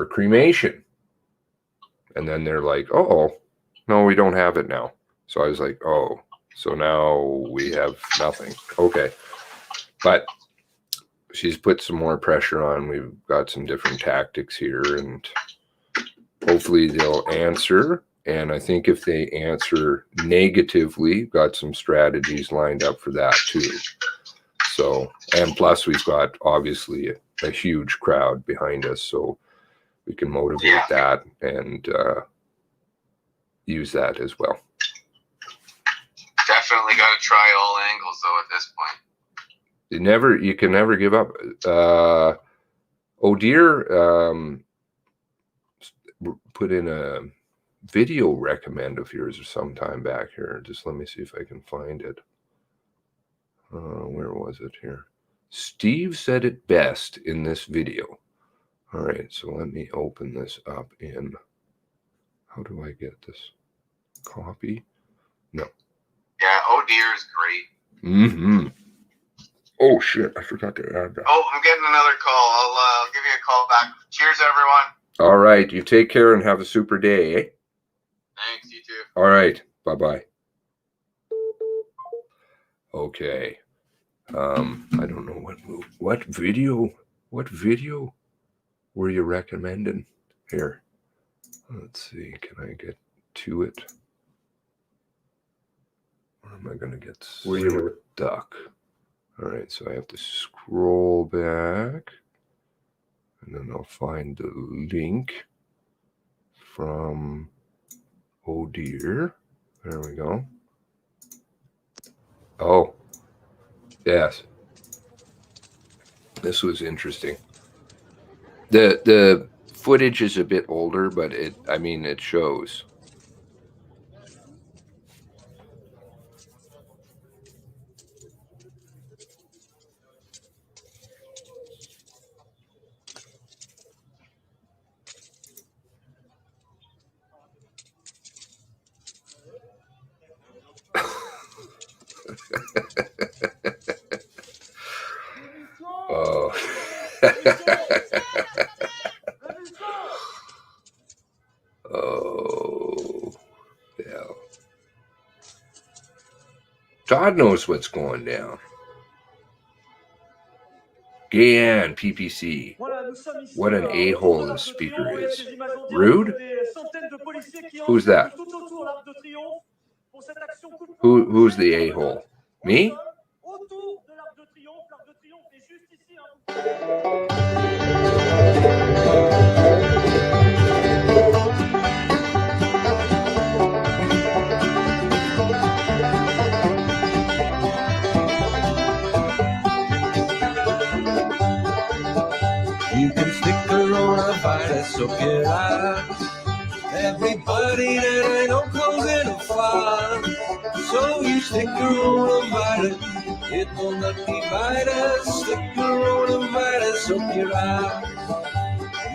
cremation. And then they're like, oh, no, we don't have it now. So I was like, oh, so now we have nothing. Okay. But she's put some more pressure on. We've got some different tactics here, and hopefully they'll answer. And I think if they answer negatively, got some strategies lined up for that too. So, and plus we've got obviously a huge crowd behind us, so we can motivate that and use that as well. Definitely got to try all angles though at this point. You can never give up. Oh dear, put in a video recommend of yours some time back here. Just let me see if I can find it. Where was it here? Steve said it best in this video. All right, so let me open this up in, how do I get this? Copy? No. Yeah, oh dear is great. Mm-hmm. Oh shit, I forgot to add that. Oh, I'm getting another call. I'll give you a call back. Cheers, everyone. All right, you take care and have a super day, eh? Thanks, you too. All right, bye-bye. Okay. I don't know what video were you recommending here? Let's see, can I get to it? Or am I gonna get stuck? All right, so I have to scroll back, and then I'll find the link from Oh dear. There we go. Oh, yes. This was interesting. The footage is a bit older, but it shows. Oh. Oh, yeah. God knows what's going down. Gayan, PPC. What an a-hole this speaker is. Rude? Who's that? Who's the a-hole? Me? You can stick coronavirus up your eyes. Everybody that I know calls it a fly. So you stick coronavirus, it will not divide us. Stick coronavirus up your eyes.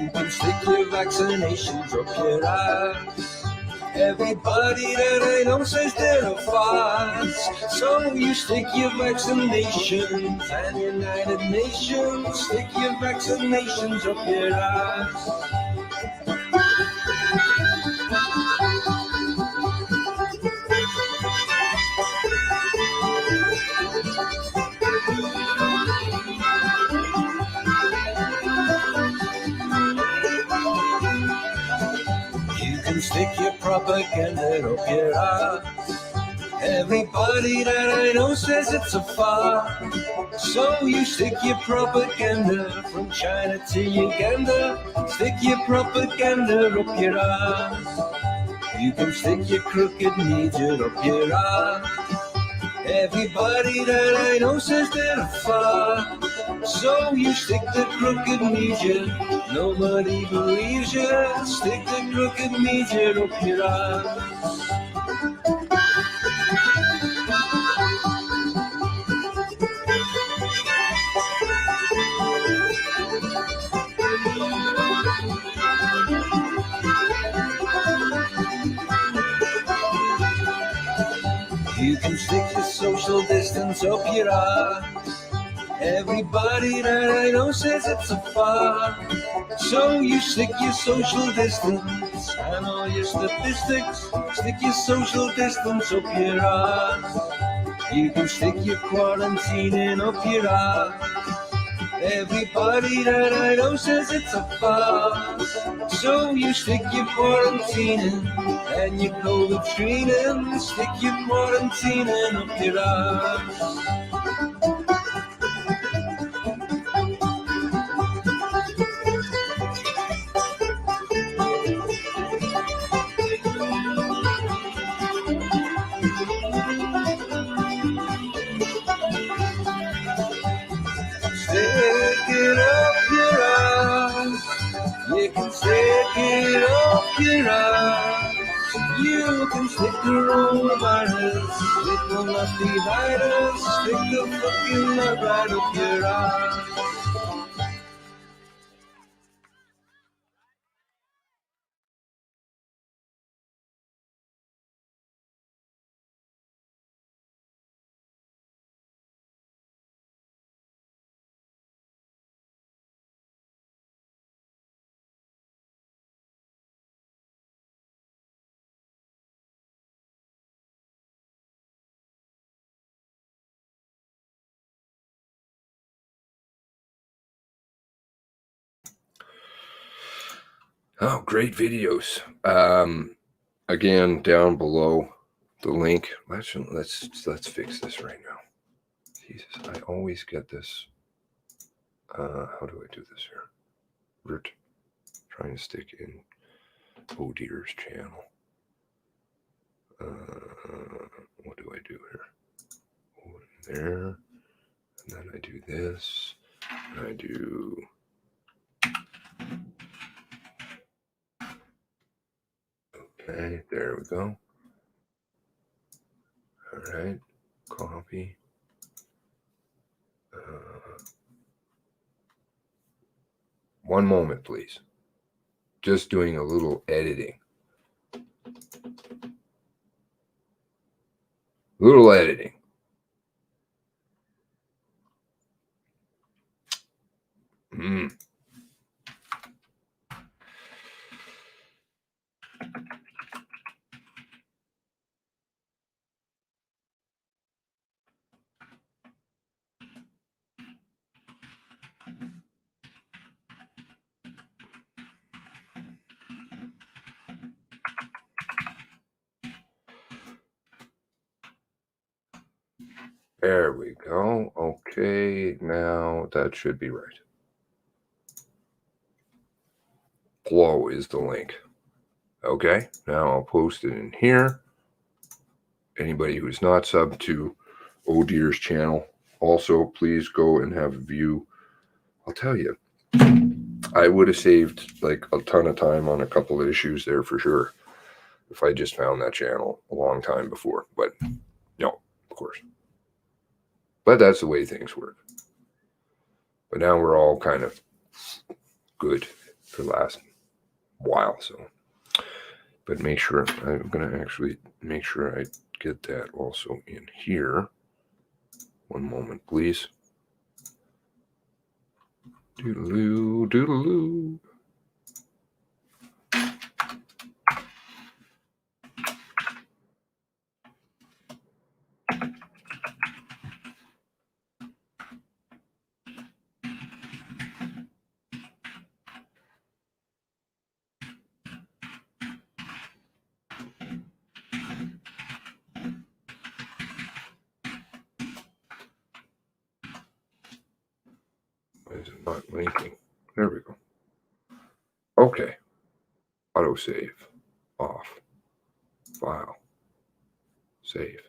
You can stick your vaccinations up your eyes. Everybody that I know says they're a farce. So you stick your vaccinations, and United Nations stick your vaccinations up your eyes. Stick your propaganda up your ass. Everybody that I know says it's a farce. So you stick your propaganda from China to Uganda. Stick your propaganda up your ass. You can stick your crooked media up your ass. Everybody that I know says they're a farce. So you stick the crooked media, nobody believes you. Stick the crooked media up your ass. You can stick the social distance up your ass. Everybody that I know says it's a farce. So you stick your social distance and all your statistics. Stick your social distance up your ass. You can stick your quarantining up your ass. Everybody that I know says it's a farce. So you stick your quarantining and your COVID screening. Stick your quarantining up your ass. Stick it up your ass. You can stick it up your ass. You can stick the coronavirus. It will not divide us. Stick the fucking love right up your ass. Oh, great videos. Again, down below the link. Let's fix this right now. Jesus, I always get this. How do I do this here? We're trying to stick in Oh Dear's channel. What do I do here? Over there, and then I do this, and I do. Okay, there we go. All right, copy. One moment, please. Just doing a little editing. Little editing. There we go. Okay, now that should be right. Glow is the link. Okay, now I'll post it in here. Anybody who's not subbed to Oh Dear's channel, also please go and have a view. I'll tell you, I would have saved like a ton of time on a couple of issues there for sure if I just found that channel a long time before. But no, of course. But that's the way things work. But now we're all kind of good for the last while. So, but make sure, I'm going to actually make sure I get that also in here. One moment, please. Doodaloo, doodaloo. Why is it not linking? There we go. Okay. Auto save. Off. File. Save.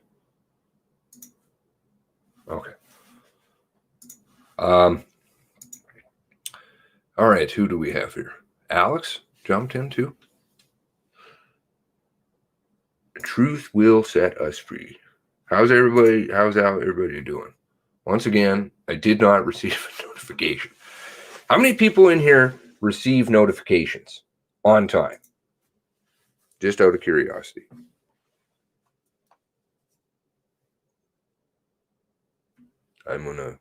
Okay. All right. Who do we have here? Alex jumped in too. The truth will set us free. How's everybody doing? Once again, I did not receive a notification. How many people in here receive notifications on time? Just out of curiosity. I'm going to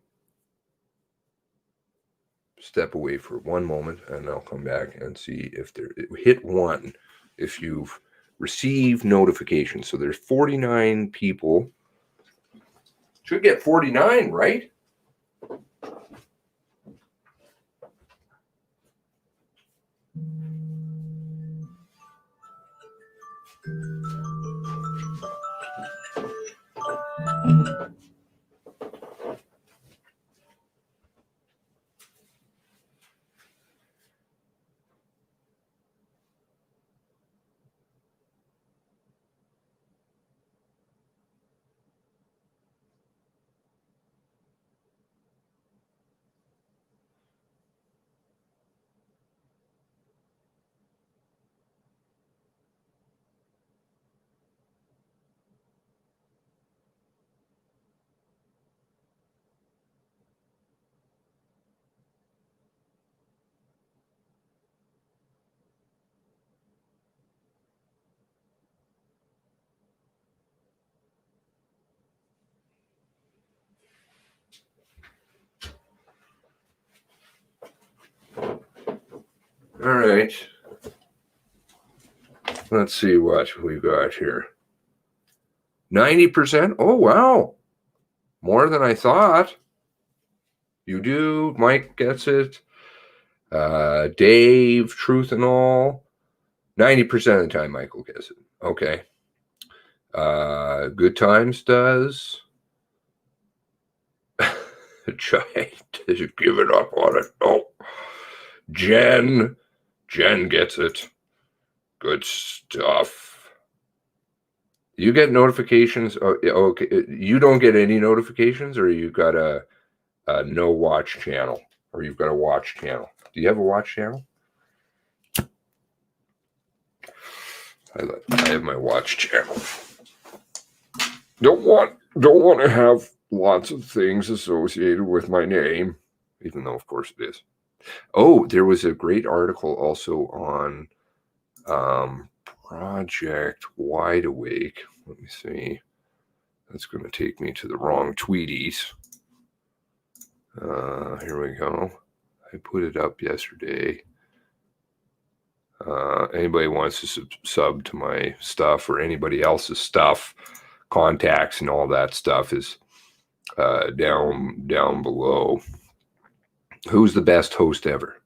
step away for one moment, and I'll come back and see if there. Hit 1 if you've received notifications. So there's 49 people. Should get 49, right? All right. Let's see what we got here. 90%. Oh, wow. More than I thought. You do. Mike gets it. Dave, Truth and All. 90% of the time, Michael gets it. Okay. Good Times does. Jay, did you give it up on it? No. Jen gets it. Good stuff. You get notifications. Oh, okay. You don't get any notifications, or you got a no watch channel, or you've got a watch channel. Do you have a watch channel? I have my watch channel. Don't want to have lots of things associated with my name, even though of course it is. Oh, there was a great article also on Project Wide Awake. Let me see. That's going to take me to the wrong tweeties. Here we go. I put it up yesterday. Anybody wants to sub to my stuff or anybody else's stuff, contacts and all that stuff is down below. Who's the best host ever?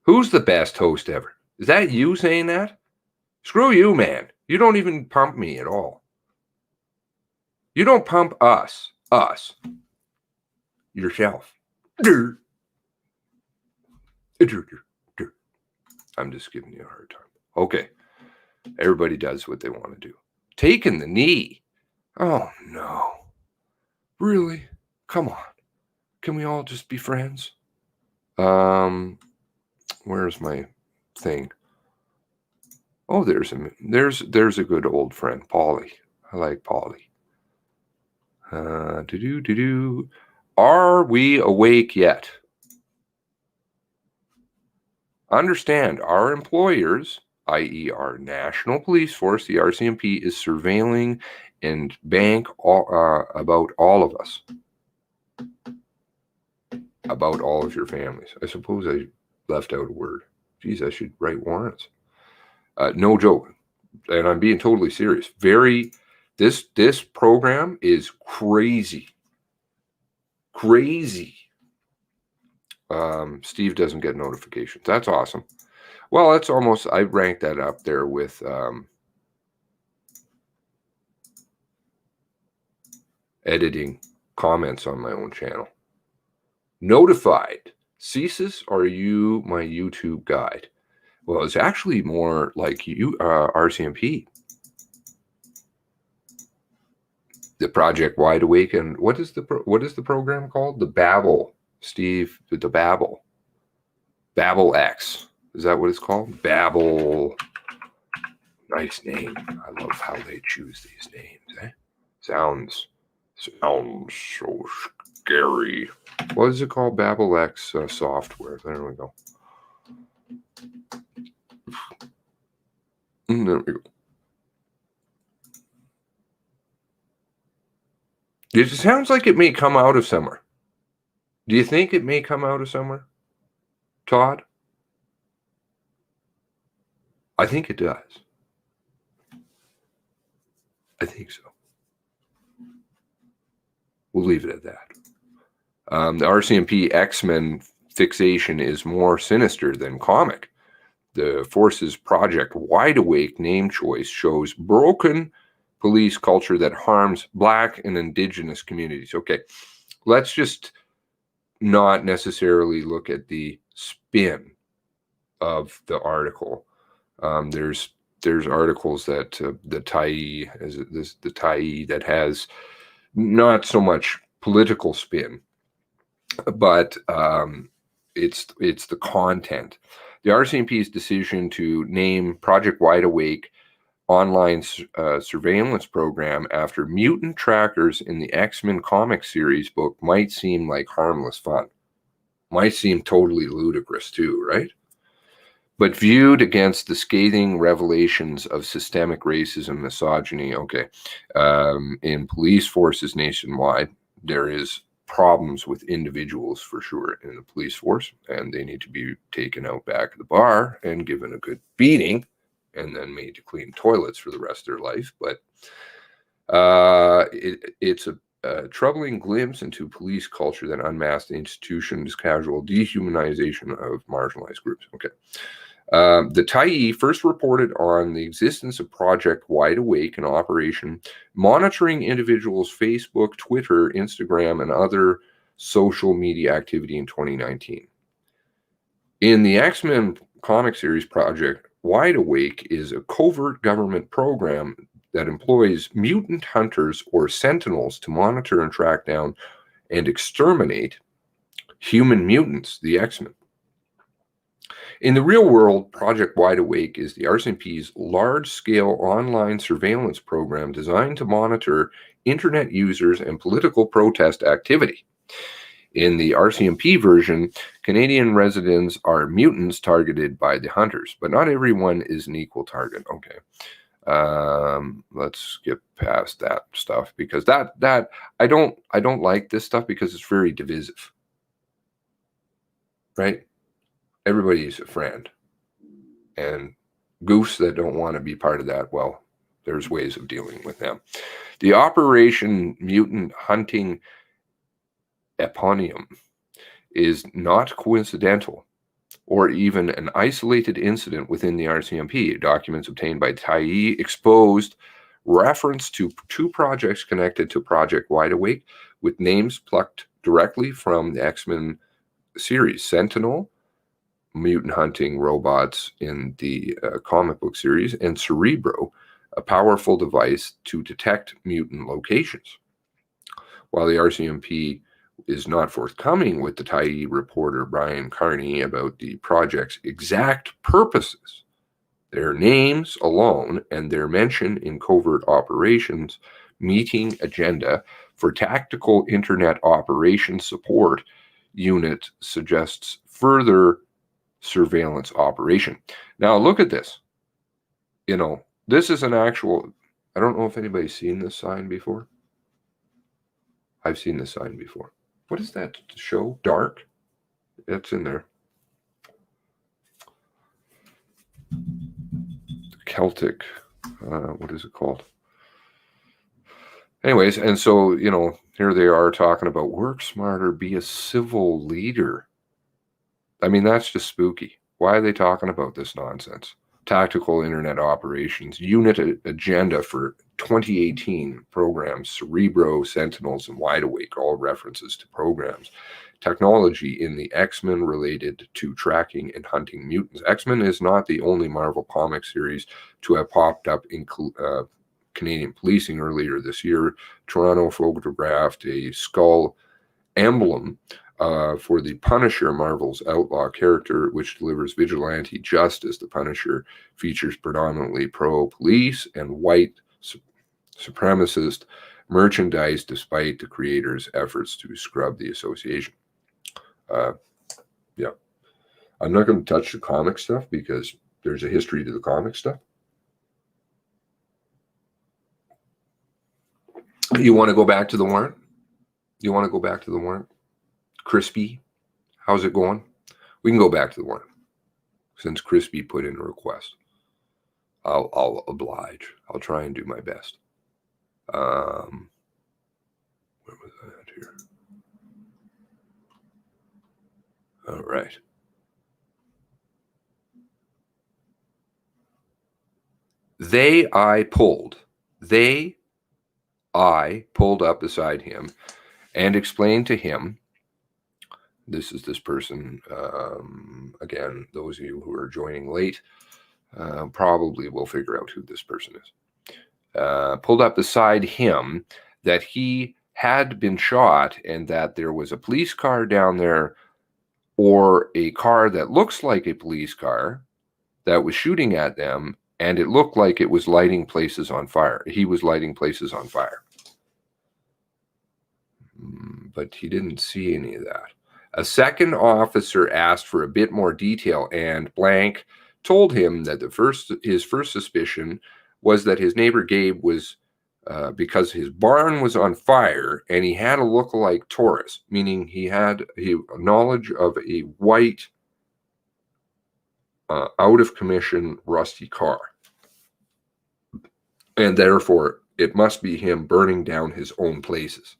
Who's the best host ever? Is that you saying that? Screw you, man. You don't even pump me at all. You don't pump us. Yourself. I'm just giving you a hard time. Okay. Everybody does what they want to do. Taking the knee. Oh, no. Really? Come on. Can we all just be friends? Where's my thing? Oh, there's a good old friend, Polly. I like Polly. Are we awake yet? Understand, our employers, i.e. our national police force, the RCMP, is surveilling and bank about all of us. About all of your families. I suppose I left out a word. Geez, I should write warrants. No joke. And I'm being totally serious. This program is crazy. Crazy. Steve doesn't get notifications. That's awesome. Well, that's almost, I ranked that up there with editing comments on my own channel. Notified. Ceases, are you my YouTube guide? Well, it's actually more like you, RCMP. The Project Wide Awake, and what is the program called? The Babel, Steve. The Babel. Babel X. Is that what it's called? Babel. Nice name. I love how they choose these names. Eh? Sounds so scary. What is it called? Babel X software. There we go. There we go. It sounds like it may come out of somewhere. Do you think it may come out of somewhere, Todd? I think it does. I think so. We'll leave it at that. The RCMP X-Men fixation is more sinister than comic. The Force's Project Wide Awake name choice shows broken police culture that harms Black and Indigenous communities. Okay, let's just not necessarily look at the spin of the article. There's articles that the Tyee, the Tyee that has not so much political spin, but it's the content. The RCMP's decision to name Project Wide Awake online surveillance program after mutant trackers in the X-Men comic series book might seem like harmless fun. Might seem totally ludicrous too, right? But viewed against the scathing revelations of systemic racism, misogyny, in police forces nationwide, there is problems with individuals for sure in the police force, and they need to be taken out back of the bar and given a good beating and then made to clean toilets for the rest of their life. But it's a troubling glimpse into police culture that unmasked the institution's casual dehumanization of marginalized groups. The Tyee first reported on the existence of Project Wide Awake, an operation monitoring individuals' Facebook, Twitter, Instagram, and other social media activity in 2019. In the X-Men comic series, Project Wide Awake is a covert government program that employs mutant hunters or sentinels to monitor and track down and exterminate human mutants, the X-Men. In the real world, Project Wide Awake is the RCMP's large-scale online surveillance program designed to monitor internet users and political protest activity. In the RCMP version, Canadian residents are mutants targeted by the hunters, but not everyone is an equal target. Let's skip past that stuff because that I don't like this stuff because it's very divisive, right? Everybody's a friend, and goofs that don't want to be part of that, well, there's ways of dealing with them. The Operation Mutant Hunting eponym is not coincidental or even an isolated incident within the RCMP. Documents obtained by Tyee exposed reference to 2 projects connected to Project Wide Awake with names plucked directly from the X-Men series. Sentinel, mutant hunting robots in the comic book series, and Cerebro, a powerful device to detect mutant locations. While the RCMP is not forthcoming with the Tyee reporter Brian Carney about the project's exact purposes, their names alone and their mention in covert operations meeting agenda for tactical internet operations support unit suggests further surveillance operation. Now look at this. This is an actual, I don't know if anybody's seen this sign before. I've seen this sign before. What is that show? Dark? It's in there. Celtic. What is it called? Anyways, and so, here they are talking about work smarter, be a civil leader. I mean, that's just spooky. Why are they talking about this nonsense? Tactical internet operations, unit agenda for 2018 programs, Cerebro, Sentinels, and Wide Awake, all references to programs. Technology in the X-Men related to tracking and hunting mutants. X-Men is not the only Marvel comic series to have popped up in Canadian policing. Earlier this year, Toronto photographed a skull emblem for the Punisher, Marvel's outlaw character, which delivers vigilante justice. The Punisher features predominantly pro-police and white supremacist merchandise, despite the creator's efforts to scrub the association. Yeah, I'm not going to touch the comic stuff because there's a history to the comic stuff. You want to go back to the warrant? Crispy, how's it going? We can go back to the warrant since Crispy put in a request. I'll oblige. I'll try and do my best. Where was that here? All right. I pulled up beside him and explained to him, this is this person, again, those of you who are joining late probably will figure out who this person is. Pulled up beside him that he had been shot and that there was a police car down there, or a car that looks like a police car that was shooting at them, and it looked like it was lighting places on fire. He was lighting places on fire. But he didn't see any of that. A second officer asked for a bit more detail, and Blank told him that his first suspicion was that his neighbor Gabe was, because his barn was on fire and he had a look-alike Taurus, meaning he had knowledge of a white, out-of-commission, rusty car. And therefore, it must be him burning down his own places.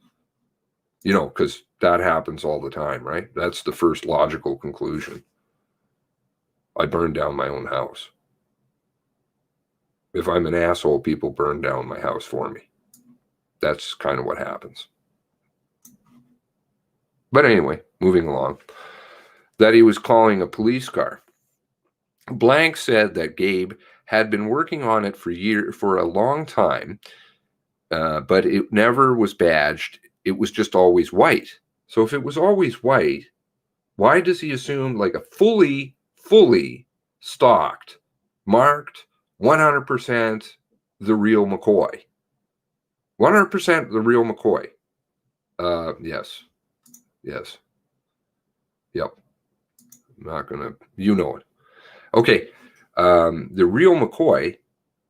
You know, because that happens all the time, right? That's the first logical conclusion. I burned down my own house. If I'm an asshole, people burn down my house for me. That's kind of what happens. But anyway, moving along. That he was calling a police car. Blank said that Gabe had been working on it for a long time, but it never was badged. It was just always white. So if it was always white, why does he assume like a fully stocked, marked, 100% the real McCoy? 100% the real McCoy. Yes. Yep. I'm not gonna, you know it. Okay. The real McCoy,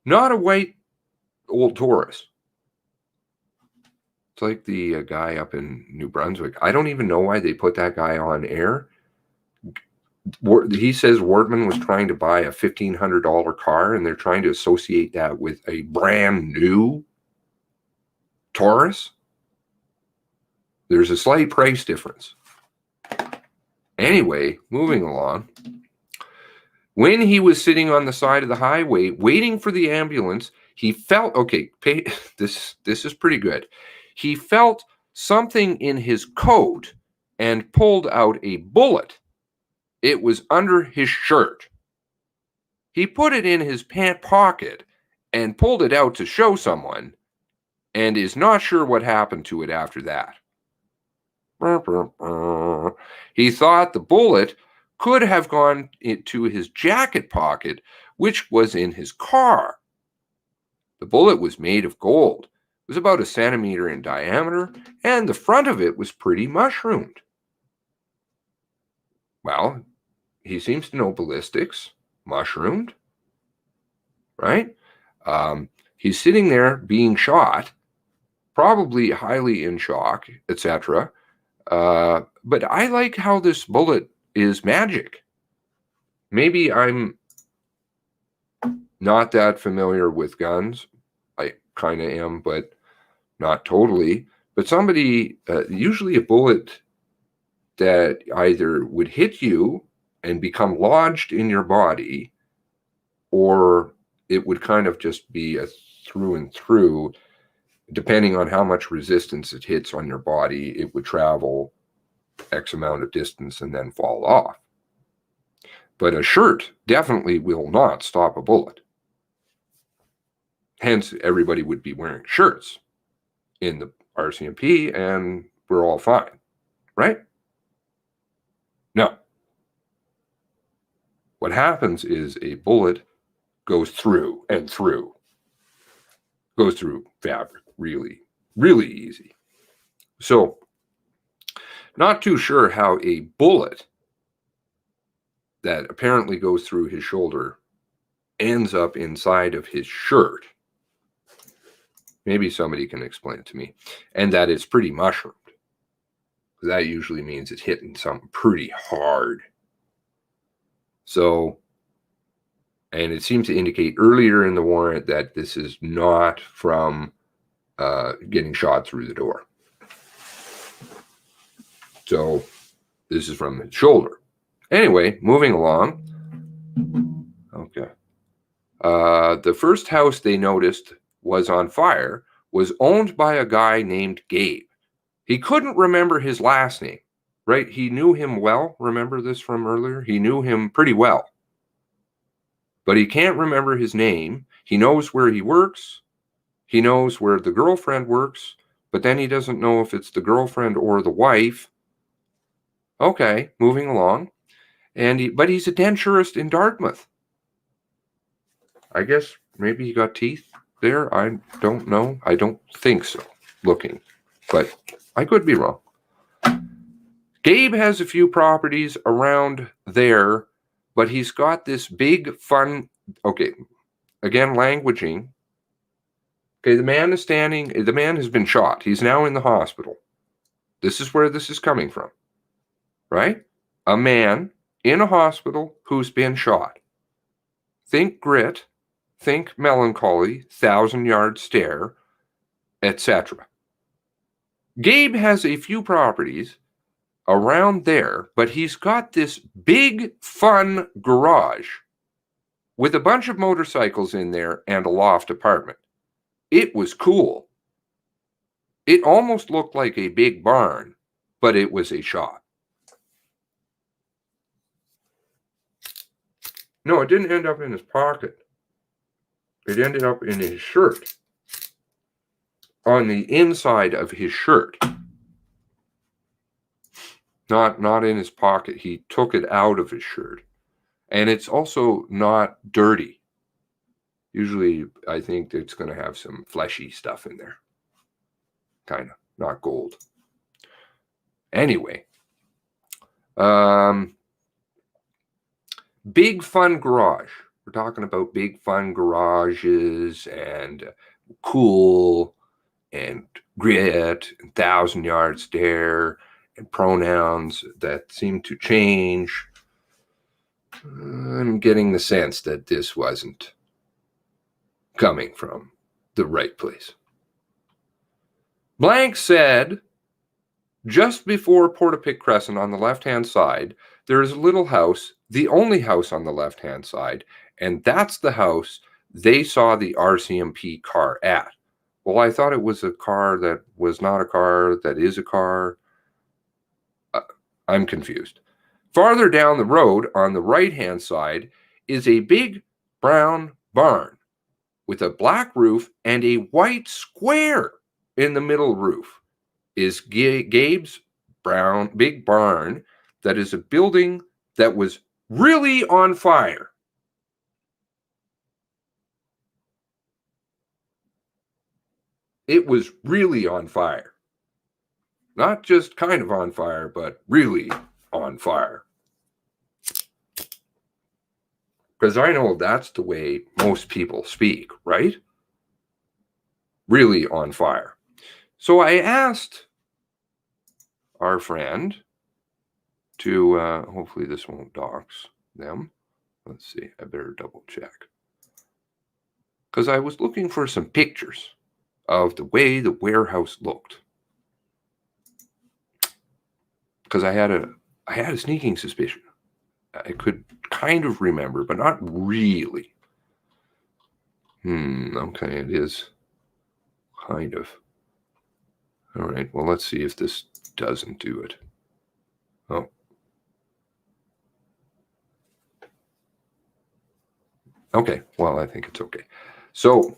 not a white old Taurus. It's like the guy up in New Brunswick. I don't even know why they put that guy on air. He says Wortman was trying to buy a $1,500 car, and they're trying to associate that with a brand new Taurus. There's a slight price difference. Anyway, moving along. When he was sitting on the side of the highway waiting for the ambulance, he felt, this is pretty good. He felt something in his coat and pulled out a bullet. It was under his shirt. He put it in his pant pocket and pulled it out to show someone, and is not sure what happened to it after that. He thought the bullet could have gone into his jacket pocket, which was in his car. The bullet was made of gold. It was about 1 centimeter in diameter, and the front of it was pretty mushroomed. Well, he seems to know ballistics, mushroomed, right? He's sitting there being shot, probably highly in shock, etc. But I like how this bullet is magic. Maybe I'm not that familiar with guns. I kind of am, but not totally. But somebody, usually a bullet that either would hit you and become lodged in your body, or it would kind of just be a through and through, depending on how much resistance it hits on your body, it would travel X amount of distance and then fall off. But a shirt definitely will not stop a bullet. Hence, everybody would be wearing shirts in the RCMP, and we're all fine, right? No. What happens is a bullet goes through and through. Goes through fabric really, really easy. So, not too sure how a bullet that apparently goes through his shoulder ends up inside of his shirt. Maybe somebody can explain it to me. And that it's pretty mushroomed. That usually means it's hitting something pretty hard. So, and it seems to indicate earlier in the warrant that this is not from getting shot through the door. So this is from the shoulder. Anyway, moving along. Okay. The first house they noticed was on fire was owned by a guy named Gabe. He couldn't remember his last name, right? He knew him well. Remember this from earlier? He knew him pretty well. But he can't remember his name. He knows where he works. He knows where the girlfriend works, but then he doesn't know if it's the girlfriend or the wife. Okay, moving along. But he's a denturist in Dartmouth. I guess maybe he got teeth there. I don't know. I don't think so, looking. But I could be wrong. Gabe has a few properties around there, but he's got this big fun. Okay, again, languaging. Okay, the man has been shot. He's now in the hospital. This is where this is coming from, right? A man in a hospital who's been shot. Think grit, think melancholy, 1,000-yard stare, etc. Gabe has a few properties around there, but he's got this big, fun garage with a bunch of motorcycles in there and a loft apartment. It was cool. It almost looked like a big barn, but it was a shop. No, it didn't end up in his pocket. It ended up in his shirt. On the inside of his shirt. Not in his pocket. He took it out of his shirt. And it's also not dirty. Usually, I think it's going to have some fleshy stuff in there. Kind of. Not gold. Anyway. Big fun garage. We're talking about big fun garages and cool and grit and 1,000-yard stare and pronouns that seem to change. I'm getting the sense that this wasn't coming from the right place. Blank said, just before Portapique Crescent on the left-hand side, there is a little house, the only house on the left-hand side, and that's the house they saw the RCMP car at. Well, I thought it was a car that was not a car that is a car. I'm confused. Farther down the road on the right-hand side is a big brown barn with a black roof and a white square in the middle roof. Is Gabe's big barn that is a building that was really on fire. It was really on fire. Not just kind of on fire, but really on fire. Because I know that's the way most people speak, right? Really on fire. So I asked our friend to, hopefully this won't dox them. Let's see, I better double check. Because I was looking for some pictures of the way the warehouse looked. Because I had a sneaking suspicion. I could kind of remember, but not really. Okay, it is kind of. All right, well, let's see if this doesn't do it. Oh. Okay, well, I think it's okay. So,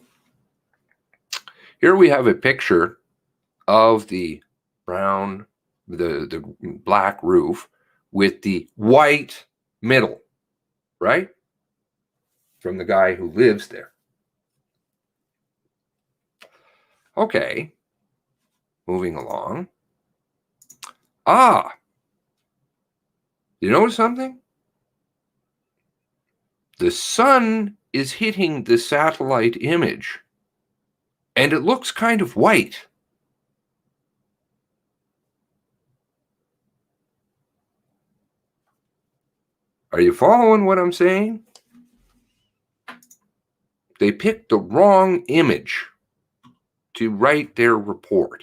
here we have a picture of the brown, the black roof with the white middle, right? From the guy who lives there. Okay, moving along. You notice something? The sun is hitting the satellite image, and it looks kind of white. Are you following what I'm saying? They picked the wrong image to write their report,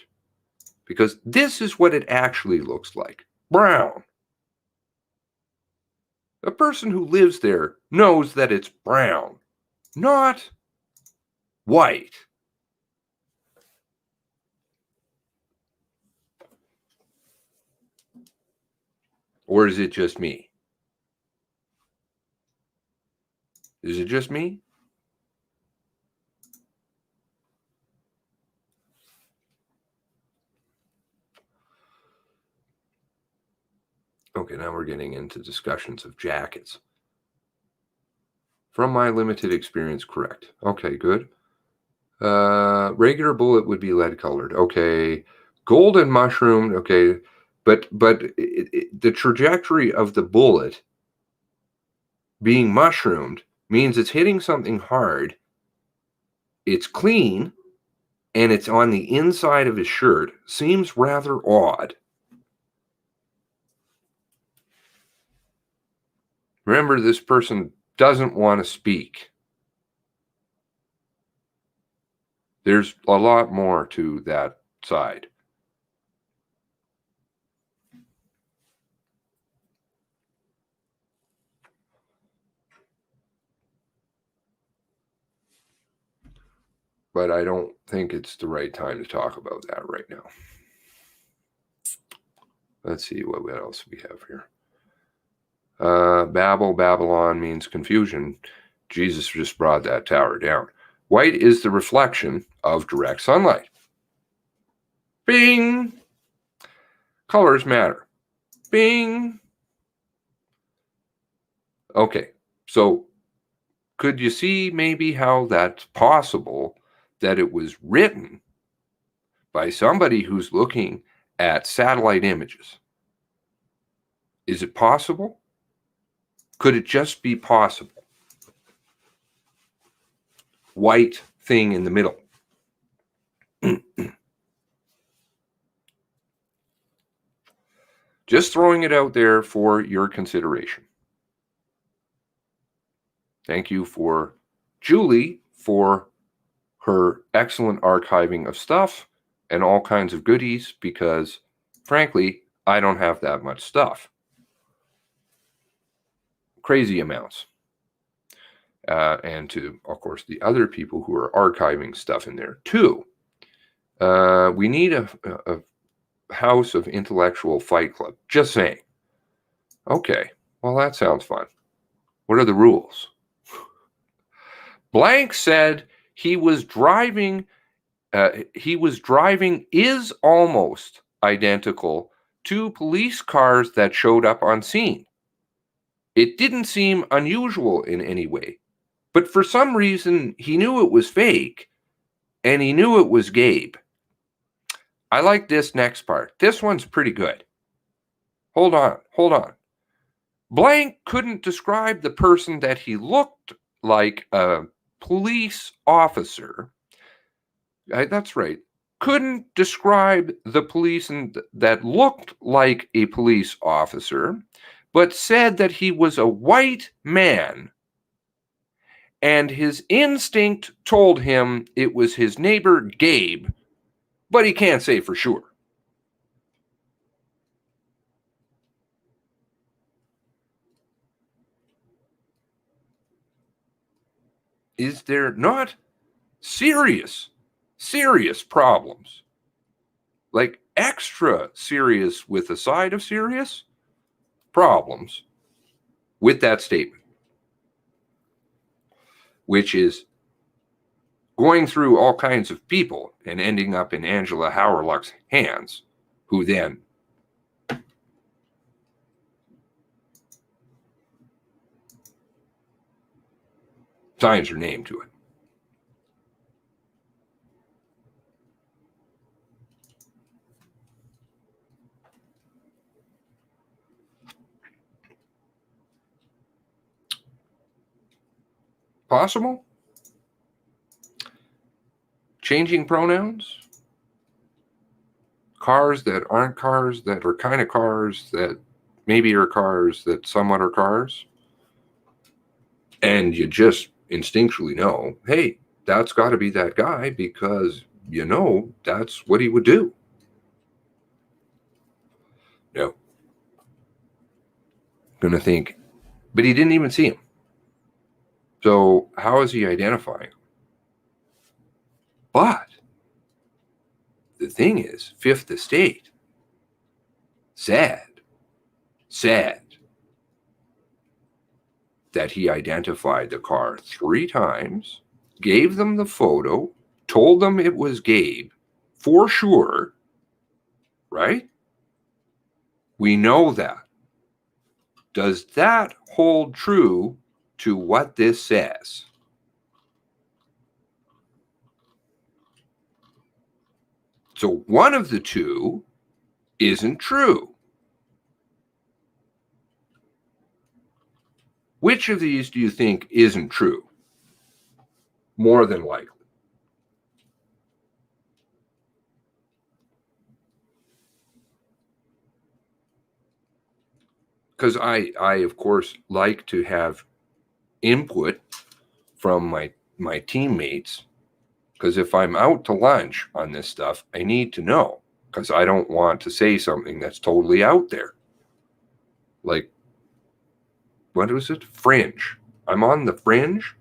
because this is what it actually looks like. Brown. The person who lives there knows that it's brown, not white. Or is it just me? Is it just me? Okay, now we're getting into discussions of jackets. From my limited experience, correct. Okay, good. Regular bullet would be lead colored. Okay. Golden mushroom. Okay. But the trajectory of the bullet being mushroomed means it's hitting something hard. It's clean, and it's on the inside of his shirt. Seems rather odd. Remember, this person doesn't want to speak. There's a lot more to that side. But I don't think it's the right time to talk about that right now. Let's see what else we have here. Babylon means confusion. Jesus just brought that tower down. White is the reflection of direct sunlight. Bing! Colors matter. Bing! Okay, so could you see maybe how that's possible that it was written by somebody who's looking at satellite images? Is it possible? Could it just be possible? White thing in the middle. Just throwing it out there for your consideration. Thank you for Julie for her excellent archiving of stuff and all kinds of goodies, because frankly, I don't have that much stuff. Crazy amounts. And to, of course, the other people who are archiving stuff in there too. We need a house of intellectual fight club. Just saying. Okay, well, that sounds fun. What are the rules? Blank said he was driving is almost identical to police cars that showed up on scene. It didn't seem unusual in any way, but for some reason he knew it was fake, and he knew it was Gabe. I like this next part. This one's pretty good. Hold on. Blank couldn't describe the person that he looked like a police officer. That's right. Couldn't describe the police that looked like a police officer, but said that he was a white man, and his instinct told him it was his neighbor Gabe, but he can't say for sure. Is there not serious problems? Like extra serious with a side of serious problems with that statement, which is going through all kinds of people and ending up in Angela Howerluck's hands, who then signs her name to it. Possible? Changing pronouns? Cars that aren't cars, that are kind of cars, that maybe are cars, that somewhat are cars? And you just instinctually know, hey, that's got to be that guy, because you know that's what he would do. No. Gonna think, but he didn't even see him. So how is he identifying him? But the thing is, Fifth Estate, sad that he identified the car 3 times, gave them the photo, told them it was Gabe for sure, right? We know that. Does that hold true to what this says? So one of the two isn't true. Which of these do you think isn't true? More than likely. Because I of course like to have input from my teammates, because if I'm out to lunch on this stuff, I need to know, because I don't want to say something that's totally out there. Like, what was it? Fringe. I'm on the fringe?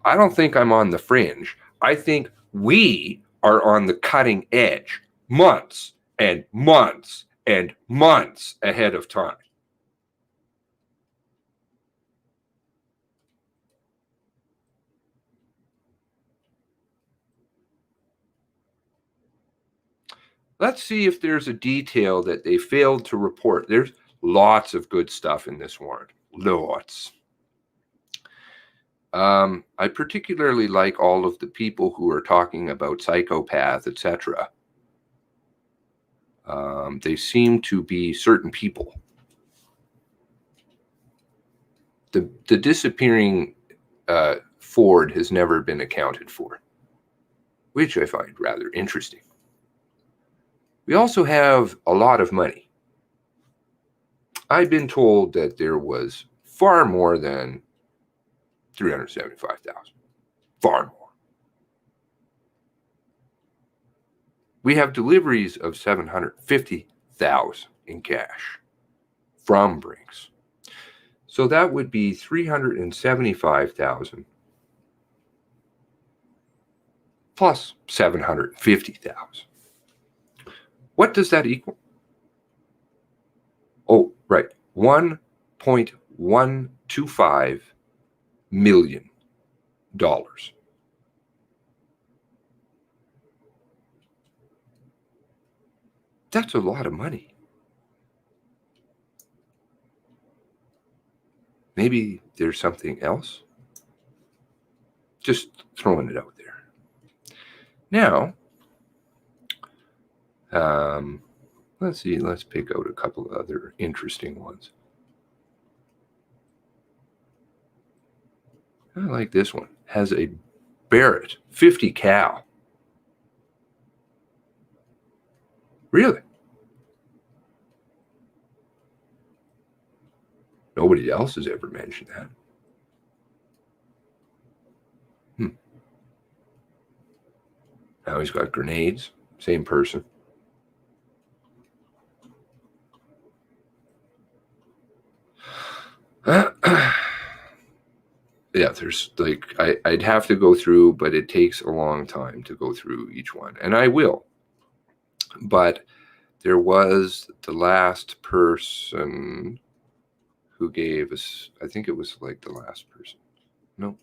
I don't think I'm on the fringe. I think we are on the cutting edge, months and months and months ahead of time. Let's see if there's a detail that they failed to report. There's lots of good stuff in this warrant. Lots. I particularly like all of the people who are talking about psychopath, etc. They seem to be certain people. The disappearing Ford has never been accounted for, which I find rather interesting. We also have a lot of money. I've been told that there was far more than 375,000. Far more. We have deliveries of 750,000 in cash from Brinks. So that would be 375,000 plus 750,000. What does that equal? Oh, right. $1.125 million. That's a lot of money. Maybe there's something else. Just throwing it out there. Now, let's see. Let's pick out a couple of other interesting ones. I like this one. Has a Barrett 50 cal. Really? Nobody else has ever mentioned that. Now he's got grenades. Same person. Yeah, there's like, I'd have to go through, but it takes a long time to go through each one. And I will. But there was the last person who gave us, I think it was like the last person. No.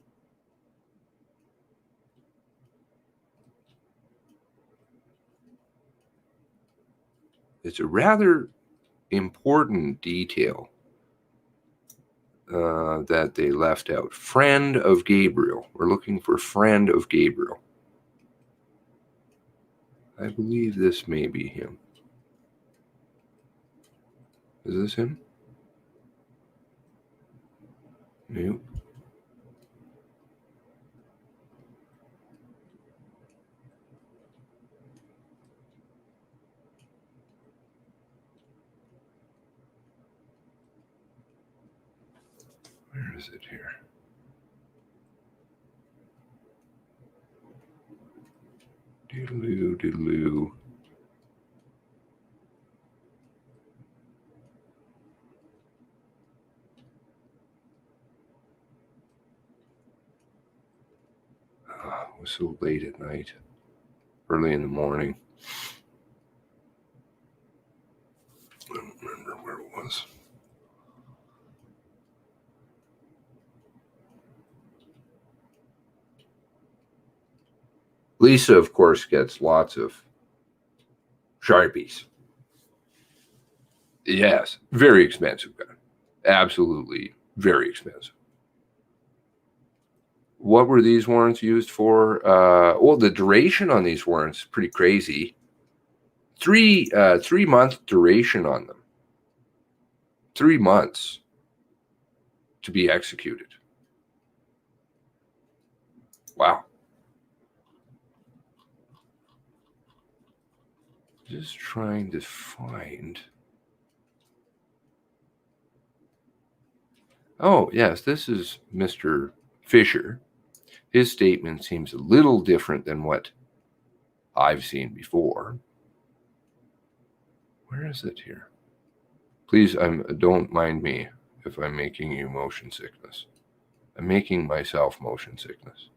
It's a rather important detail that they left out. Friend of Gabriel. We're looking for friend of Gabriel. I believe this may be him. Is this him? Nope. Where is it here? Diddle-oo, diddle-oo. It was so late at night, early in the morning. I don't remember where it was. Lisa, of course, gets lots of Sharpies. Yes, very expensive gun. Absolutely very expensive. What were these warrants used for? Well, the duration on these warrants is pretty crazy. 3-month duration on them. 3 months to be executed. Wow. Just trying to find. Oh, yes, this is Mr. Fisher. His statement seems a little different than what I've seen before. Where is it here? Please, don't mind me if I'm making you motion sickness. I'm making myself motion sickness.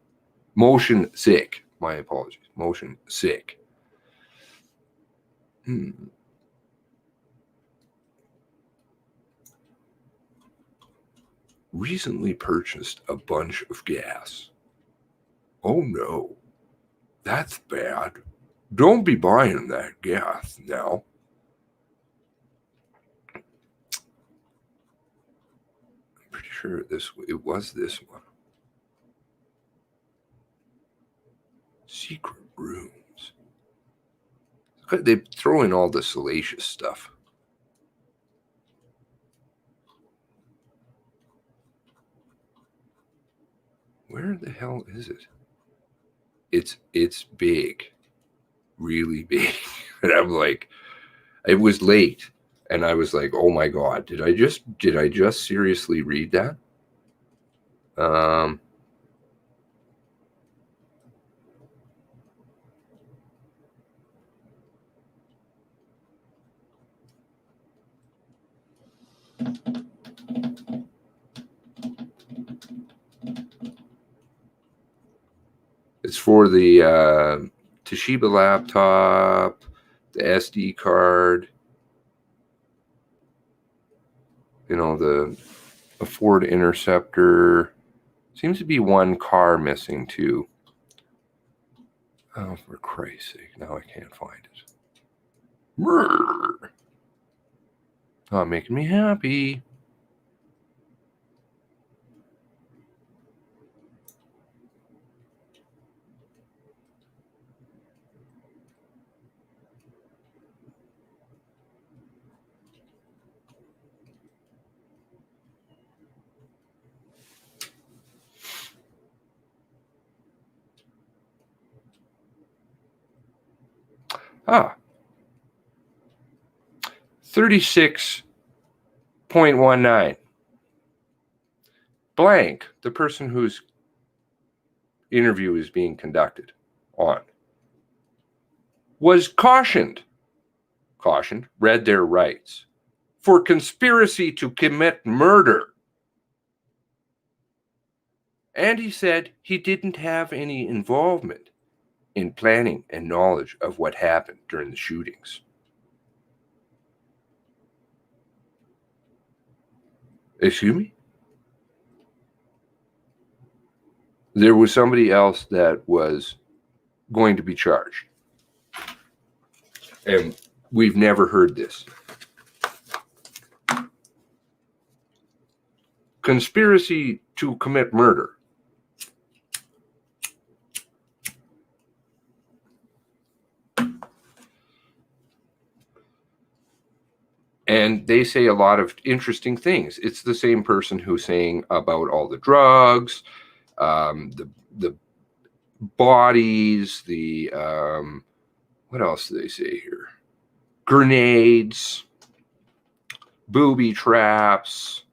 Motion sick. My apologies. Motion sick. Recently purchased a bunch of gas. Oh no, that's bad. Don't be buying that gas now. I'm pretty sure it was this one. Secret rooms. They throw in all the salacious stuff. Where the hell is it? It's big, really big. And I'm like, it was late, and I was like, oh my God, did I just seriously read that? It's for the Toshiba laptop, the SD card, you know, the Ford Interceptor. Seems to be one car missing too. Oh, for Christ's sake, now I can't find it. Not making me happy. Ah, 36.19. Blank, the person whose interview is being conducted on, was cautioned, read their rights, for conspiracy to commit murder. And he said he didn't have any involvement in planning and knowledge of what happened during the shootings. Excuse me? There was somebody else that was going to be charged. And we've never heard this. Conspiracy to commit murder. And they say a lot of interesting things. It's the same person who's saying about all the drugs, the bodies, the what else do they say here? Grenades, booby traps,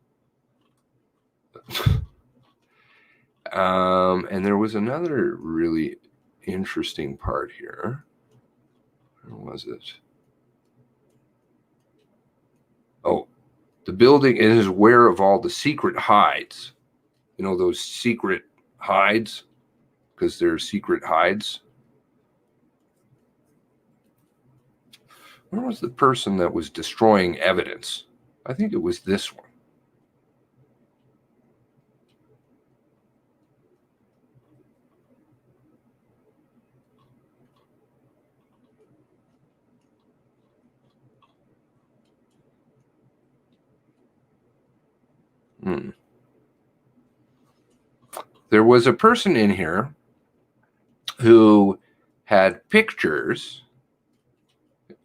And there was another really interesting part here. Where was it? Oh, the building is aware of all the secret hides. You know, those secret hides? Because they're secret hides. Where was the person that was destroying evidence? I think it was this one. There was a person in here who had pictures.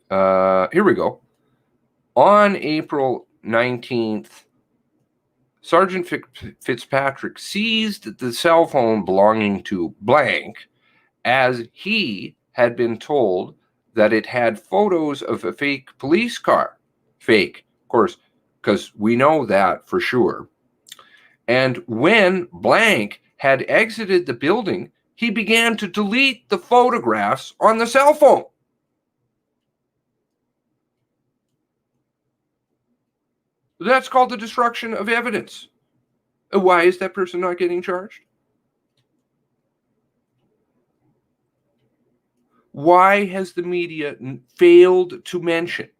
Here we go. On April 19th, Sergeant Fitzpatrick seized the cell phone belonging to blank as he had been told that it had photos of a fake police car. Fake, of course, because we know that for sure. And when blank had exited the building, he began to delete the photographs on the cell phone. That's called the destruction of evidence. Why is that person not getting charged? Why has the media failed to mention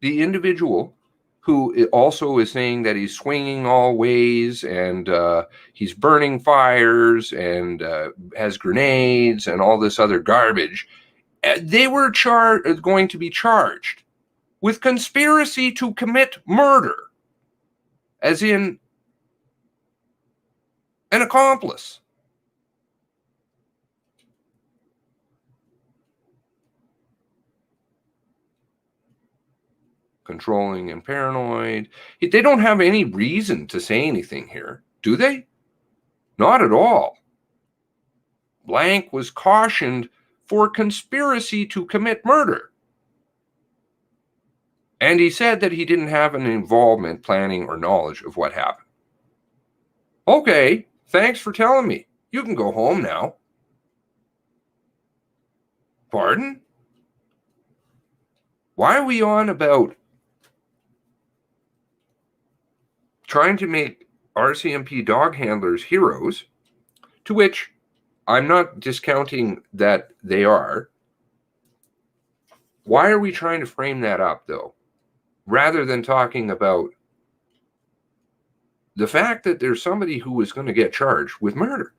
the individual who also is saying that he's swinging all ways and he's burning fires and has grenades and all this other garbage? They were going to be charged with conspiracy to commit murder, as in an accomplice. Controlling and paranoid. They don't have any reason to say anything here, do they? Not at all. Blank was cautioned for conspiracy to commit murder. And he said that he didn't have an involvement, planning, or knowledge of what happened. Okay, thanks for telling me. You can go home now. Pardon? Why are we on about trying to make RCMP dog handlers heroes, to which I'm not discounting that they are. Why are we trying to frame that up, though, rather than talking about the fact that there's somebody who is going to get charged with murder?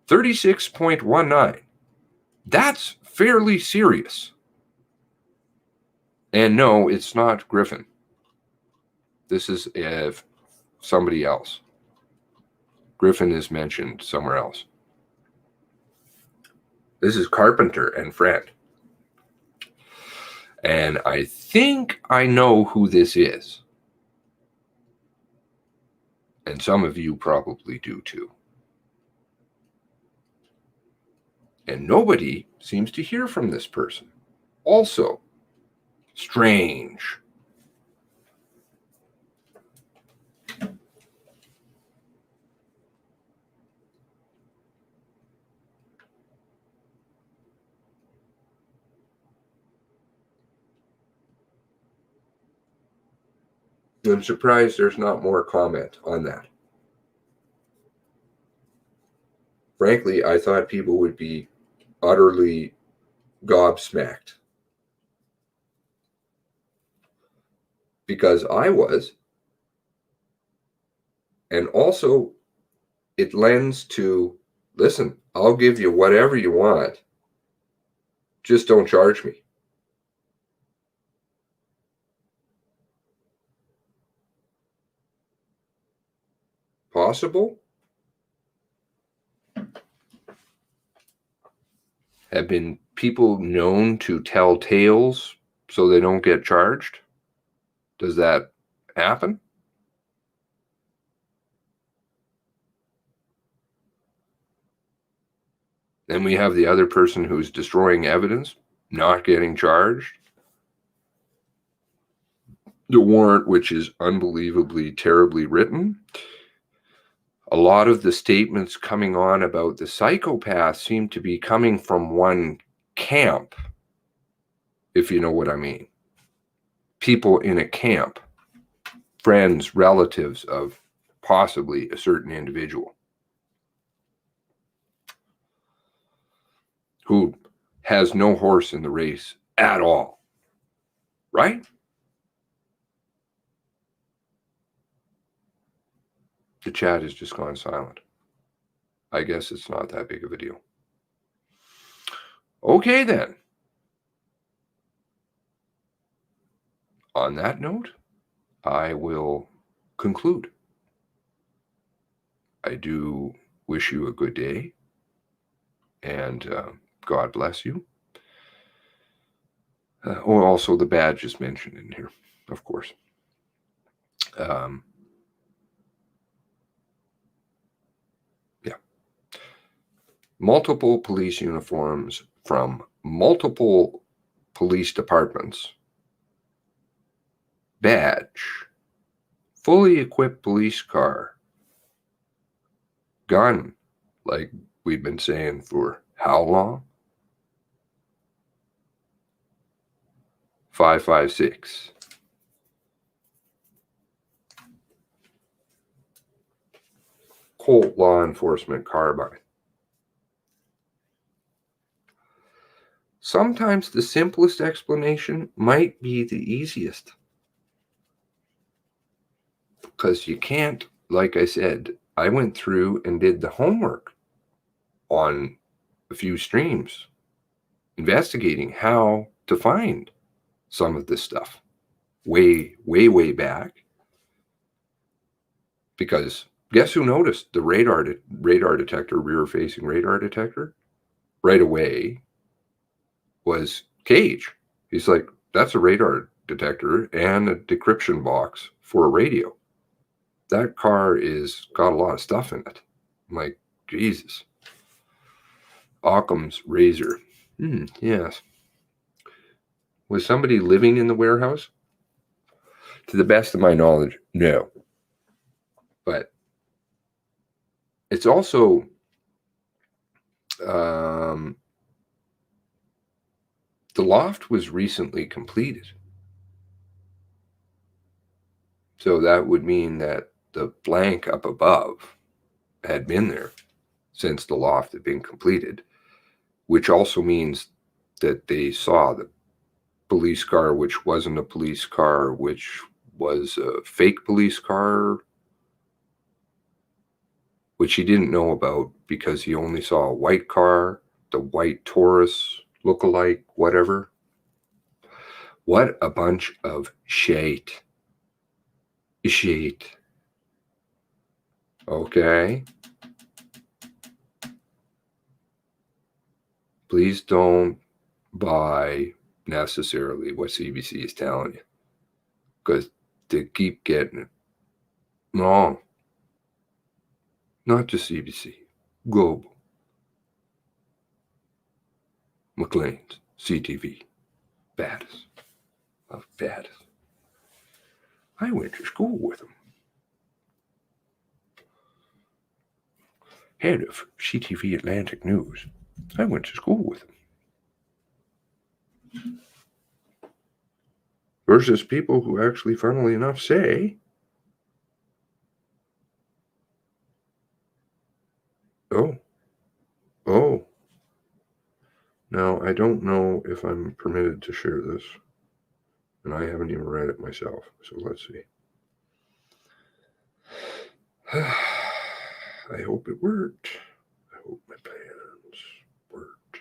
$36.19. That's fairly serious. And no, it's not Griffin. This is somebody else. Griffin is mentioned somewhere else. This is Carpenter and Friend. And I think I know who this is. And some of you probably do too. And nobody seems to hear from this person. Also, strange. I'm surprised there's not more comment on that. Frankly, I thought people would be utterly gobsmacked. Because I was. And also, it lends to, listen, I'll give you whatever you want. Just don't charge me. Possible? Have been people known to tell tales so they don't get charged? Does that happen? Then we have the other person who's destroying evidence, not getting charged. The warrant, which is unbelievably terribly written. A lot of the statements coming on about the psychopath seem to be coming from one camp, if you know what I mean. People in a camp, friends, relatives of possibly a certain individual who has no horse in the race at all, right? The chat has just gone silent. I guess it's not that big of a deal. Okay, then. On that note, I will conclude. I do wish you a good day, and God bless you. Also, the badge is mentioned in here, of course. Yeah. Multiple police uniforms from multiple police departments. Badge. Fully equipped police car. Gun, like we've been saying for how long? 5.56. Colt law enforcement carbine. Sometimes the simplest explanation might be the easiest. Because you can't, like I said, I went through and did the homework on a few streams, investigating how to find some of this stuff way back. Because guess who noticed the radar detector, rear-facing radar detector, right away was Kage. He's like, that's a radar detector and a decryption box for a radio. That car is got a lot of stuff in it. I'm like, Jesus. Occam's razor. Yes. Was somebody living in the warehouse? To the best of my knowledge, no. But it's also the loft was recently completed. So that would mean that the blank up above had been there since the loft had been completed, which also means that they saw the police car, which wasn't a police car, which was a fake police car, which he didn't know about because he only saw a white car, the white Taurus lookalike, whatever. What a bunch of shit. Shit. Okay. Please don't buy necessarily what CBC is telling you, because they keep getting it wrong. Not just CBC, global. McLean's, CTV, baddest of baddest. I went to school with him. Head of CTV Atlantic News. I went to school with him. Versus people who actually, funnily enough, say, oh. Now, I don't know if I'm permitted to share this, and I haven't even read it myself, so let's see. I hope it worked. I hope my plans worked.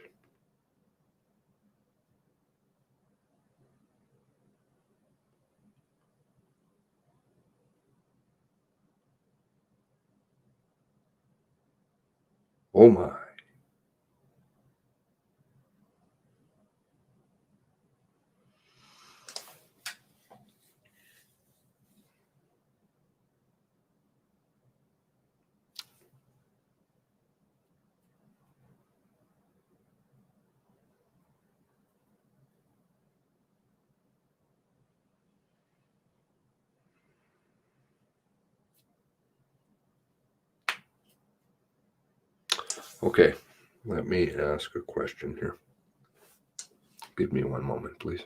Oh my. Okay, let me ask a question here. Give me one moment, please.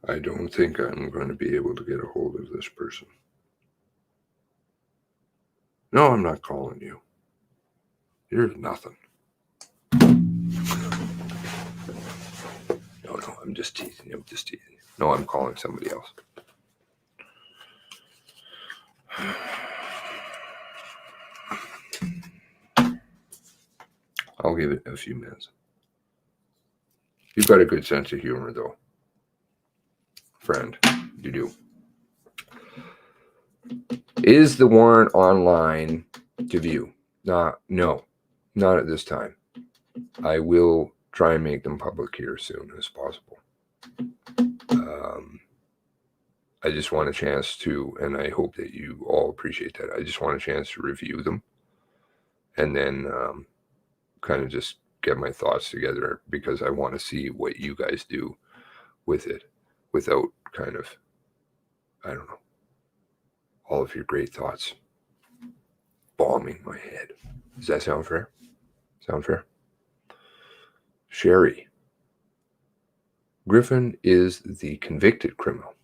I don't think I'm going to be able to get a hold of this person. No, I'm not calling you. You're nothing. No, I'm just teasing you. No, I'm calling somebody else. I'll give it a few minutes. You've got a good sense of humor, though. Friend, you do. Is the warrant online to view? No, not at this time. I will try and make them public here as soon as possible. I just want a chance to, and I hope that you all appreciate that. I just want a chance to review them and then kind of just get my thoughts together, because I want to see what you guys do with it without kind of, I don't know, all of your great thoughts bombing my head. Does that sound fair? Sound fair? Sherry. Griffin is the convicted criminal.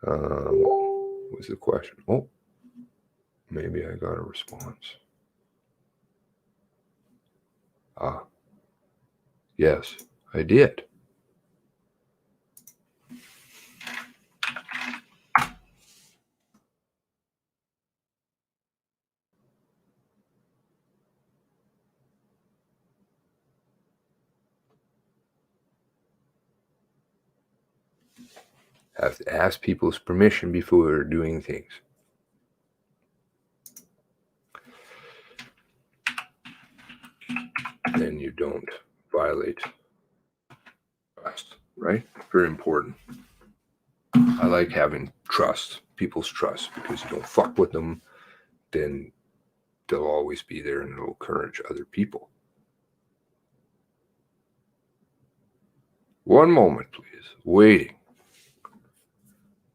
What was the question? Oh, maybe I got a response. Yes, I did. Have to ask people's permission before doing things. Then you don't violate trust, right? Very important. I like having trust, people's trust, because you don't fuck with them, then they'll always be there and it'll encourage other people. One moment, please. Waiting.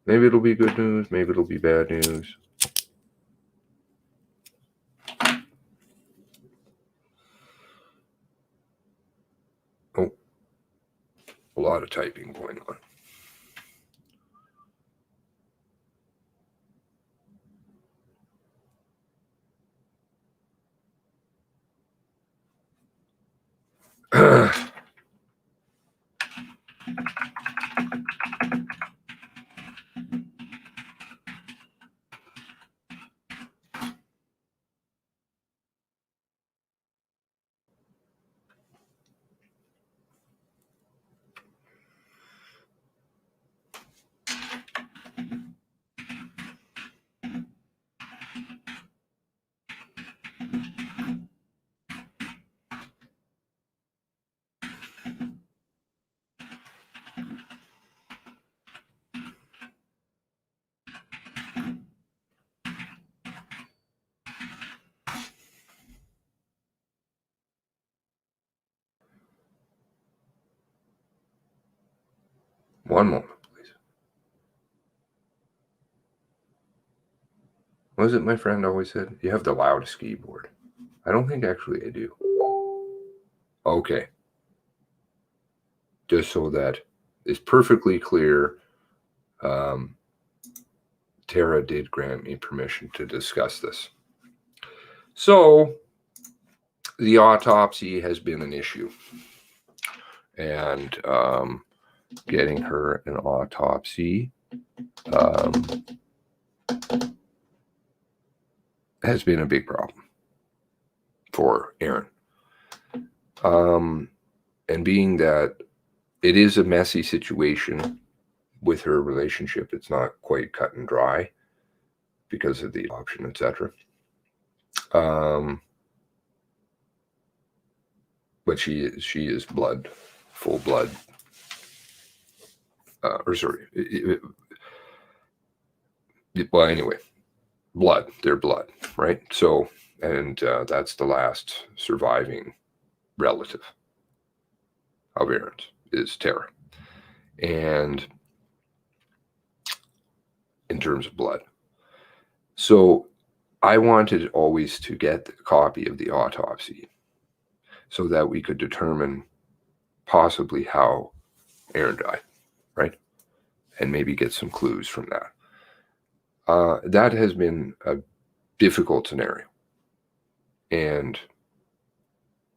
Maybe it'll be good news, maybe it'll be bad news. Oh, a lot of typing going on. One moment, please. What was it my friend always said? You have the loudest keyboard. I don't think actually I do. Okay. Just so that is perfectly clear, Tara did grant me permission to discuss this. So the autopsy has been an issue. And getting her an autopsy has been a big problem for Erin. And being that it is a messy situation with her relationship, it's not quite cut and dry because of the adoption, etc. But she is blood, full blood. Well, anyway, blood. They're blood, right? So, and that's the last surviving relative of Erin's is Tara. And in terms of blood. So I wanted always to get a copy of the autopsy so that we could determine possibly how Erin died, right? And maybe get some clues from that. That has been a difficult scenario. And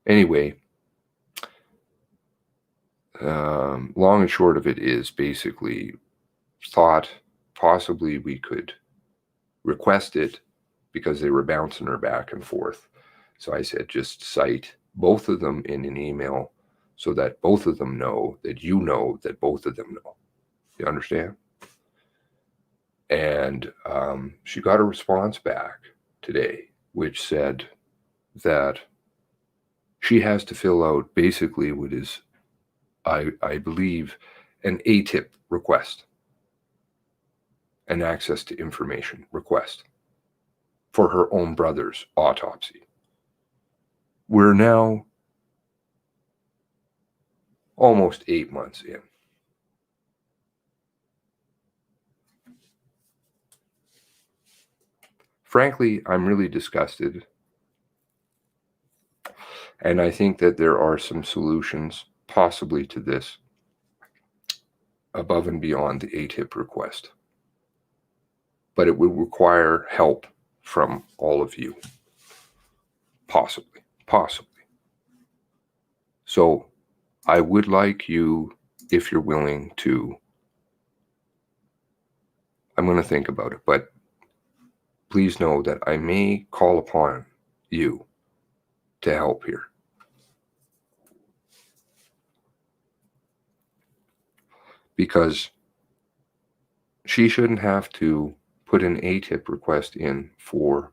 anyway, long and short of it is basically thought possibly we could request it because they were bouncing her back and forth. So I said, just cite both of them in an email so that both of them know that you know that both of them know. You understand? And she got a response back today, which said that she has to fill out basically what is, I believe, an ATIP request, an access to information request for her own brother's autopsy. We're now almost 8 months in. Frankly, I'm really disgusted. And I think that there are some solutions possibly to this above and beyond the ATIP request. But it would require help from all of you. Possibly. So I would like you, if you're willing to, I'm going to think about it, but please know that I may call upon you to help here. Because she shouldn't have to put an ATIP request in for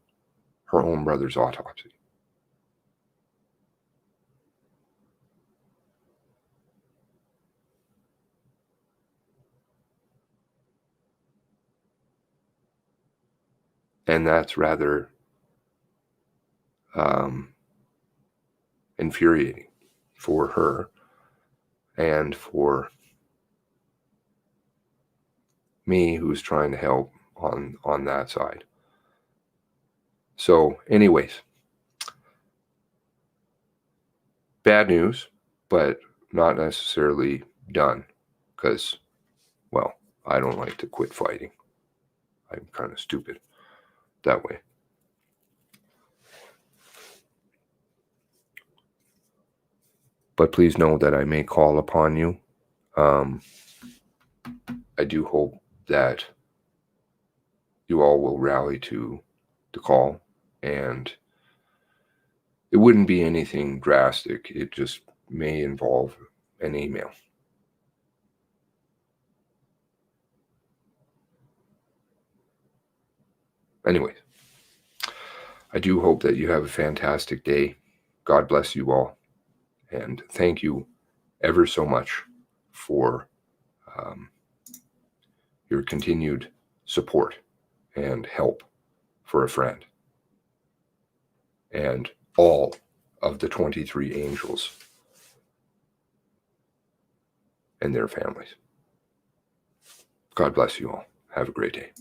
her own brother's autopsy. And that's rather infuriating for her and for me, who's trying to help on that side. So anyways, bad news, but not necessarily done, because, well, I don't like to quit fighting. I'm kind of stupid that way. But please know that I may call upon you. I do hope that you all will rally to the call, and it wouldn't be anything drastic. It just may involve an email. Anyways, I do hope that you have a fantastic day. God bless you all. And thank you ever so much for your continued support and help for a friend. And all of the 23 angels and their families. God bless you all. Have a great day.